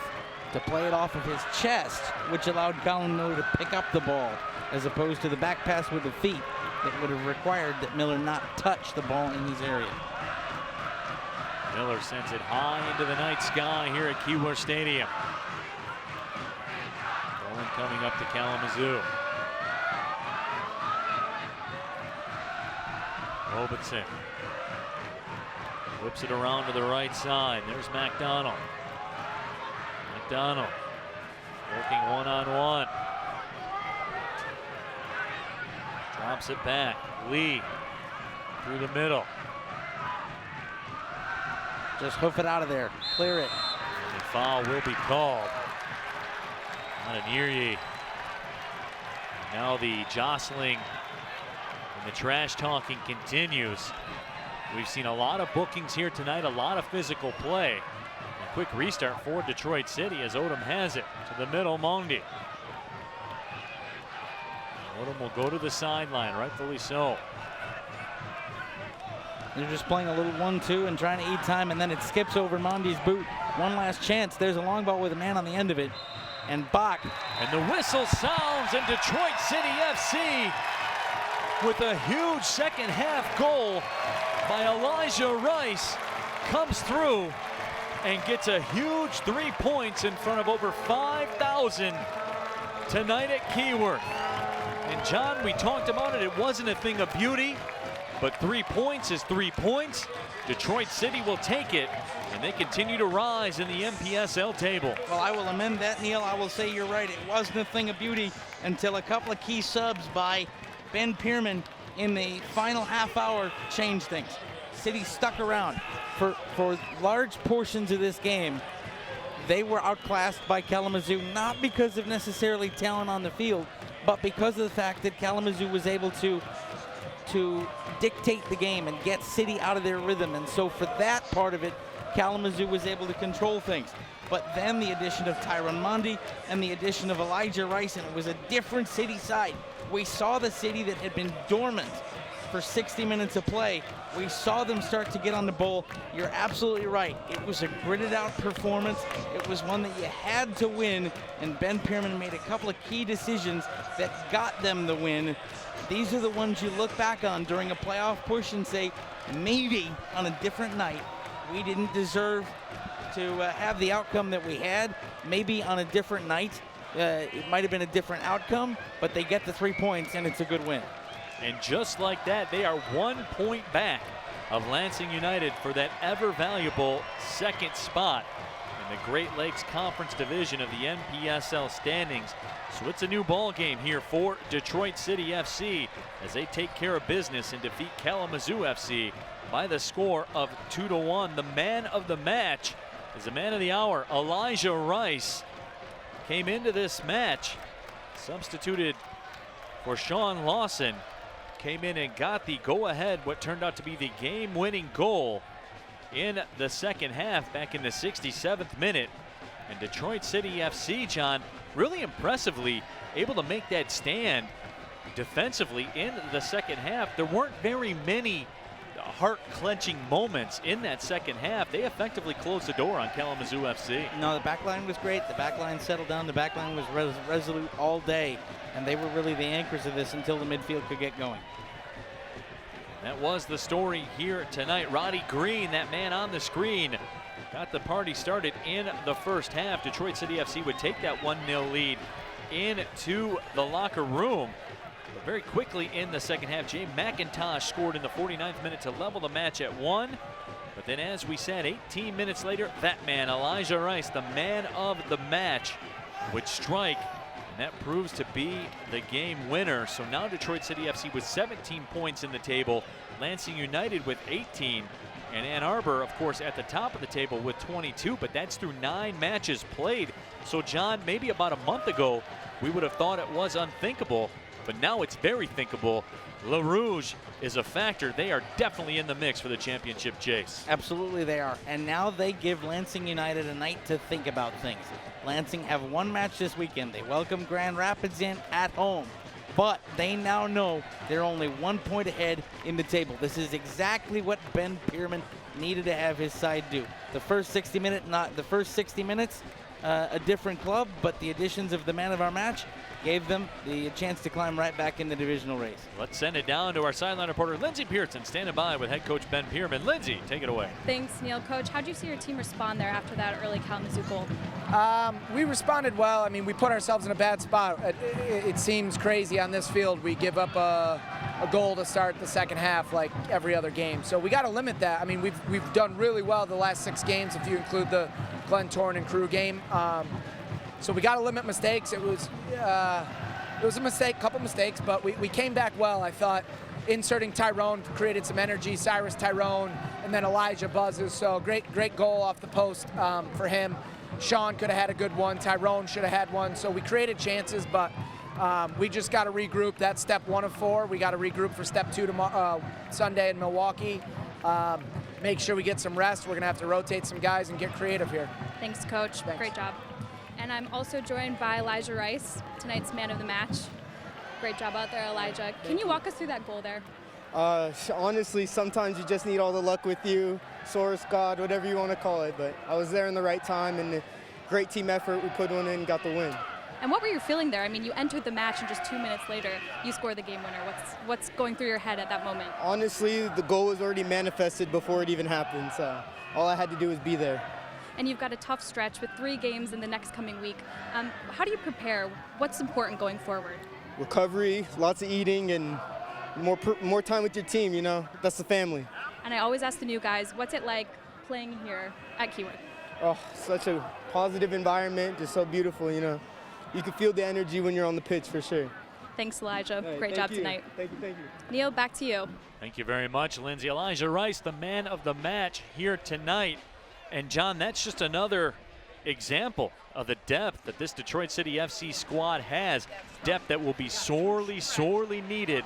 to play it off of his chest, which allowed Colin Miller to pick up the ball, as opposed to the back pass with the feet that would have required that Miller not touch the ball in his area. Miller sends it high into the night sky here at Keyworth Stadium. Ball coming up to Kalamazoo. Robertson whips it around to the right side. There's McDonald. McDonald working one-on-one. Drops it back. Lee through the middle. Just hoof it out of there. Clear it. And the foul will be called on Anirye. Now the jostling and the trash talking continues. We've seen a lot of bookings here tonight, a lot of physical play. A quick restart for Detroit City as Odom has it to the middle, Mondi. Odom will go to the sideline, rightfully so. They're just playing a little 1-2 and trying to eat time, and then it skips over Mondi's boot. One last chance. There's a long ball with a man on the end of it. And Bach. And the whistle sounds, and Detroit City FC with a huge second half goal by Elijah Rice comes through and gets a huge 3 points in front of over 5,000 tonight at Keyworth. And John, we talked about it. It wasn't a thing of beauty, but 3 points is 3 points. Detroit City will take it, and they continue to rise in the MPSL table. Well, I will amend that, Neil. I will say you're right. It wasn't a thing of beauty until a couple of key subs by Ben Pierman in the final half hour changed things. City stuck around for large portions of this game. They were outclassed by Kalamazoo, not because of necessarily talent on the field, but because of the fact that Kalamazoo was able to dictate the game and get City out of their rhythm. And so for that part of it, Kalamazoo was able to control things. But then the addition of Tyron Mondi and the addition of Elijah Rice, and it was a different City side. We saw the City that had been dormant for 60 minutes of play. We saw them start to get on the ball. You're absolutely right. It was a gritted out performance. It was one that you had to win, and Ben Pierman made a couple of key decisions that got them the win. These are the ones you look back on during a playoff push and say, maybe on a different night, we didn't deserve to have the outcome that we had. Maybe on a different night, it might have been a different outcome, but they get the 3 points, and it's a good win. And just like that, they are 1 point back of Lansing United for that ever valuable second spot in the Great Lakes Conference Division of the NPSL standings. So it's a new ball game here for Detroit City FC as they take care of business and defeat Kalamazoo FC by the score of 2-1. The man of the match is the man of the hour, Elijah Rice. Came into this match, substituted for Sean Lawson. Came in and got the go-ahead, what turned out to be the game-winning goal in the second half back in the 67th minute. And Detroit City FC, John, really impressively able to make that stand defensively in the second half. There weren't very many heart-clenching moments in that second half. They effectively closed the door on Kalamazoo FC. No, the back line was great. The back line settled down. The back line was resolute all day, and they were really the anchors of this until the midfield could get going. That was the story here tonight. Roddy Green, that man on the screen, got the party started in the first half. Detroit City FC would take that 1-0 lead into the locker room. But very quickly in the second half, Jay McIntosh scored in the 49th minute to level the match at 1. But then, as we said, 18 minutes later, that man, Elijah Rice, the man of the match, would strike. And that proves to be the game winner. So now Detroit City FC with 17 points in the table, Lansing United with 18, and Ann Arbor, of course, at the top of the table with 22, but that's through 9 matches played. So, John, maybe about a month ago, we would have thought it was unthinkable, but now it's very thinkable. Le Rouge is a factor. They are definitely in the mix for the championship chase. Absolutely they are. And now they give Lansing United a night to think about things. Lansing have one match this weekend. They welcome Grand Rapids in at home. but they now know they're only 1 point ahead in the table. This is exactly what Ben Pierman needed to have his side do. The first 60 minutes, a different club, but the additions of the man of our match gave them the chance to climb right back in the divisional race. Let's send it down to our sideline reporter, Lindsey Pearson, standing by with head coach Ben Pierman. Lindsey, take it away. Thanks, Neil. Coach, how did you see your team respond there after that early Kalamazoo goal? We responded well. I mean, we put ourselves in a bad spot. It seems crazy on this field. We give up a goal to start the second half like every other game. So we got to limit that. I mean, we've done really well the last 6 games if you include the Glen Torn and Crew game. So we got to limit mistakes. It was a mistake, couple mistakes, but we came back well. I thought inserting Tyrone created some energy. Cyrus Tyrone, and then Elijah buzzes. So great goal off the post for him. Sean could have had a good one. Tyrone should have had one. So we created chances, but we just got to regroup. That's step 1 of 4. We got to regroup for step 2 tomorrow, Sunday in Milwaukee. Make sure we get some rest. We're going to have to rotate some guys and get creative here. Thanks, Coach. Thanks. Great job. And I'm also joined by Elijah Rice, tonight's man of the match. Great job out there, Elijah. Can you walk us through that goal there? Honestly, sometimes you just need all the luck with you, source, God, whatever you want to call it. But I was there in the right time, and great team effort. We put one in and got the win. And what were you feeling there? I mean, you entered the match, and just 2 minutes later, you scored the game winner. What's going through your head at that moment? Honestly, the goal was already manifested before it even happened. So all I had to do was be there. And you've got a tough stretch with 3 games in the next coming week. How do you prepare? What's important going forward? Recovery, lots of eating, and more time with your team, you know. That's the family. And I always ask the new guys, what's it like playing here at Keyworth? Oh, such a positive environment, just so beautiful, you know. You can feel the energy when you're on the pitch, for sure. Thanks, Elijah. Right, Great job tonight. Thank you. Neil, back to you. Thank you very much, Lindsey. Elijah Rice, the man of the match here tonight. And John, that's just another example of the depth that this Detroit City FC squad has. Depth that will be sorely needed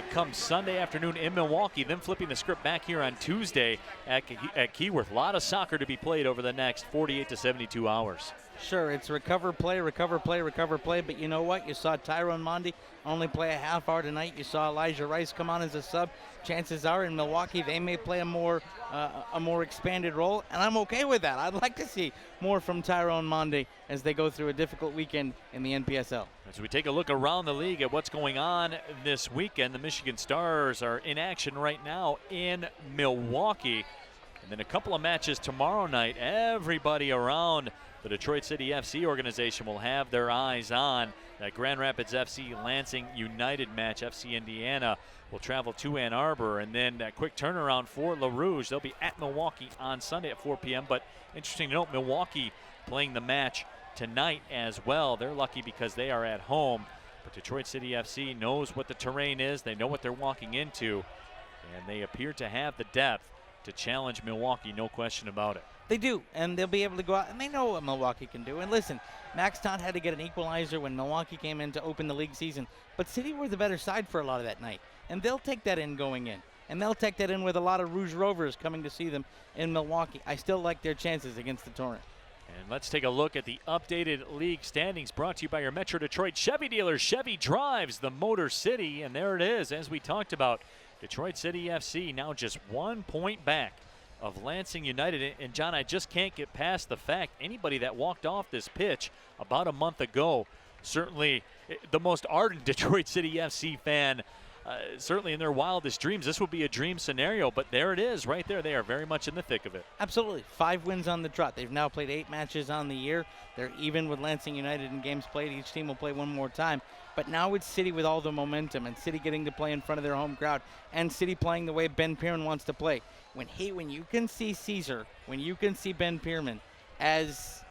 come Sunday afternoon in Milwaukee, then flipping the script back here on Tuesday at Keyworth. A lot of soccer to be played over the next 48 to 72 hours. Sure, it's recover, play, but you know what? You saw Tyrone Mondi only play a half hour tonight. You saw Elijah Rice come on as a sub. Chances are in Milwaukee they may play a more expanded role, and I'm okay with that. I'd like to see more from Tyrone Mondi as they go through a difficult weekend in the NPSL. As we take a look around the league at what's going on this weekend, the Michigan Stars are in action right now in Milwaukee. And then a couple of matches tomorrow night. Everybody around the Detroit City FC organization will have their eyes on that Grand Rapids FC Lansing United match. FC Indiana will travel to Ann Arbor, and then that quick turnaround for La Rouge. They'll be at Milwaukee on Sunday at 4 p.m. But interesting to note, Milwaukee playing the match tonight as well. They're lucky because they are at home. But Detroit City FC knows what the terrain is. They know what they're walking into, and they appear to have the depth to challenge Milwaukee, no question about it. They do, and they'll be able to go out, and they know what Milwaukee can do. And listen, Max Todd had to get an equalizer when Milwaukee came in to open the league season, but City were the better side for a lot of that night, and they'll take that in going in. And they'll take that in with a lot of Rouge Rovers coming to see them in Milwaukee. I still like their chances against the Torrent. And let's take a look at the updated league standings brought to you by your Metro Detroit Chevy dealers. Chevy drives the Motor City, and there it is, as we talked about. Detroit City FC now just 1 point back of Lansing United. And John, I just can't get past the fact anybody that walked off this pitch about a month ago, certainly the most ardent Detroit City FC fan, certainly in their wildest dreams, this would be a dream scenario. But there it is right there. They are very much in the thick of it. Absolutely. 5 wins on the trot. They've now played 8 matches on the year. They're even with Lansing United in games played. Each team will play one more time. But now it's City with all the momentum, and City getting to play in front of their home crowd, and City playing the way Ben Pierman wants to play. When you can see Caesar, when you can see Ben Pierman as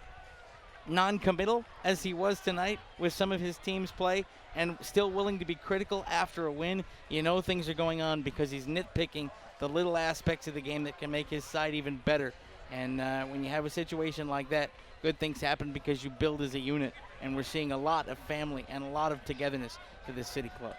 non-committal as he was tonight with some of his team's play, and still willing to be critical after a win, you know things are going on because he's nitpicking the little aspects of the game that can make his side even better. And when you have a situation like that, good things happen because you build as a unit. And we're seeing a lot of family and a lot of togetherness for this City club.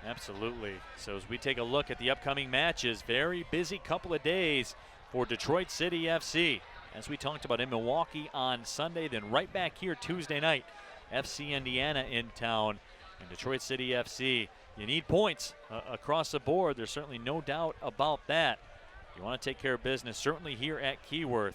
Absolutely. So as we take a look at the upcoming matches, very busy couple of days for Detroit City FC. As we talked about in Milwaukee on Sunday, then right back here Tuesday night, FC Indiana in town. And Detroit City FC, you need points across the board. There's certainly no doubt about that. You want to take care of business, certainly here at Keyworth.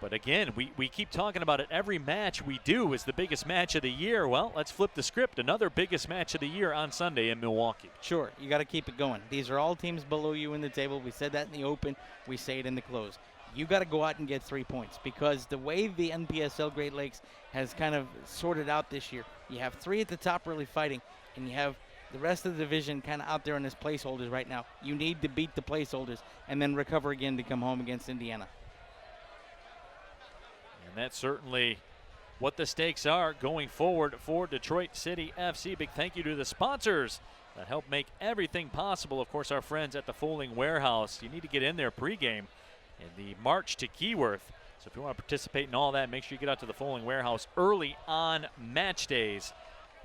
But again, we keep talking about it. Every match we do is the biggest match of the year. Well, let's flip the script. Another biggest match of the year on Sunday in Milwaukee. Sure, you got to keep it going. These are all teams below you in the table. We said that in the open. We say it in the close. You got to go out and get 3 points, because the way the NPSL Great Lakes has kind of sorted out this year, you have 3 at the top really fighting, and you have the rest of the division kind of out there in as placeholders right now. You need to beat the placeholders and then recover again to come home against Indiana. And that's certainly what the stakes are going forward for Detroit City FC. Big thank you to the sponsors that help make everything possible. Of course, our friends at the Foaling Warehouse. You need to get in there pregame in the march to Keyworth. So if you want to participate in all that, make sure you get out to the Foaling Warehouse early on match days,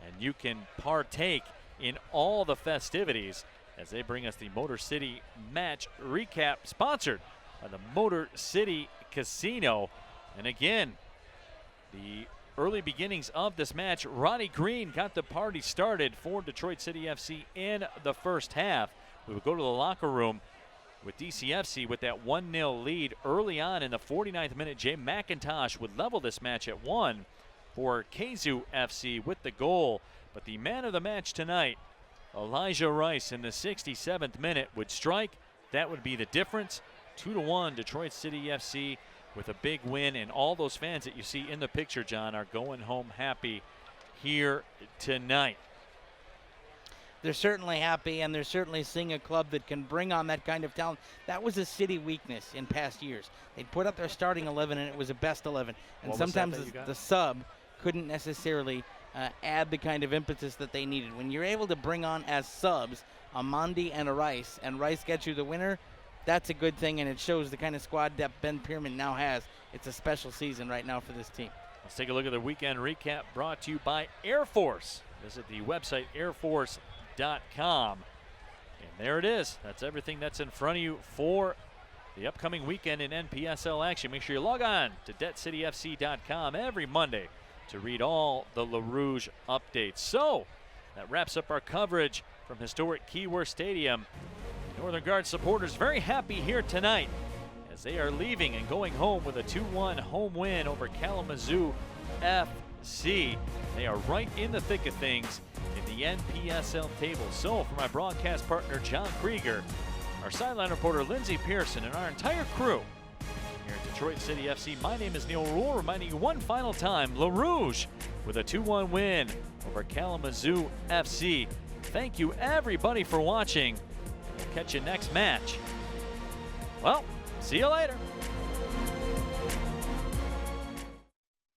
and you can partake in all the festivities as they bring us the Motor City match recap, sponsored by the Motor City Casino. And again, the early beginnings of this match, Ronnie Green got the party started for Detroit City FC in the first half. We would go to the locker room with DCFC with that 1-0 lead early on in the 49th minute. Jay McIntosh would level this match at 1 for Kalamazoo FC with the goal. But the man of the match tonight, Elijah Rice, in the 67th minute would strike. That would be the difference. 2-1 Detroit City FC with a big win, and all those fans that you see in the picture, John, are going home happy here tonight. They're certainly happy, and they're certainly seeing a club that can bring on that kind of talent. That was a City weakness in past years. They'd put up their starting 11, and it was a best 11. And sometimes the sub couldn't necessarily add the kind of impetus that they needed. When you're able to bring on as subs a Mondi and a Rice, and Rice gets you the winner, that's a good thing, and it shows the kind of squad that Ben Pierman now has. It's a special season right now for this team. Let's take a look at the weekend recap brought to you by Air Force. Visit the website airforce.com. And there it is. That's everything that's in front of you for the upcoming weekend in NPSL action. Make sure you log on to DebtCityFC.com every Monday to read all the La Rouge updates. So that wraps up our coverage from historic Keyworth Stadium. Northern Guard supporters very happy here tonight as they are leaving and going home with a 2-1 home win over Kalamazoo FC. They are right in the thick of things in the NPSL table. So for my broadcast partner John Krieger, our sideline reporter Lindsey Pearson, and our entire crew here at Detroit City FC, my name is Neil Rule, reminding you one final time, La Rouge with a 2-1 win over Kalamazoo FC. Thank you everybody for watching. We'll catch you next match. Well, see you later.